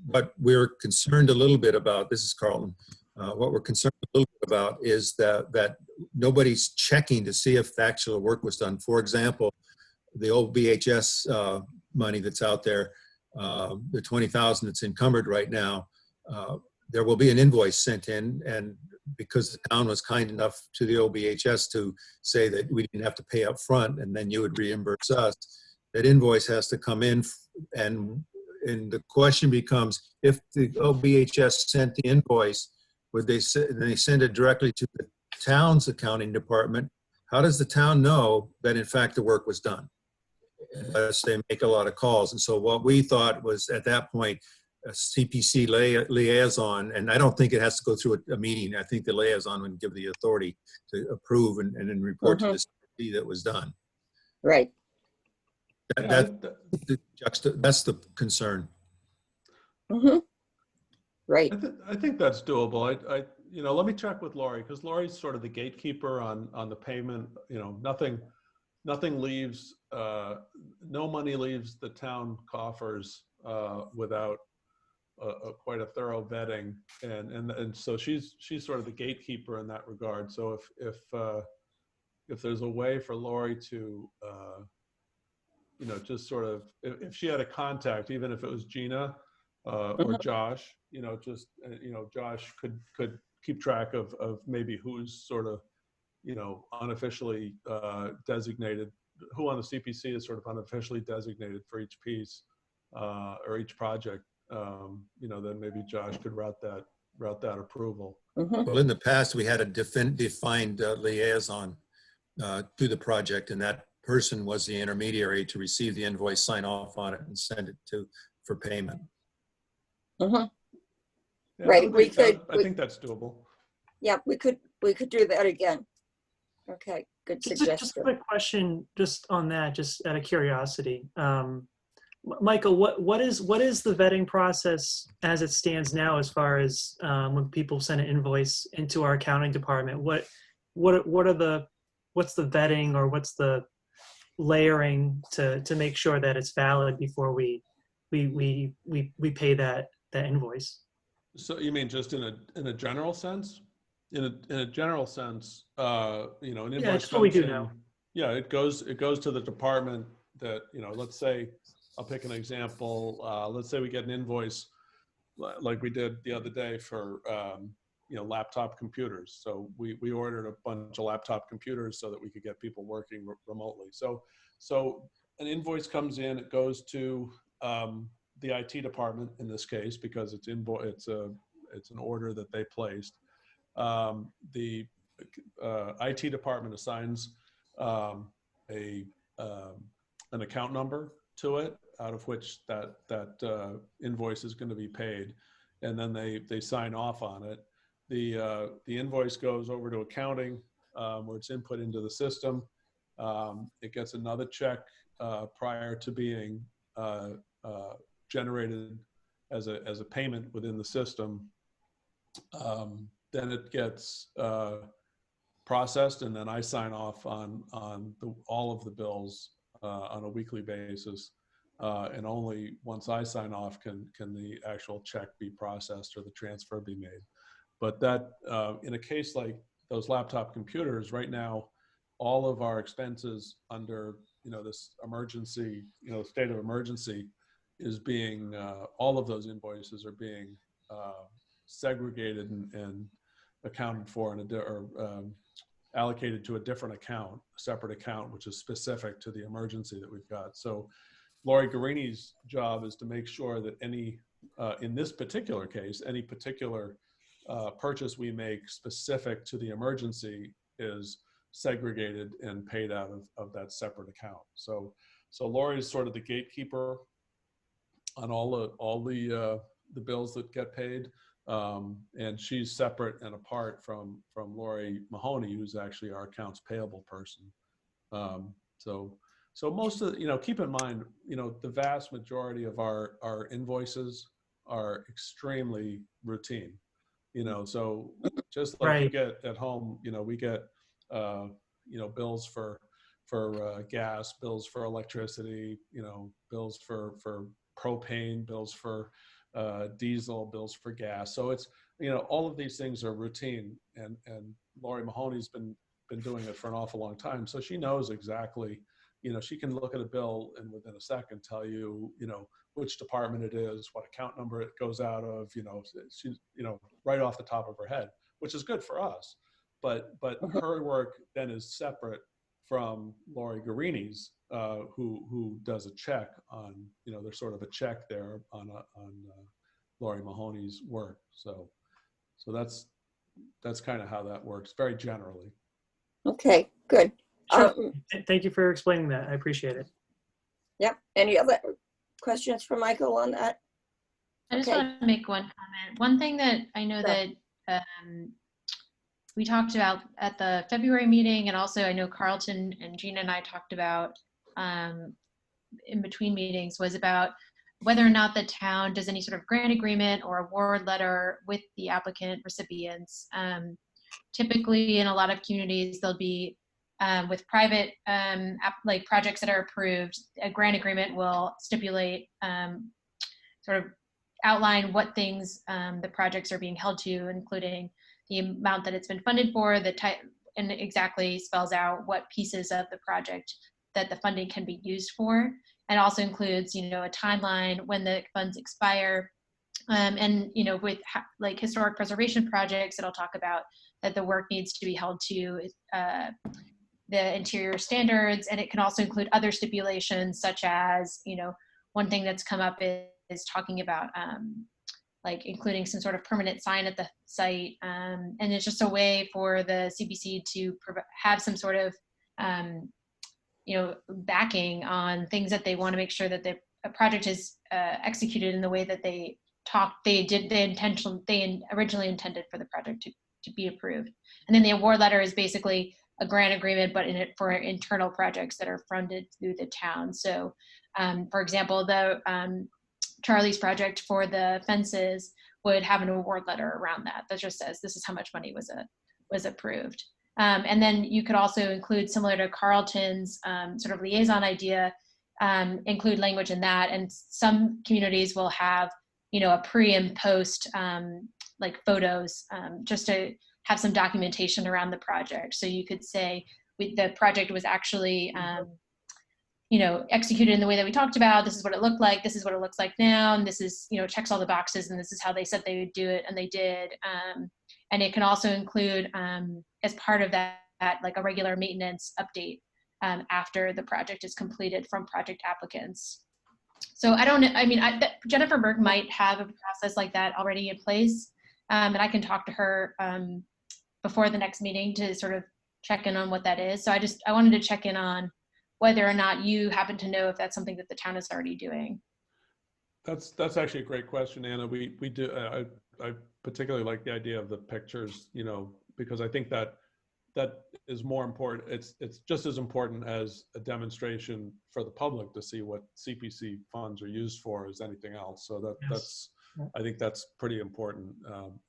Speaker 3: But we're concerned a little bit about, this is Carlton, what we're concerned a little bit about is that nobody's checking to see if the actual work was done. For example, the old BHS money that's out there, the $20,000 that's encumbered right now, there will be an invoice sent in, and because the town was kind enough to the OBHS to say that we didn't have to pay up front and then you would reimburse us, that invoice has to come in, and the question becomes, if the OBHS sent the invoice, would they send it directly to the town's accounting department? How does the town know that in fact the work was done? Unless they make a lot of calls. And so what we thought was at that point, a CPC liaison, and I don't think it has to go through a meeting. I think the liaison would give the authority to approve and then report to the CPC that was done.
Speaker 1: Right.
Speaker 3: That's the concern.
Speaker 1: Right.
Speaker 15: I think that's doable. Let me check with Lori, because Lori's sort of the gatekeeper on the payment. Nothing leaves, no money leaves the town coffers without quite a thorough vetting, and so she's sort of the gatekeeper in that regard. So if there's a way for Lori to just sort of, if she had a contact, even if it was Gina or Josh, Josh could keep track of maybe who's sort of unofficially designated, who on the CPC is sort of unofficially designated for each piece or each project. Then maybe Josh could route that approval.
Speaker 3: Well, in the past, we had a defined liaison to the project, and that person was the intermediary to receive the invoice, sign off on it, and send it for payment.
Speaker 15: Yeah,
Speaker 1: Right.
Speaker 15: I think that's doable.
Speaker 1: Yeah, we could do that again. Okay, good suggestion.
Speaker 4: Just a quick question, just on that, just out of curiosity. Michael, what is the vetting process as it stands now, as far as when people send an invoice into our accounting department? What's the vetting, or what's the layering to make sure that it's valid before we pay that invoice?
Speaker 15: So you mean just in a general sense? In a general sense, an invoice.
Speaker 4: Yeah, that's what we do now.
Speaker 15: Yeah, it goes to the department that, let's say, I'll pick an example. Let's say we get an invoice like we did the other day for, laptop computers. So we ordered a bunch of laptop computers so that we could get people working remotely. So an invoice comes in, it goes to the IT department in this case, because it's an order that they placed. The IT department assigns an account number to it, out of which that invoice is going to be paid, and then they sign off on it. The invoice goes over to accounting, where it's input into the system. It gets another check prior to being generated as a payment within the system. Then it gets processed, and then I sign off on all of the bills on a weekly basis. And only once I sign off can the actual check be processed or the transfer be made. But that, in a case like those laptop computers, right now, all of our expenses under this emergency, state of emergency, is being, all of those invoices are being segregated and accounted for or allocated to a different account, a separate account, which is specific to the emergency that we've got. So Lori Garini's job is to make sure that any, in this particular case, any particular purchase we make specific to the emergency is segregated and paid out of that separate account. So Lori is sort of the gatekeeper on all the bills that get paid. And she's separate and apart from Lori Mahoney, who's actually our accounts payable person. So most of keep in mind, the vast majority of our invoices are extremely routine. So just like you get at home, we get bills for gas, bills for electricity, bills for propane, bills for diesel, bills for gas. So it's, all of these things are routine, and Lori Mahoney's been doing it for an awful long time. So she knows exactly you know, she can look at a bill and within a second tell you, you know, which department it is, what account number it goes out of, you know, she's, you know, right off the top of her head, which is good for us. But her work then is separate from Lori Garini's, who does a check on, you know, there's sort of a check there on Lori Mahoney's work. So that's kind of how that works, very generally.
Speaker 1: Okay, good.
Speaker 4: Sure. Thank you for explaining that. I appreciate it.
Speaker 1: Yep. Any other questions for Michael on that?
Speaker 2: I just
Speaker 1: Okay.
Speaker 2: want to make one comment. One thing that I know
Speaker 1: Sure.
Speaker 2: that we talked about at the February meeting, and also I know Carlton and Gina and I talked about in between meetings, was about whether or not the town does any sort of grant agreement or award letter with the applicant recipients. Typically in a lot of communities, there'll be with private like projects that are approved, a grant agreement will stipulate sort of outline what things the projects are being held to, including the amount that it's been funded for, the type, and exactly spells out what pieces of the project that the funding can be used for, and also includes, you know, a timeline when the funds expire. And, you know, with like historic preservation projects, it'll talk about that the work needs to be held to the interior standards, and it can also include other stipulations, such as, you know, one thing that's come up is talking about like including some sort of permanent sign at the site, and it's just a way for the CPC to have some sort of you know, backing on things that they want to make sure that the project is executed in the way that they originally intended for the project to be approved. And then the award letter is basically a grant agreement, but in it for internal projects that are funded through the town. So, for example, the Charlie's project for the fences would have an award letter around that just says this is how much money was approved. And then you could also include, similar to Carlton's sort of liaison idea, include language in that. And some communities will have, you know, a pre and post like photos, just to have some documentation around the project. So you could say the project was actually, you know, executed in the way that we talked about. This is what it looked like. This is what it looks like now. And this is, you know, checks all the boxes. And this is how they said they would do it. And they did. And it can also include, as part of that, like a regular maintenance update after the project is completed from project applicants. So Jennifer Berg might have a process like that already in place. And I can talk to her before the next meeting to sort of check in on what that is. So I wanted to check in on whether or not you happen to know if that's something that the town is already doing.
Speaker 15: That's actually a great question, Anna. We do. I particularly like the idea of the pictures, you know, because I think that is more important. It's just as important as a demonstration for the public to see what CPC funds are used for as anything else. So that's I think that's pretty important,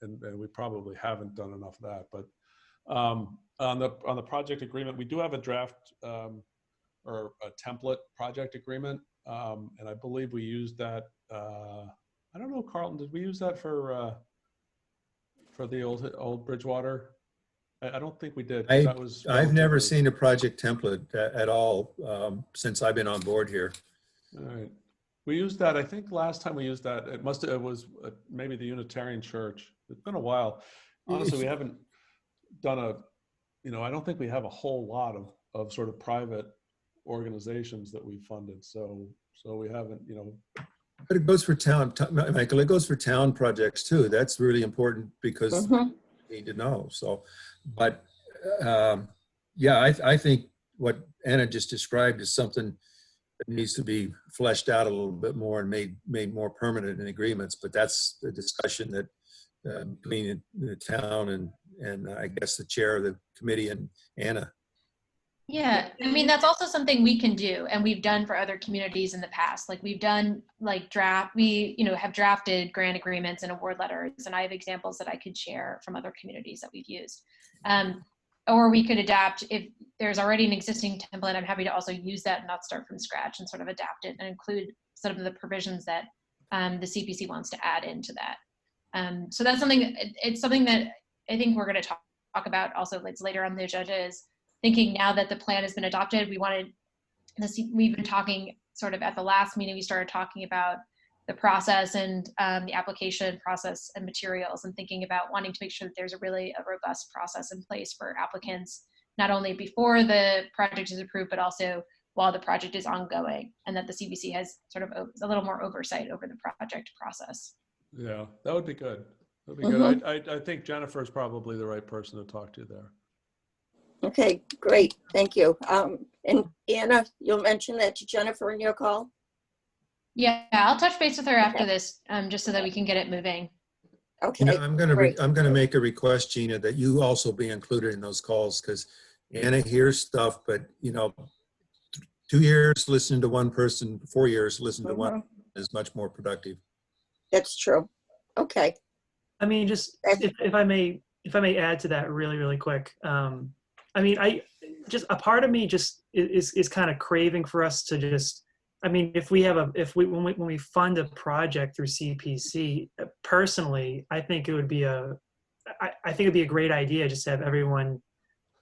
Speaker 15: and we probably haven't done enough of that. But on the project agreement, we do have a draft or a template project agreement, and I believe we used that. I don't know, Carlton, did we use that for the old Bridgewater? I don't think we did.
Speaker 3: I've never seen a project template at all since I've been on board here.
Speaker 15: All right. We used that, I think last time we used that, it was maybe the Unitarian Church. It's been a while. Honestly, we haven't done I don't think we have a whole lot of sort of private organizations that we funded. So we haven't,
Speaker 3: But it goes for town, Michael, it goes for town projects too. That's really important because you need to know. So, but yeah, I think what Anna just described is something that needs to be fleshed out a little bit more and made more permanent in agreements. But that's the discussion that between the town and I guess the chair of the committee and Anna.
Speaker 2: Yeah, I mean, that's also something we can do, and we've done for other communities in the past. Like we've done we have drafted grant agreements and award letters, and I have examples that I could share from other communities that we've used. Or we could adapt, if there's already an existing template, I'm happy to also use that and not start from scratch and sort of adapt it and include some of the provisions that the CPC wants to add into that. So that's something, it's something that I think we're going to talk about also later on the agenda, is thinking now that the plan has been adopted, we want to we've been talking sort of at the last meeting, we started talking about the process and the application process and materials, and thinking about wanting to make sure that there's a robust process in place for applicants, not only before the project is approved, but also while the project is ongoing, and that the CBC has sort of a little more oversight over the project process.
Speaker 15: Yeah, that would be good. That'd be good. I think Jennifer is probably the right person to talk to there.
Speaker 1: Okay, great. Thank you. And Anna, you'll mention that to Jennifer in your call?
Speaker 2: Yeah, I'll touch base with her after this, just so that we can get it moving.
Speaker 1: Okay.
Speaker 3: You know, I'm gonna make a request, Gina, that you also be included in those calls, because Anna hears stuff, but you know, 2 years listening to one person, 4 years listening to one is much more productive.
Speaker 1: That's true. Okay.
Speaker 4: I mean, just if I may add to that really quick. I mean, a part of me just is kind of craving for us to just, I mean, when we fund a project through CPC, personally, I think it'd be a great idea just to have everyone,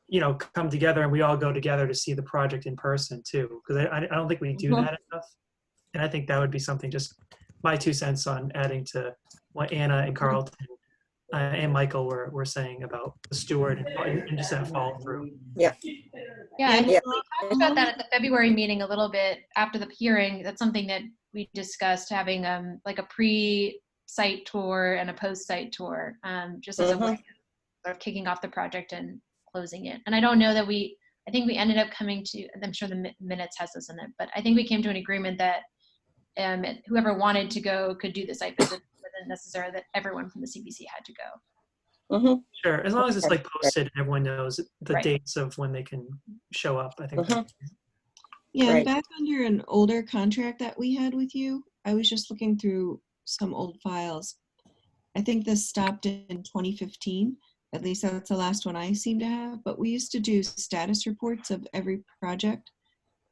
Speaker 4: you know, come together and we all go together to see the project in person too. Because I don't think we do that enough. And I think that would be something, just my 2 cents on adding to what Anna and Carlton and Michael were saying about the steward and just that follow through.
Speaker 1: Yeah.
Speaker 2: Yeah, and we talked about that at the February meeting a little bit after the hearing. That's something that we discussed, having like a pre-site tour and a post-site tour, just as a way of kicking off the project and closing it. And I don't know that I think we ended up coming to, I'm sure the minutes has this in it, but I think we came to an agreement that whoever wanted to go could do the site visit. Necessary that everyone from the CBC had to go.
Speaker 4: Sure, as long as it's like posted and everyone knows the dates of when they can show up, I think.
Speaker 10: Yeah, and back under an older contract that we had with you, I was just looking through some old files. I think this stopped in 2015. At least that's the last one I seem to have. But we used to do status reports of every project.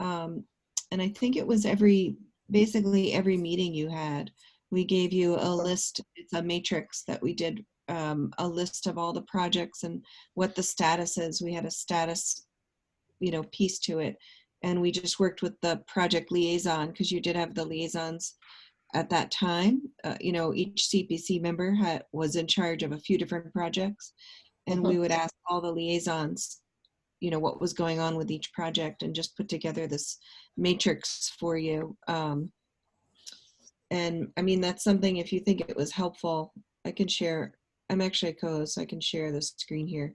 Speaker 10: And I think it was basically every meeting you had. We gave you a list, it's a matrix that we did, a list of all the projects and what the status is. We had a status, you know, piece to it. And we just worked with the project liaison, because you did have the liaisons at that time. You know, each CPC member was in charge of a few different projects. And we would ask all the liaisons, you know, what was going on with each project, and just put together this matrix for you. And I mean, that's something, if you think it was helpful, I can share. I'm actually a co-host, so I can share the screen here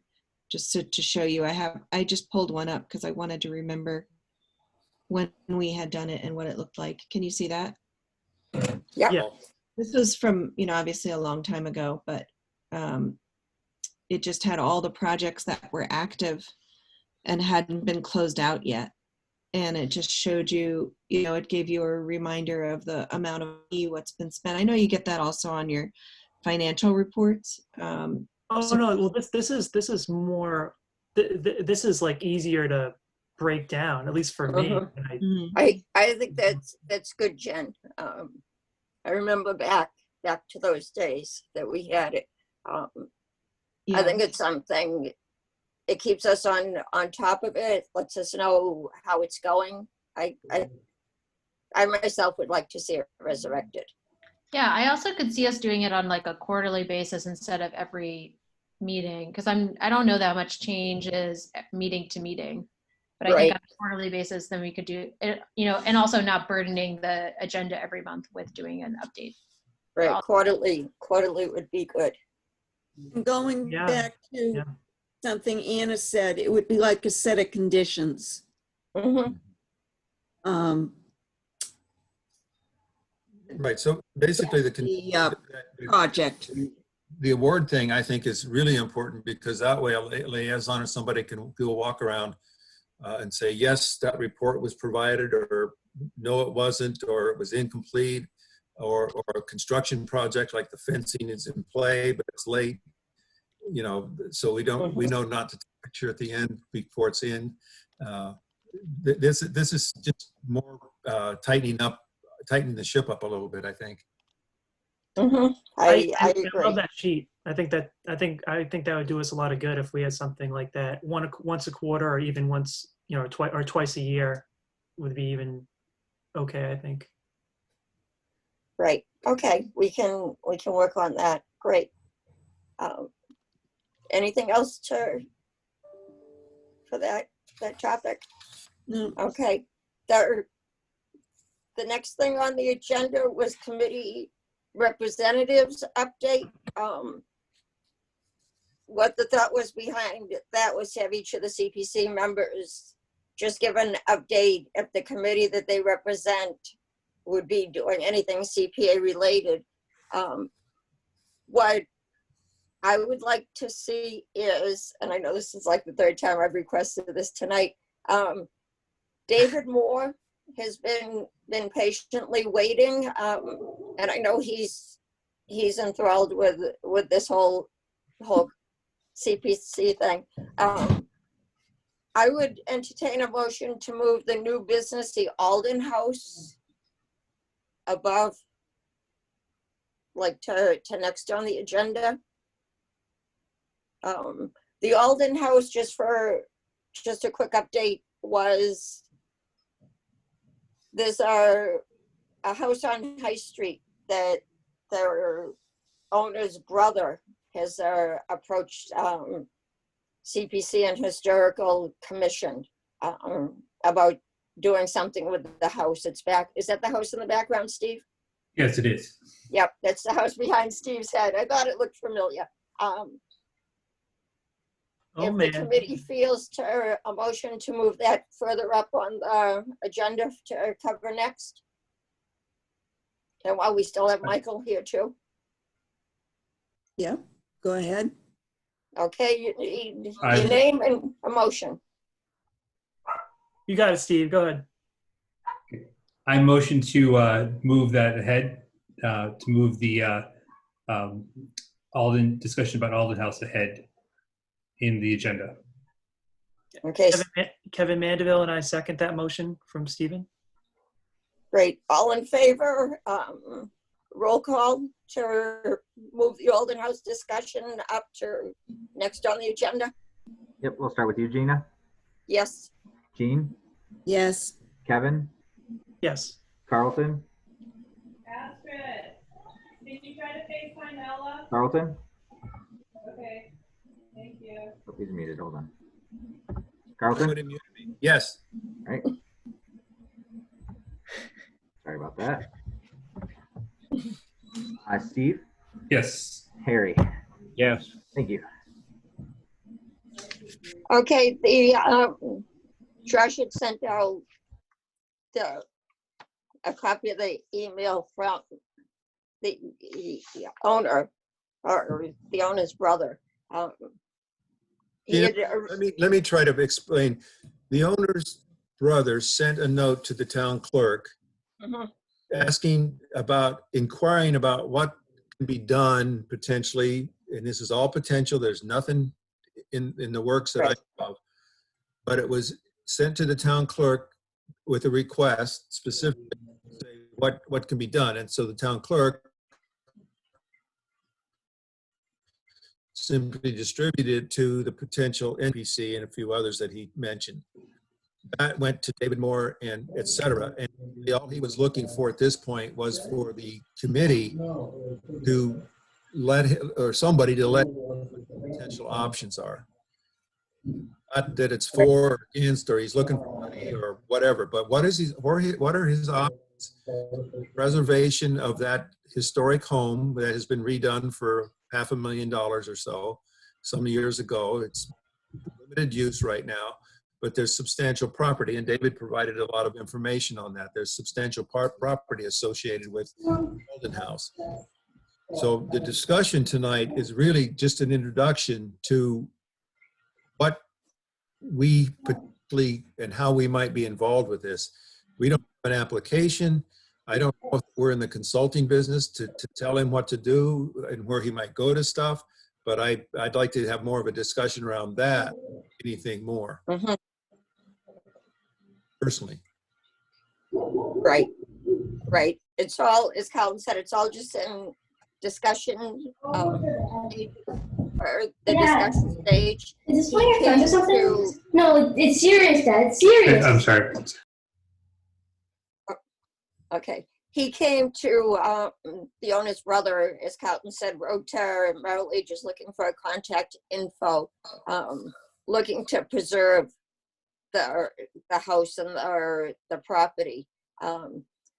Speaker 10: just to show you. I just pulled one up because I wanted to remember when we had done it and what it looked like. Can you see that?
Speaker 1: Yeah.
Speaker 10: This was from, you know, obviously a long time ago, but it just had all the projects that were active and hadn't been closed out yet. And it just showed you, you know, it gave you a reminder of the amount of money, what's been spent. I know you get that also on your financial reports.
Speaker 4: No, well, this is more, this is like easier to break down, at least for me.
Speaker 1: I think that's good, Jen. I remember back to those days that we had it. I think it's something. It keeps us on top of it, lets us know how it's going. I myself would like to see it resurrected.
Speaker 2: Yeah, I also could see us doing it on like a quarterly basis instead of every meeting, because I don't know that much change is meeting to meeting, but I think on a quarterly basis, then we could do it, you know, and also not burdening the agenda every month with doing an update.
Speaker 1: Right, quarterly would be good.
Speaker 7: Going back to something Anna said, it would be like a set of conditions.
Speaker 3: Right. So basically,
Speaker 7: the project,
Speaker 3: the award thing, I think, is really important, because that way a liaison or somebody can do a walk around and say, yes, that report was provided, or no, it wasn't, or it was incomplete, or a construction project like the fencing is in play but it's late. You know, so we know not to take a picture at the end before it's in. This is just more tightening the ship up a little bit, I think.
Speaker 1: I agree.
Speaker 4: I love that sheet. I think that would do us a lot of good if we had something like that once a quarter, or even once, you know, twice a year. would be even okay, I think.
Speaker 1: Right. Okay. We can work on that. Great. Anything else for that topic?
Speaker 7: No.
Speaker 1: Okay. The next thing on the agenda was committee representatives update. What the thought was behind that was to have each of the CPC members just give an update if the committee that they represent would be doing anything CPA related. What I would like to see is, and I know this is like the third time I've requested this tonight, David Moore has been patiently waiting, and I know he's enthralled with this whole CPC thing. I would entertain a motion to move the new business, the Alden House, above, like to next on the agenda. The Alden House, just a quick update, was there's a house on High Street that their owner's brother has approached CPC and Historical Commission about doing something with the house. It's back. Is that the house in the background, Steve?
Speaker 14: Yes, it is.
Speaker 1: Yep, that's the house behind Steve's head. I thought it looked familiar. If the committee feels a motion to move that further up on the agenda to cover next. And while we still have Michael here too.
Speaker 7: Yeah, go ahead.
Speaker 1: Okay, your name and a motion.
Speaker 4: You got it, Steve. Go ahead.
Speaker 14: I motion to move that ahead, to move the Alden discussion about Alden House ahead in the agenda.
Speaker 1: Okay.
Speaker 4: Kevin Mandeville and I second that motion from Stephen.
Speaker 1: Great. All in favor? Roll call to move the Alden House discussion up to next on the agenda.
Speaker 9: Yep, we'll start with you, Gina.
Speaker 1: Yes.
Speaker 9: Jean?
Speaker 7: Yes.
Speaker 9: Kevin?
Speaker 4: Yes.
Speaker 9: Carlton?
Speaker 16: Astrid, did you try to FaceTime Ella?
Speaker 9: Carlton?
Speaker 16: Okay, thank you.
Speaker 9: Oh, he's muted, hold on. Carlton?
Speaker 3: Yes.
Speaker 9: All right. Sorry about that. Steve?
Speaker 14: Yes.
Speaker 9: Harry?
Speaker 8: Yes.
Speaker 9: Thank you.
Speaker 1: Okay, the Josh had sent out a copy of the email from the owner or the owner's brother.
Speaker 3: Let me try to explain. The owner's brother sent a note to the town clerk inquiring about what can be done potentially, and this is all potential. There's nothing in the works that I know of, but it was sent to the town clerk with a request specifically to say what can be done. And so the town clerk simply distributed to the potential NPC and a few others that he mentioned. That went to David Moore and et cetera. And all he was looking for at this point was for the committee to let him, or somebody to let what the potential options are. Not that it's for or against, or he's looking for money or whatever, but what are his options? Preservation of that historic home that has been redone for $500,000 or so some years ago. It's limited use right now, but there's substantial property, and David provided a lot of information on that. There's substantial property associated with Alden House. So the discussion tonight is really just an introduction to what we particularly and how we might be involved with this. We don't have an application. I don't know if we're in the consulting business to tell him what to do and where he might go to stuff, but I'd like to have more of a discussion around that, anything more. Personally.
Speaker 1: Right. It's all, as Colin said, it's all just in discussion or the discussion stage.
Speaker 13: Is this my phone or something? No, it's serious, Dad. It's serious.
Speaker 14: I'm sorry.
Speaker 1: Okay. He came to, the owner's brother, as Carlton said, wrote to Merrily just looking for a contact info, looking to preserve the house and the property.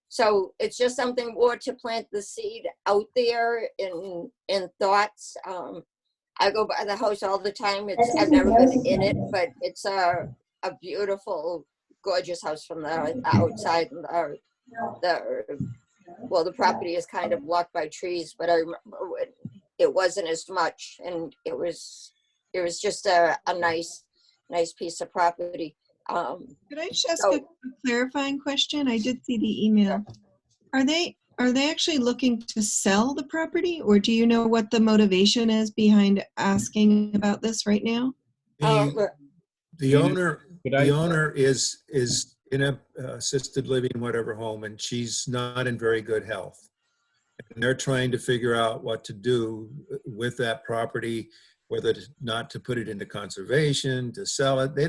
Speaker 1: So it's just something more to plant the seed out there in thoughts. I go by the house all the time. I've never been in it, but it's a beautiful, gorgeous house from the outside. And the property is kind of blocked by trees, but I remember when it wasn't as much, and it was just a nice piece of property.
Speaker 10: Could I just ask a clarifying question? I did see the email. Are they actually looking to sell the property, or do you know what the motivation is behind asking about this right now?
Speaker 3: The owner is in a assisted living, whatever home, and she's not in very good health. And they're trying to figure out what to do with that property, whether not to put it into conservation, to sell it. They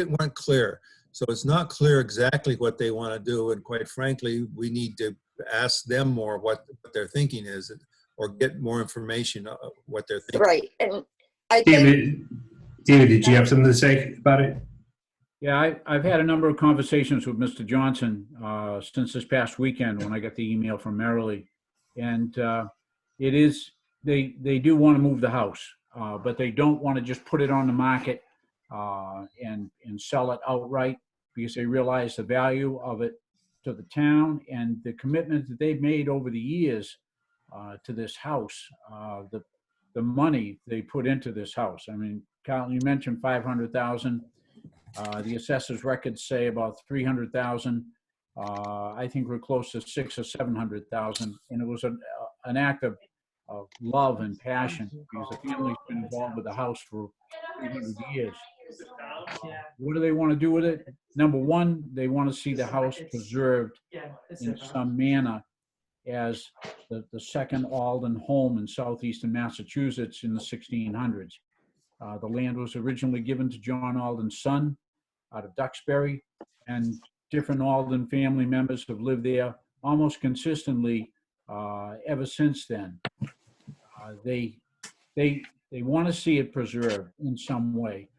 Speaker 3: weren't clear. So it's not clear exactly what they want to do. And quite frankly, we need to ask them more what their thinking is, or get more information of what they're thinking.
Speaker 1: Right. And I
Speaker 14: David, did you have something to say about it?
Speaker 6: Yeah, I've had a number of conversations with Mr. Johnson since this past weekend when I got the email from Merrily. And they do want to move the house, but they don't want to just put it on the market and sell it outright, because they realize the value of it to the town and the commitment that they've made over the years to this house, the money they put into this house. I mean, Carlton, you mentioned $500,000. The assessor's records say about $300,000. I think we're close to $600,000 or $700,000, and it was an act of love and passion, because the family's been involved with the house for 300 years. What do they want to do with it? Number one, they want to see the house preserved in some manner as the second Alden home in southeastern Massachusetts in the 1600s. The land was originally given to John Alden's son out of Duxbury, and different Alden family members have lived there almost consistently ever since then. They want to see it preserved in some way.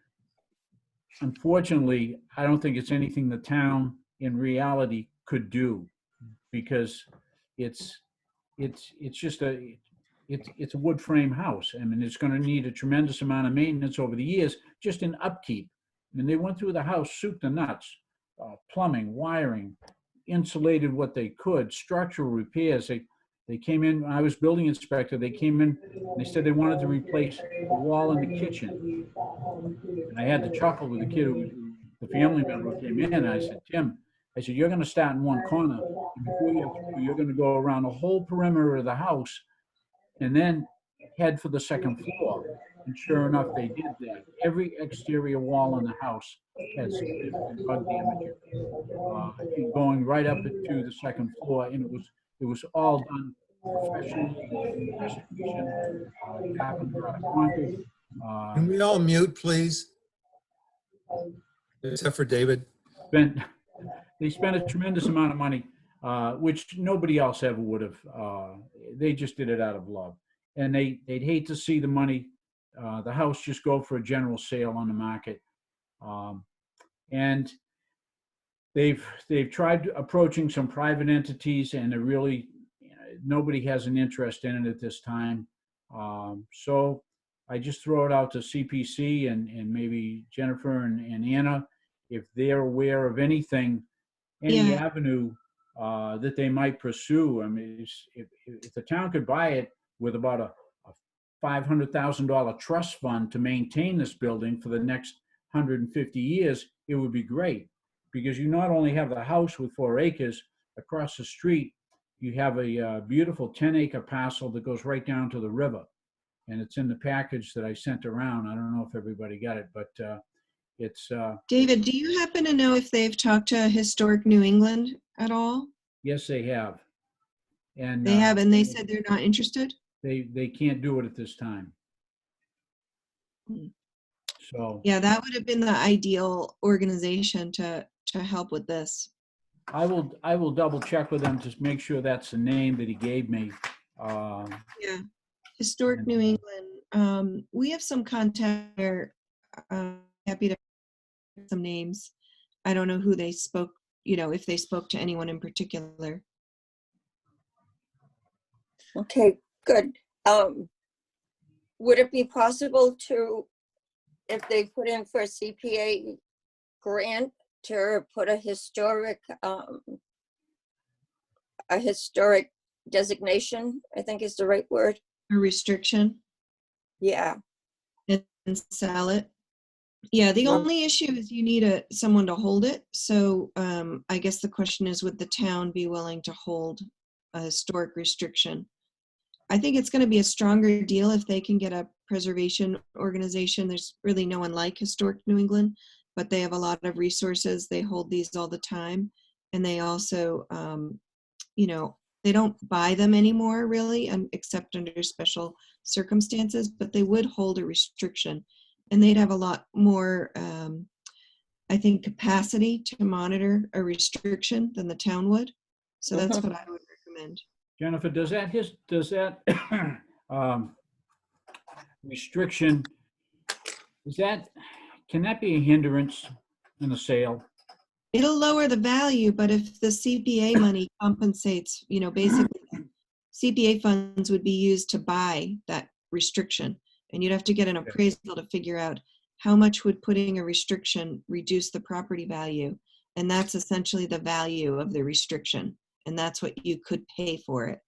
Speaker 6: Unfortunately, I don't think it's anything the town in reality could do, because it's just a wood frame house. I mean, it's going to need a tremendous amount of maintenance over the years, just in upkeep. I mean, they went through the house soup to nuts, plumbing, wiring, insulated what they could, structural repairs. They came in, when I was building inspector, they came in and they said they wanted to replace the wall in the kitchen. And I had to chuckle with the kid, the family member who came in, and I said, Tim, you're going to start in one corner, and before you're going to go around the whole perimeter of the house and then head for the second floor. And sure enough, they did that. Every exterior wall in the house had significant bug damage, going right up to the second floor, and it was all done professionally, restoration, carpenter out of Concord.
Speaker 3: Can we all mute, please? Except for David.
Speaker 6: They spent a tremendous amount of money, which nobody else ever would have. They just did it out of love. And they'd hate to see the money, the house, just go for a general sale on the market. And they've tried approaching some private entities, and they're really, nobody has an interest in it at this time. So I just throw it out to CPC and maybe Jennifer and Anna, if they're aware of anything, any avenue that they might pursue. I mean, if the town could buy it with about a $500,000 trust fund to maintain this building for the next 150 years, it would be great. Because you not only have the house with 4 acres, across the street, you have a beautiful 10-acre parcel that goes right down to the river. And it's in the package that I sent around. I don't know if everybody got it, but it's...
Speaker 10: David, do you happen to know if they've talked to Historic New England at all?
Speaker 6: Yes, they have. And
Speaker 10: they have, and they said they're not interested?
Speaker 6: They can't do it at this time. So
Speaker 10: yeah, that would have been the ideal organization to help with this.
Speaker 6: I will double check with them to make sure that's the name that he gave me.
Speaker 10: Yeah, Historic New England. We have some contact there. Happy to some names. I don't know who they spoke, if they spoke to anyone in particular.
Speaker 1: Okay, good. Would it be possible to, if they put in for a CPA grant, to put a historic designation, I think is the right word?
Speaker 10: A restriction?
Speaker 1: Yeah.
Speaker 10: And sell it? Yeah, the only issue is you need someone to hold it. So I guess the question is, would the town be willing to hold a historic restriction? I think it's going to be a stronger deal if they can get a preservation organization. There's really no one like Historic New England, but they have a lot of resources. They hold these all the time. And they also, they don't buy them anymore really, except under special circumstances, but they would hold a restriction. And they'd have a lot more, I think, capacity to monitor a restriction than the town would. So that's what I would recommend.
Speaker 6: Jennifer, does that restriction, can that be a hindrance in the sale?
Speaker 10: It'll lower the value, but if the CPA money compensates, basically CPA funds would be used to buy that restriction. And you'd have to get an appraisal to figure out how much would putting a restriction reduce the property value. And that's essentially the value of the restriction. And that's what you could pay for it.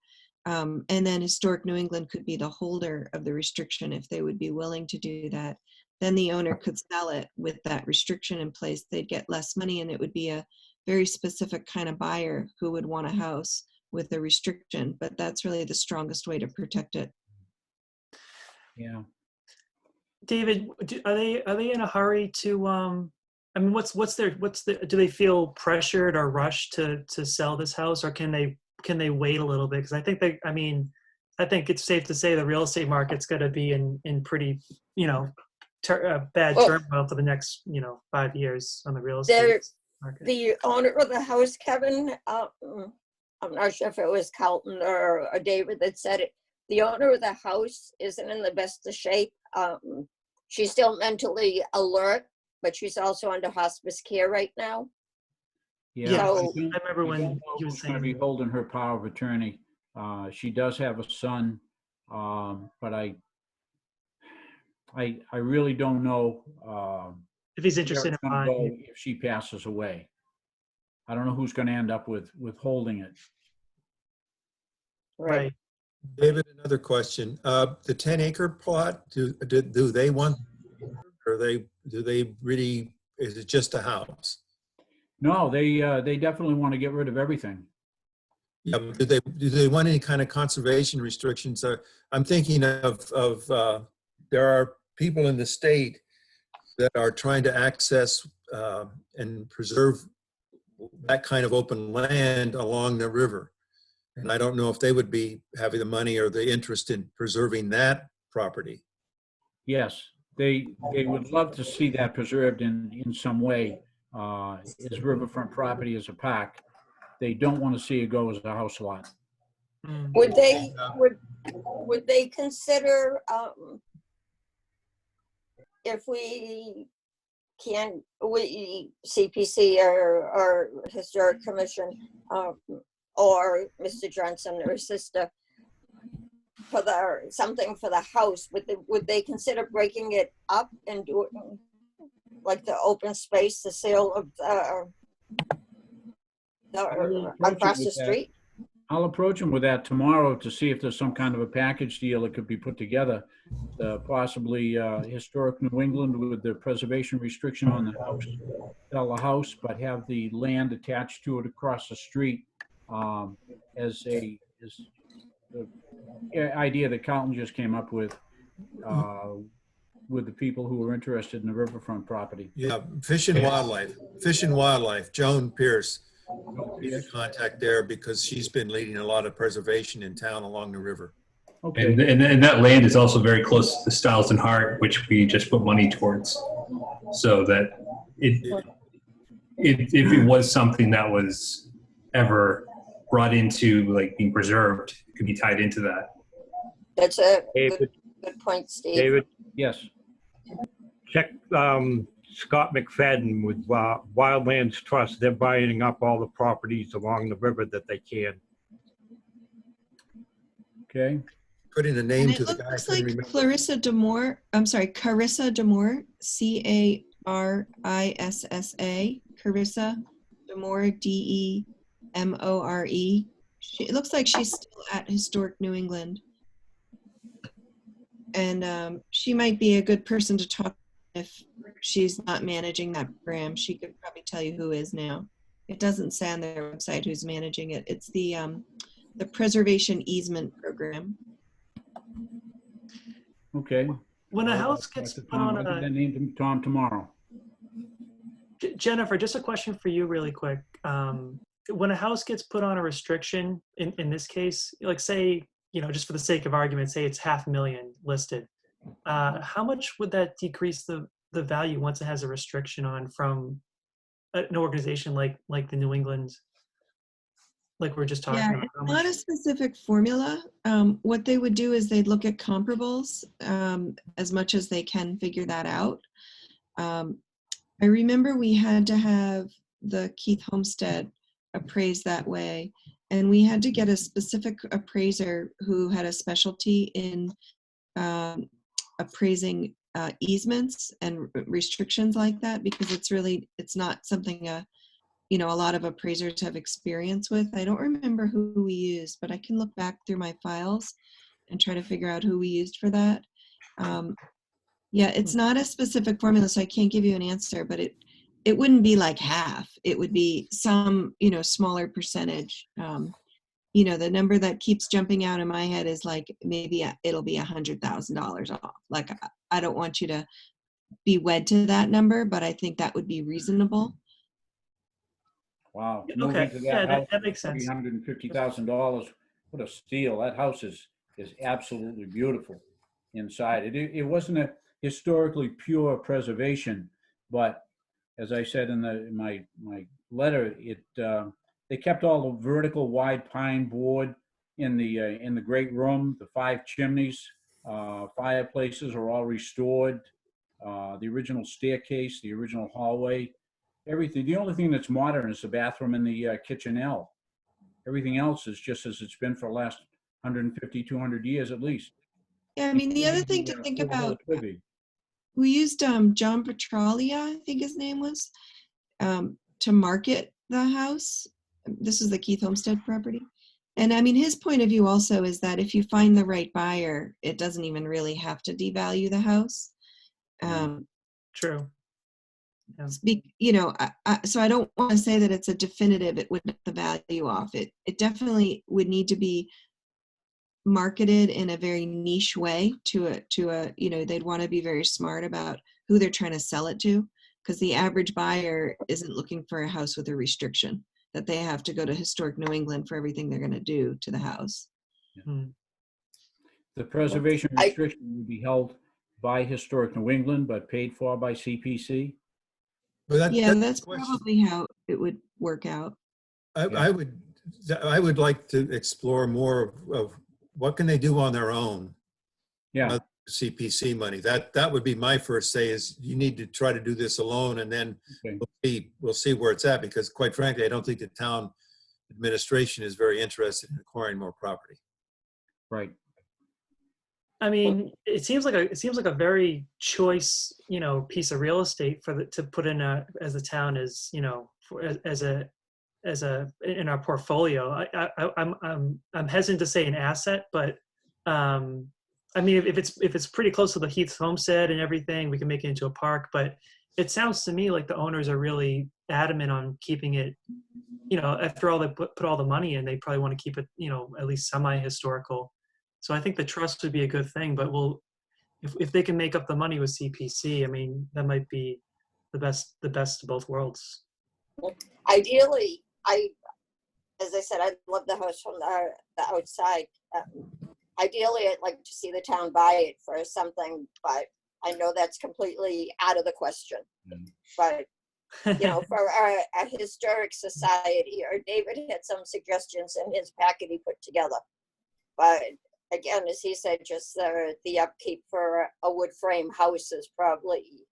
Speaker 10: And then Historic New England could be the holder of the restriction if they would be willing to do that. Then the owner could sell it with that restriction in place. They'd get less money, and it would be a very specific kind of buyer who would want a house with a restriction. But that's really the strongest way to protect it.
Speaker 6: Yeah.
Speaker 4: David, are they in a hurry to? I mean, do they feel pressured or rushed to sell this house, or can they wait a little bit? Because I think I think it's safe to say the real estate market's going to be in pretty bad turmoil for the next 5 years on the real estate market.
Speaker 1: The owner of the house, Kevin, I'm not sure if it was Carlton or David that said it. The owner of the house isn't in the best of shape. She's still mentally alert, but she's also under hospice care right now.
Speaker 6: Yeah,
Speaker 1: So,
Speaker 4: I remember when
Speaker 6: he was going to be holding her power of attorney. She does have a son, but I really don't know
Speaker 4: if he's interested in buying
Speaker 6: if she passes away. I don't know who's going to end up with holding it.
Speaker 4: Right.
Speaker 3: David, another question. The 10-acre plot, do they want, or do they really, is it just a house?
Speaker 6: No, they definitely want to get rid of everything.
Speaker 3: Yeah, do they want any kind of conservation restrictions? I'm thinking of there are people in the state that are trying to access and preserve that kind of open land along the river. And I don't know if they would be having the money or the interest in preserving that property.
Speaker 6: Yes, they would love to see that preserved in some way as riverfront property as a park. They don't want to see it go as a house lot.
Speaker 1: Would they consider if we CPC or Historic Commission or Mr. Johnson or sister for something for the house, would they consider breaking it up and doing like the open space, the sale of across the street?
Speaker 6: I'll approach him with that tomorrow to see if there's some kind of a package deal that could be put together. Possibly Historic New England with the preservation restriction on the house, sell the house, but have the land attached to it across the street as the idea that Carlton just came up with the people who are interested in the riverfront property.
Speaker 3: Yeah, Fish and Wildlife, Joan Pierce. Be a contact there because she's been leading a lot of preservation in town along the river.
Speaker 6: Okay.
Speaker 14: And that land is also very close to Stiles and Hart, which we just put money towards. So that if it was something that was ever brought into like being preserved could be tied into that.
Speaker 1: That's a
Speaker 8: David,
Speaker 1: good point, Steve.
Speaker 8: David,
Speaker 6: Yes.
Speaker 8: check Scott McFadden with Wildlands Trust. They're buying up all the properties along the river that they can.
Speaker 6: Okay.
Speaker 3: Putting a
Speaker 10: And
Speaker 3: name
Speaker 10: it
Speaker 3: to the guy. I
Speaker 10: looks
Speaker 3: couldn't
Speaker 10: like
Speaker 3: remember.
Speaker 10: Carissa Demore, Carissa, Carissa Demore, Demore. It looks like she's still at Historic New England. And she might be a good person to talk to if she's not managing that program. She could probably tell you who is now. It doesn't say on their website who's managing it. It's the Preservation Easement Program.
Speaker 6: Okay.
Speaker 4: When a
Speaker 6: I'll
Speaker 4: house
Speaker 6: talk
Speaker 4: gets
Speaker 6: to
Speaker 4: put
Speaker 6: Tom.
Speaker 4: on
Speaker 6: I'll get
Speaker 4: a,
Speaker 6: that name to Tom tomorrow.
Speaker 4: Jennifer, just a question for you really quick. When a house gets put on a restriction, in this case, like say, just for the sake of argument, say it's $500,000 listed. How much would that decrease the value once it has a restriction on from an organization like the New England, like we're just talking
Speaker 10: Yeah,
Speaker 4: about?
Speaker 10: it's
Speaker 4: How
Speaker 10: not
Speaker 4: much?
Speaker 10: a specific formula. What they would do is they'd look at comparables as much as they can figure that out. I remember we had to have the Keith Homestead appraised that way, and we had to get a specific appraiser who had a specialty in appraising easements and restrictions like that, because it's not something a lot of appraisers have experience with. I don't remember who we used, but I can look back through my files and try to figure out who we used for that. Yeah, it's not a specific formula, so I can't give you an answer, but it wouldn't be like half. It would be some, smaller percentage. The number that keeps jumping out in my head is like maybe it'll be $100,000 off. Like, I don't want you to be wed to that number, but I think that would be reasonable.
Speaker 6: Wow.
Speaker 4: Okay,
Speaker 6: Moving to
Speaker 4: yeah,
Speaker 6: that house
Speaker 4: that makes sense.
Speaker 6: $350,000. What a steal. That house is absolutely beautiful inside. It wasn't a historically pure preservation, but as I said in my letter, they kept all the vertical wide pine board in the great room. The 5 chimneys, fireplaces are all restored. The original staircase, the original hallway, everything. The only thing that's modern is the bathroom and the kitchenette. Everything else is just as it's been for the last 150, 200 years at least.
Speaker 10: Yeah, I mean, the other thing to think about, we used John Petralia, I think his name was, to market the house. This is the Keith Homestead property. And I mean, his point of view also is that if you find the right buyer, it doesn't even really have to devalue the house.
Speaker 4: True.
Speaker 10: So I don't want to say that it's a definitive, it would knock the value off. It definitely would need to be marketed in a very niche way to a they'd want to be very smart about who they're trying to sell it to, because the average buyer isn't looking for a house with a restriction that they have to go to Historic New England for everything they're going to do to the house.
Speaker 6: The preservation restriction would be held by Historic New England, but paid for by CPC.
Speaker 3: But
Speaker 10: that's probably how it would work out.
Speaker 3: I would like to explore more of what can they do on their own.
Speaker 6: Yeah.
Speaker 3: CPC money. That would be my first say is you need to try to do this alone, and then we'll see where it's at, because quite frankly, I don't think the town administration is very interested in acquiring more property.
Speaker 6: Right.
Speaker 4: I mean, it seems like a very choice, piece of real estate to put in as a town as in our portfolio. I'm hesitant to say an asset, but I mean, if it's pretty close to the Heath Homestead and everything, we can make it into a park. But it sounds to me like the owners are really adamant on keeping it. After all, they put all the money in, they probably want to keep it, at least semi-historical. So I think the trust would be a good thing. But if they can make up the money with CPC, I mean, that might be the best of both worlds.
Speaker 1: Ideally, as I said, I love the house from the outside. Ideally, I'd like to see the town buy it for something, but I know that's completely out of the question. But for a historic society. Or David had some suggestions in his packet he put together. But again, as he said, just the upkeep for a wood frame house is probably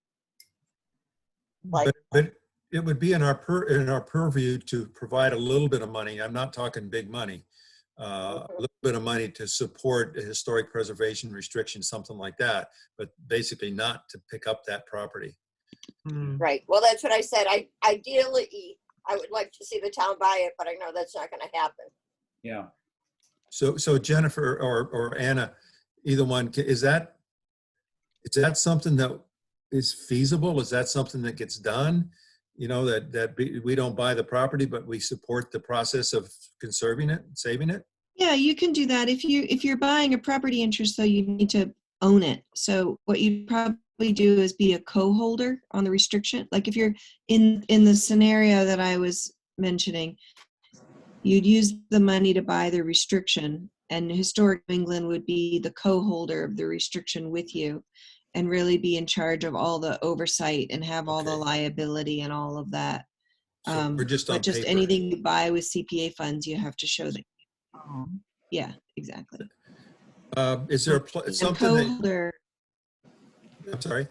Speaker 1: like.
Speaker 3: But it would be in our purview to provide a little bit of money. I'm not talking big money. A little bit of money to support a historic preservation restriction, something like that, but basically not to pick up that property.
Speaker 1: Right. Well, that's what I said. Ideally, I would like to see the town buy it, but I know that's not going to happen.
Speaker 6: Yeah.
Speaker 3: So Jennifer or Anna, either one, is that something that is feasible? Is that something that gets done? That we don't buy the property, but we support the process of conserving it, saving it?
Speaker 10: Yeah, you can do that. If you're buying a property interest, though, you need to own it. So what you probably do is be a co-holder on the restriction. Like if you're in the scenario that I was mentioning, you'd use the money to buy the restriction, and Historic New England would be the co-holder of the restriction with you and really be in charge of all the oversight and have all the liability and all of that.
Speaker 3: So we're just on
Speaker 10: but just
Speaker 3: paper.
Speaker 10: anything you buy with CPA funds, you have to show that. Yeah, exactly.
Speaker 3: Is there something
Speaker 10: co-holder?
Speaker 3: I'm sorry.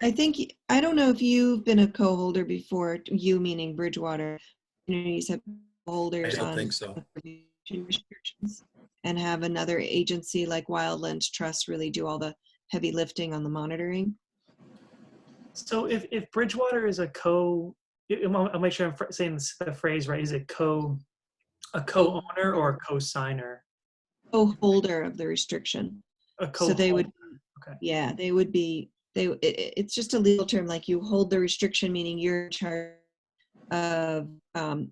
Speaker 10: I don't know if you've been a co-holder before. You meaning Bridgewater? You said holders
Speaker 3: I don't
Speaker 10: on
Speaker 3: think so.
Speaker 10: restrictions, and have another agency like Wildlands Trust really do all the heavy lifting on the monitoring.
Speaker 4: So if Bridgewater is I'll make sure I'm saying the phrase right. Is it a co-owner or a co-signer?
Speaker 10: Co-holder of the restriction. So they would, yeah, they would be, it's just a legal term, like you hold the restriction, meaning you're in charge of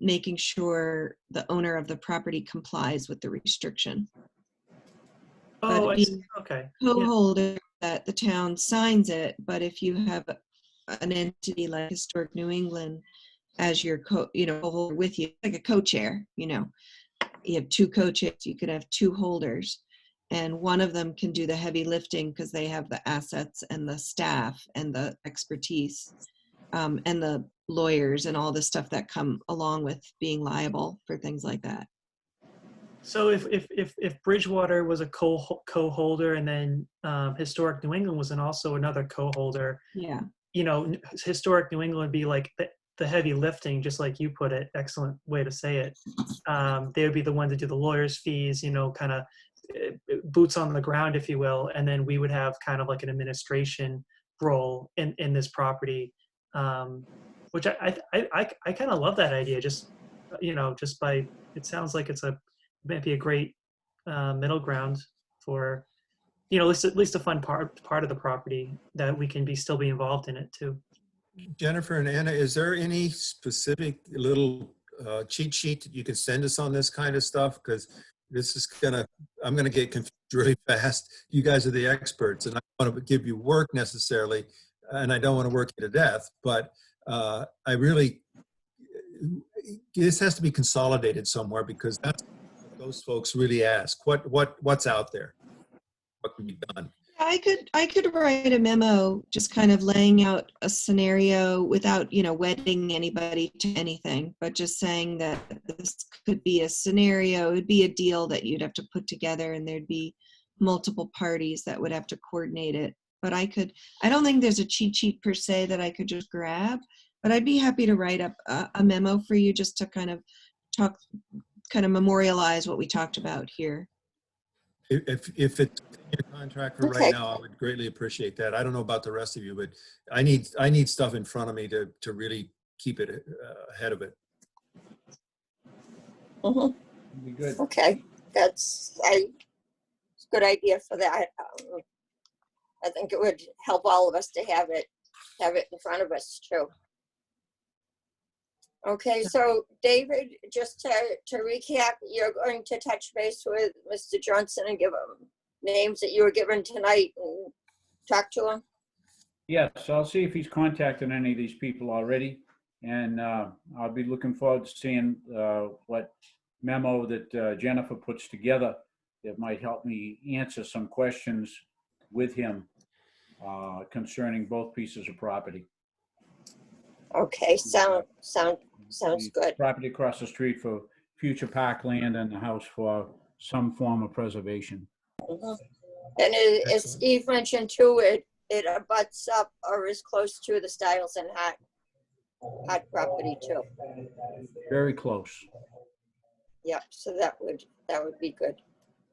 Speaker 10: making sure the owner of the property complies with the restriction.
Speaker 4: Oh,
Speaker 10: but
Speaker 4: I see. Okay.
Speaker 10: Co-holder that the town signs it, but if you have an entity like Historic New England as your holder with you, like a co-chair, you have two co-chairs, you could have two holders, and one of them can do the heavy lifting because they have the assets and the staff and the expertise and the lawyers and all the stuff that come along with being liable for things like that.
Speaker 4: So if Bridgewater was a co-holder and then Historic New England was also another co-holder,
Speaker 10: yeah,
Speaker 4: Historic New England would be like the heavy lifting, just like you put it. Excellent way to say it. They would be the one to do the lawyer's fees, kind of boots on the ground, if you will, and then we would have kind of like an administration role in this property, which I kind of love that idea. Just by it sounds like might be a great middle ground for at least a fun part of the property that we can still be involved in it too.
Speaker 3: Jennifer and Anna, is there any specific little cheat sheet that you can send us on this kind of stuff? Because I'm gonna get confused really fast. You guys are the experts, and I don't want to give you work necessarily, and I don't want to work you to death, but this has to be consolidated somewhere, because that's what those folks really ask. What's out there? What can be done?
Speaker 10: I could write a memo just kind of laying out a scenario without, wedding anybody to anything, but just saying that this could be a scenario. It would be a deal that you'd have to put together, and there'd be multiple parties that would have to coordinate it. But I don't think there's a cheat sheet per se that I could just grab, but I'd be happy to write up a memo for you just to kind of memorialize what we talked about here.
Speaker 3: If it's in your contract for right now, I would greatly appreciate that. I don't know about the rest of you, but I need stuff in front of me to really keep it ahead of it.
Speaker 6: Be good.
Speaker 1: Okay, that's a good idea for that. I think it would help all of us to have it in front of us too. Okay, so David, just to recap, you're going to touch base with Mr. Johnson and give him names that you were given tonight and talk to him?
Speaker 6: Yes, I'll see if he's contacted any of these people already. And I'll be looking forward to seeing what memo that Jennifer puts together that might help me answer some questions with him concerning both pieces of property.
Speaker 1: Okay, sounds
Speaker 6: The
Speaker 1: good.
Speaker 6: property across the street for future parkland and the house for some form of preservation.
Speaker 1: Mhm. And as Steve mentioned too, it abuts up or is close to the Stiles and Hart property too.
Speaker 6: Very close.
Speaker 1: Yep, so that would be good.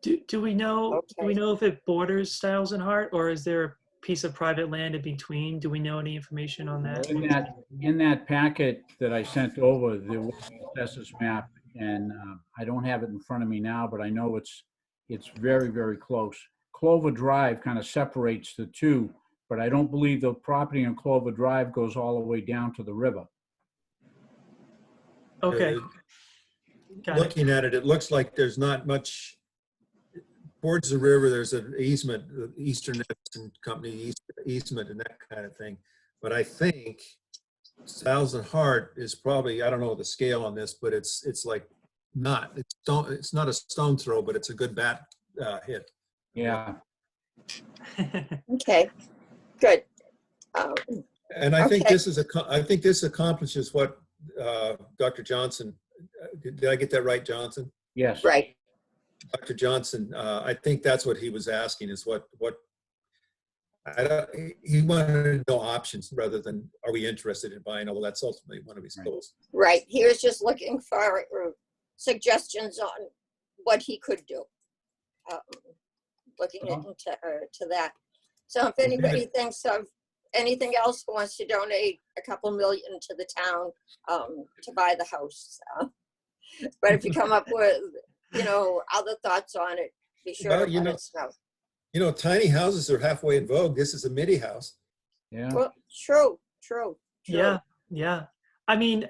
Speaker 4: Do we know
Speaker 1: Okay.
Speaker 4: if it borders Stiles and Hart, or is there a piece of private land in between? Do we know any information on that?
Speaker 6: In that packet that I sent over, there was an assessors map, and I don't have it in front of me now, but I know it's very, very close. Clover Drive kind of separates the two, but I don't believe the property on Clover Drive goes all the way down to the river.
Speaker 4: Okay. Got it.
Speaker 3: Looking at it, it looks like there's not much towards the river. There's an easement, the Eastern Edison Company easement and that kind of thing. But I think Stiles and Hart is probably, I don't know the scale on this, but it's like it's not a stone throw, but it's a good bat hit.
Speaker 6: Yeah.
Speaker 1: Okay, good.
Speaker 3: And I think
Speaker 1: Okay.
Speaker 3: this accomplishes what Dr. Johnson, did I get that right, Johnson?
Speaker 6: Yes.
Speaker 1: Right.
Speaker 3: Dr. Johnson, I think that's what he was asking is he wanted to know options rather than are we interested in buying, although that's ultimately one of his goals.
Speaker 1: Right. He was just looking for suggestions on what he could do. Looking into to that. So if anybody thinks of anything else, who wants to donate a couple million to the town to buy the house. But if you come up with, other thoughts on it, be sure
Speaker 3: Well,
Speaker 1: to let us know.
Speaker 3: Tiny houses are halfway in vogue. This is a midi house.
Speaker 6: Yeah.
Speaker 1: Well, true.
Speaker 4: Yeah. I mean,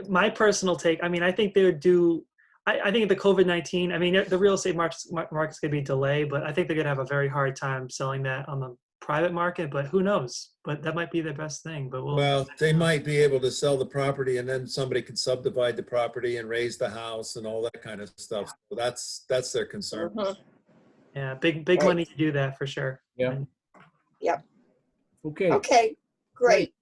Speaker 4: my personal take, I think they would do, I think the COVID-19, the real estate market's going to be delayed, but I think they're going to have a very hard time selling that on the private market, but who knows? But that might be the best thing. But
Speaker 3: Well, they might be able to sell the property and then somebody could subdivide the property and raise the house and all that kind of stuff. So that's their concern.
Speaker 1: Mm-hmm.
Speaker 4: Yeah, big money to do that for sure.
Speaker 6: Yeah.
Speaker 1: Yep.
Speaker 6: Okay.
Speaker 1: Okay, great.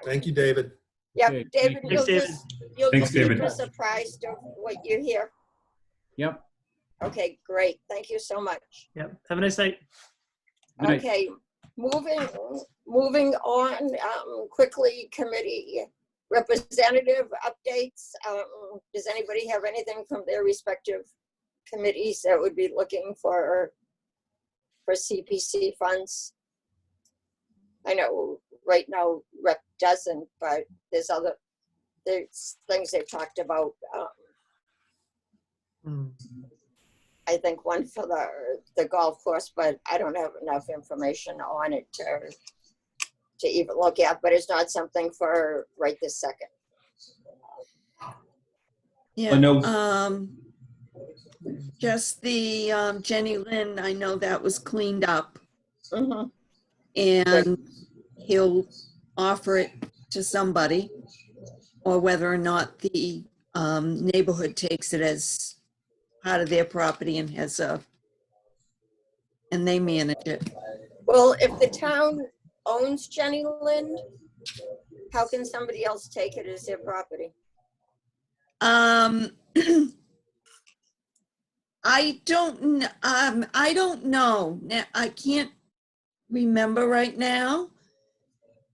Speaker 3: Thank you, David.
Speaker 1: Yep,
Speaker 6: Okay,
Speaker 1: David,
Speaker 6: thank
Speaker 1: you'll
Speaker 4: David.
Speaker 1: just keep us apprised of what you hear.
Speaker 6: Yep.
Speaker 1: Okay, great. Thank you so much.
Speaker 4: Yep. Have a nice night.
Speaker 6: Good night.
Speaker 1: Okay, moving on quickly, committee representative updates. Does anybody have anything from their respective committees that would be looking for CPC funds? I know right now Rep doesn't, but there's things they've talked about. I think one for the golf course, but I don't have enough information on it to even look at, but it's not something for right this second.
Speaker 7: Yeah, just the Jenny Lynn, I know that was cleaned up.
Speaker 1: Mm-hmm.
Speaker 7: And he'll offer it to somebody, or whether or not the neighborhood takes it as part of their property and and they manage it.
Speaker 1: Well, if the town owns Jenny Lind, how can somebody else take it as their property?
Speaker 7: I don't know. Now, I can't remember right now,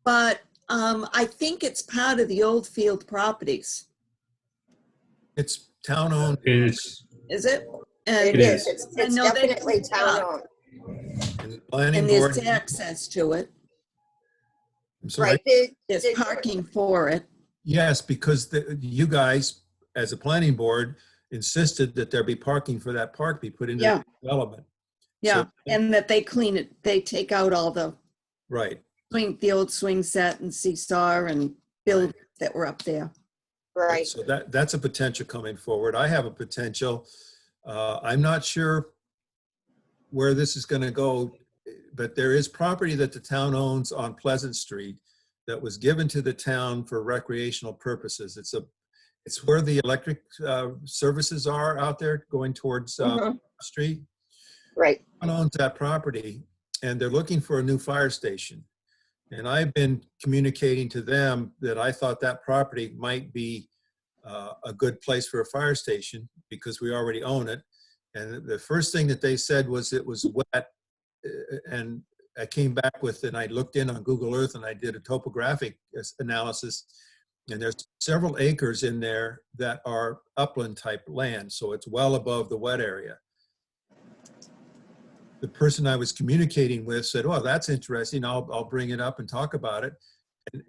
Speaker 7: but I think it's part of the Oldfield properties.
Speaker 3: It's town owned.
Speaker 14: It is.
Speaker 7: Is it?
Speaker 1: It is. It's definitely town owned.
Speaker 3: And the planning
Speaker 7: And
Speaker 3: board.
Speaker 7: there's access to it.
Speaker 3: I'm sorry.
Speaker 1: Right.
Speaker 7: There's parking for it.
Speaker 3: Yes, because you guys, as a planning board, insisted that there be parking for that park be put into the development.
Speaker 7: Yeah,
Speaker 3: So-
Speaker 7: and that they clean it. They take out all the
Speaker 3: Right.
Speaker 7: the old swing set and seesaw and buildings that were up there.
Speaker 1: Right.
Speaker 3: So that's a potential coming forward. I have a potential. I'm not sure where this is going to go, but there is property that the town owns on Pleasant Street that was given to the town for recreational purposes. It's where the electric services are out there going towards street.
Speaker 1: Right.
Speaker 3: Town owns that property, and they're looking for a new fire station. And I've been communicating to them that I thought that property might be a good place for a fire station because we already own it. And the first thing that they said was it was wet. And I came back with, and I looked in on Google Earth and I did a topographic analysis. And there's several acres in there that are upland type land. So it's well above the wet area. The person I was communicating with said, "Oh, that's interesting. I'll bring it up and talk about it."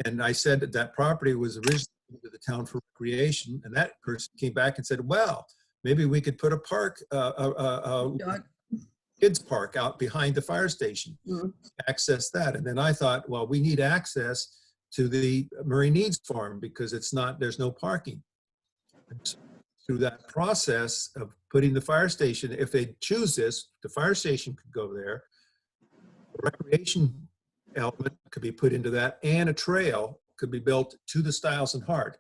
Speaker 3: And I said that that property was originally to the town for recreation. And that person came back and said, "Well, maybe we could put a park, kids park out behind the fire station, access that." And then I thought, well, we need access to the Murray Needs farm because there's no parking. And so through that process of putting the fire station, if they choose this, the fire station could go there. A recreation element could be put into that, and a trail could be built to the Stiles and Hart.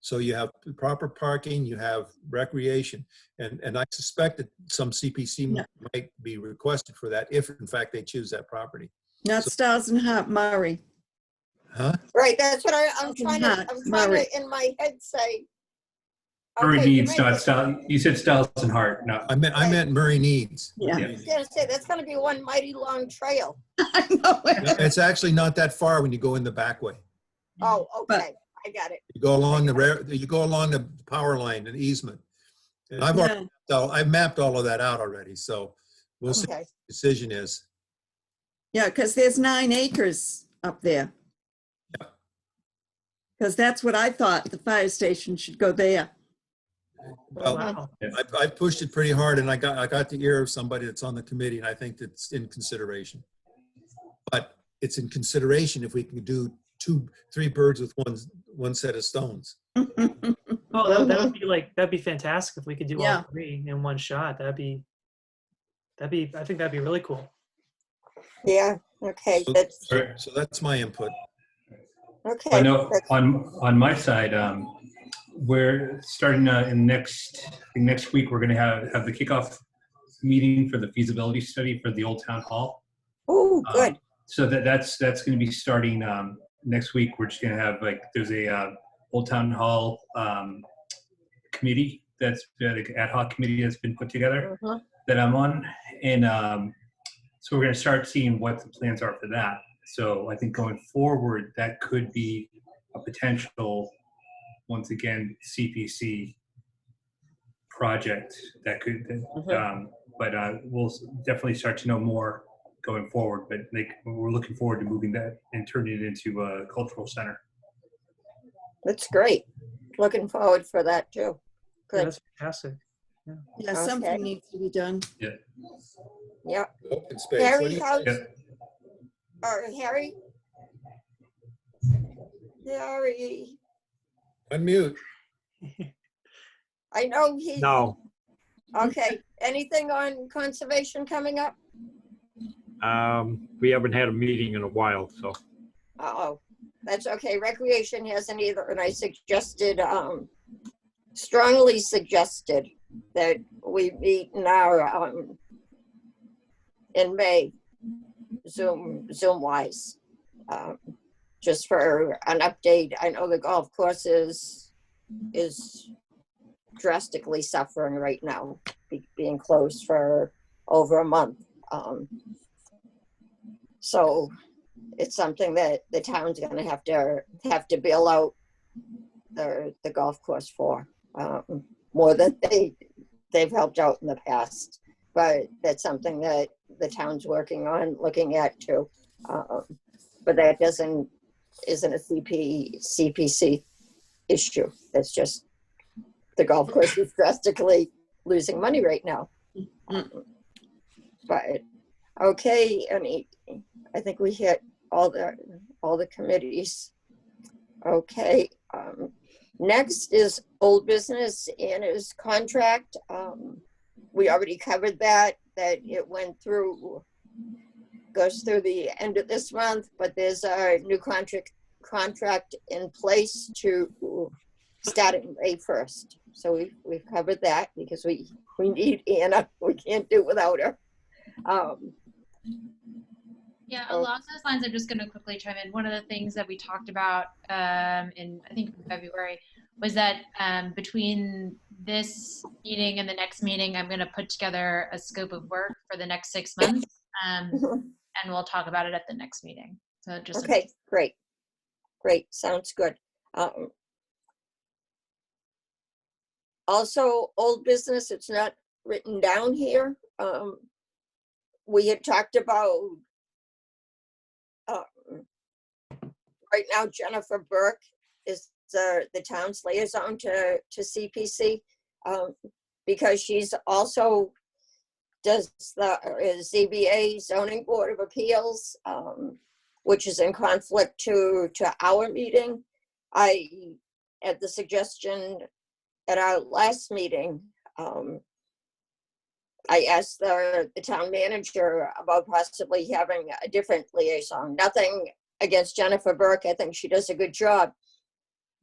Speaker 3: So you have proper parking, you have recreation, and I suspect that some CPC might be requested for that if in fact they choose that property.
Speaker 7: Not Stiles and Hart, Murray.
Speaker 3: Huh?
Speaker 1: Right, that's what I'm trying to in my head say.
Speaker 14: Murray Needs, not Stiles. You said Stiles and Hart. No,
Speaker 3: I meant Murray Needs.
Speaker 7: Yeah.
Speaker 1: I was gonna say, that's gonna be one mighty long trail.
Speaker 7: I know it.
Speaker 3: It's actually not that far when you go in the back way.
Speaker 1: Oh, okay, I got it.
Speaker 3: You go along the power line and easement. And I've mapped all of that out already, so we'll see what the decision is.
Speaker 7: Yeah, because there's 9 acres up there. Because that's what I thought, the fire station should go there.
Speaker 3: Well, I've pushed it pretty hard, and I got the ear of somebody that's on the committee, and I think that's in consideration. But it's in consideration if we can do 3 birds with one set of stones.
Speaker 4: Oh, that'd be fantastic if we could do all 3 in one shot. I think that'd be really cool.
Speaker 1: Yeah. Okay.
Speaker 3: So that's my input.
Speaker 1: Okay.
Speaker 14: I know on my side, we're starting in next week. We're going to have the kickoff meeting for the feasibility study for the Old Town Hall.
Speaker 1: Oh, good.
Speaker 14: So that's going to be starting next week. We're just going to have there's a Old Town Hall committee that's an ad hoc committee that's been put together that I'm on, and so we're going to start seeing what the plans are for that. So I think going forward, that could be a potential, once again, CPC project that could, but we'll definitely start to know more going forward. But we're looking forward to moving that and turning it into a cultural center.
Speaker 1: That's great. Looking forward for that too. Good.
Speaker 4: Yeah, that's fantastic.
Speaker 7: Yeah, something needs to be done.
Speaker 14: Yeah.
Speaker 1: Yeah.
Speaker 3: Open space.
Speaker 1: Harry, Harry? Harry.
Speaker 3: Unmute.
Speaker 1: I know he.
Speaker 8: No.
Speaker 1: Okay. Anything on conservation coming up?
Speaker 8: We haven't had a meeting in a while, so.
Speaker 1: Oh, that's okay. Recreation hasn't either, and I suggested, strongly suggested that we meet in our in May, Zoom wise, just for an update. I know the golf course is drastically suffering right now, being closed for over a month. So it's something that the town's going to have to bail out the golf course for, more than they've helped out in the past. But that's something that the town's working on, looking at too. But that isn't a CPC issue. That's just the golf course is drastically losing money right now. But okay, I think we hit all the committees. Okay. Next is old business and his contract. We already covered that it goes through the end of this month, but there's a new contract in place to starting May 1st. So we've covered that because we need Anna. We can't do without her.
Speaker 2: Yeah,
Speaker 1: Oh.
Speaker 2: along those lines, I'm just going to quickly chime in. One of the things that we talked about in, I think, February was that between this meeting and the next meeting, I'm going to put together a scope of work for the next 6 months, and we'll talk about it at the next meeting. So just
Speaker 1: Okay, great. Great, sounds good. Also, old business, it's not written down here. We had talked about right now, Jennifer Burke is the town's liaison to CPC because she's also does the ZBA zoning board of appeals, which is in conflict to our meeting. I, at the suggestion at our last meeting, I asked the town manager about possibly having a different liaison. Nothing against Jennifer Burke. I think she does a good job.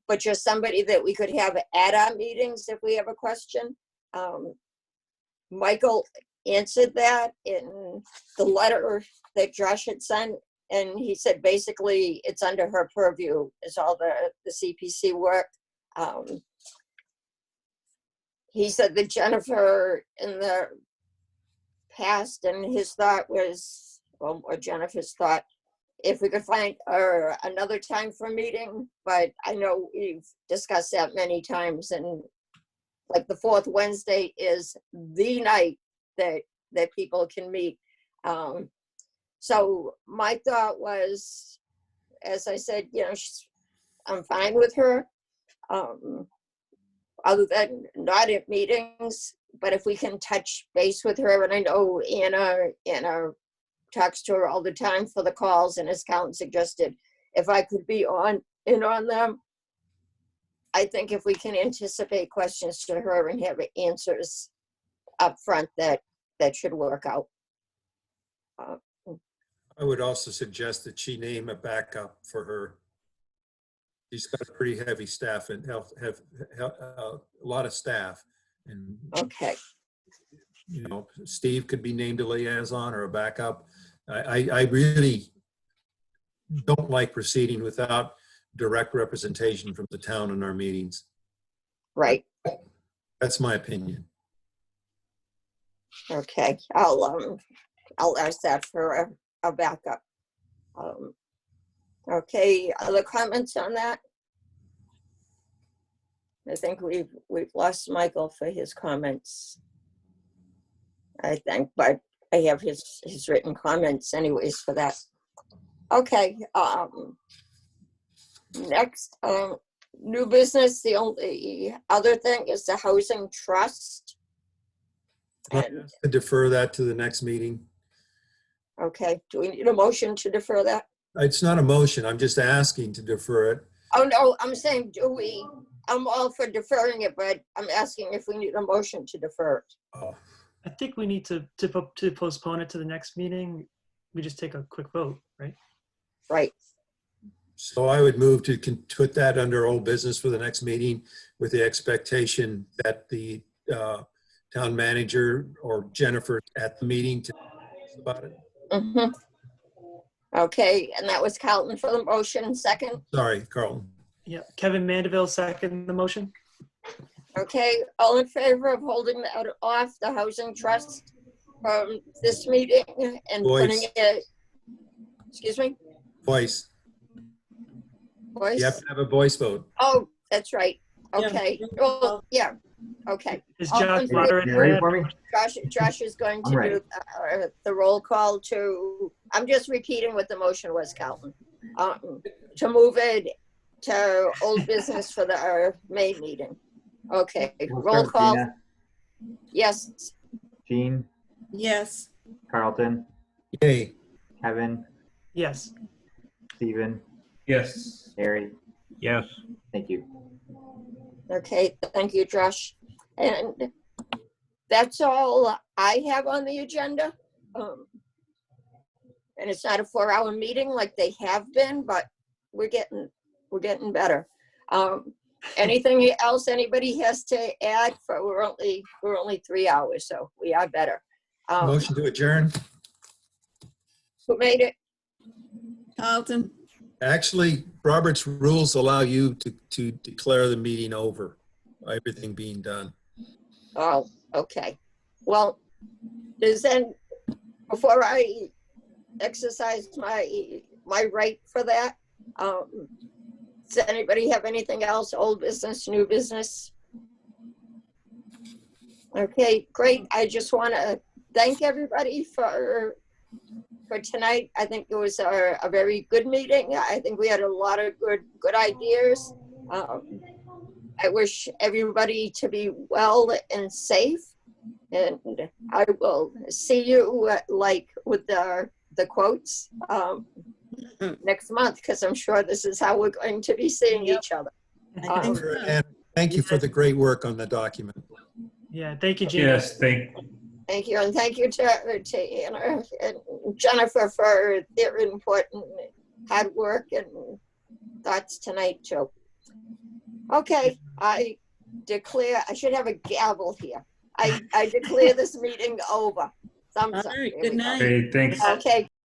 Speaker 1: But just somebody that we could have at our meetings if we have a question. Michael answered that in the letter that Josh had sent. And he said, basically, it's under her purview is all the CPC work. He said that Jennifer in the past, and his thought was, well, or Jennifer's thought, if we could find another time for a meeting, but I know we've discussed that many times, and like the fourth Wednesday is the night that people can meet. So my thought was, as I said, you know, I'm fine with her, other than not at meetings, but if we can touch base with her, and I know Anna talks to her all the time for the calls, and as Colin suggested, if I could be on them, I think if we can anticipate questions to her and have answers up front, that should work out.
Speaker 3: I would also suggest that she name a backup for her. She's got a pretty heavy staff and have a lot of staff. And
Speaker 1: okay,
Speaker 3: you know, Steve could be named a liaison or a backup. I really don't like proceeding without direct representation from the town in our meetings.
Speaker 1: Right.
Speaker 3: That's my opinion.
Speaker 1: Okay, I'll ask that for a backup. Okay, other comments on that? I think we've lost Michael for his comments, I think, but I have his written comments anyways for that. Okay, next, new business. The only other thing is the housing trust.
Speaker 3: And to defer that to the next meeting.
Speaker 1: Okay, do we need a motion to defer that?
Speaker 3: It's not a motion. I'm just asking to defer it.
Speaker 1: Oh, no, I'm saying, I'm all for deferring it, but I'm asking if we need a motion to defer it.
Speaker 3: Oh.
Speaker 4: I think we need to postpone it to the next meeting. We just take a quick vote, right?
Speaker 1: Right.
Speaker 3: So I would move to put that under old business for the next meeting with the expectation that the town manager or Jennifer at the meeting to talk about it.
Speaker 1: Mm-hmm. Okay, and that was Carlton for the motion. Second.
Speaker 3: Sorry, Carlton.
Speaker 4: Yeah, Kevin Mandeville second the motion.
Speaker 1: Okay, all in favor of holding that off the housing trust from this meeting and putting it, excuse me?
Speaker 3: Voice.
Speaker 1: Voice?
Speaker 3: You have to have a voice vote.
Speaker 1: Oh, that's right. Okay. Well, yeah. Okay.
Speaker 4: Is Josh moderating for me?
Speaker 1: Josh is going to
Speaker 9: ready.
Speaker 1: do the roll call to, I'm just repeating what the motion was, Calvin. To move it to old business for our May meeting. Okay,
Speaker 9: We'll
Speaker 1: roll
Speaker 9: start with
Speaker 1: call.
Speaker 9: Gina.
Speaker 1: Yes.
Speaker 9: Jean,
Speaker 7: Yes.
Speaker 9: Carlton,
Speaker 3: Yay.
Speaker 9: Kevin,
Speaker 4: Yes.
Speaker 9: Stephen,
Speaker 14: Yes.
Speaker 9: Harry.
Speaker 8: Yes.
Speaker 9: Thank you.
Speaker 1: Okay, thank you, Josh. And that's all I have on the agenda. And it's not a 4-hour meeting like they have been, but we're getting better. Anything else anybody has to add? For we're only 3 hours, so we are better.
Speaker 3: Motion to adjourn.
Speaker 1: Who made it?
Speaker 7: Carlton?
Speaker 3: Actually, Robert's rules allow you to declare the meeting over, everything being done.
Speaker 1: Oh, okay. Well, before I exercise my right for that, does anybody have anything else? Old business, new business? Okay, great. I just want to thank everybody for tonight. I think it was a very good meeting. I think we had a lot of good ideas. I wish everybody to be well and safe. And I will see you like with the quotes next month, because I'm sure this is how we're going to be seeing each other.
Speaker 3: And thank you for the great work on the document.
Speaker 4: Yeah, thank you, Gina.
Speaker 14: Yes, thank
Speaker 1: you, and thank you to Anna and Jennifer for their input and hard work and thoughts tonight too. Okay, I declare, I should have a gavel here. I declare this meeting over. Thumbs up.
Speaker 7: All right,
Speaker 1: There
Speaker 7: good
Speaker 1: we go.
Speaker 7: night.
Speaker 14: Great, thanks.
Speaker 1: Okay,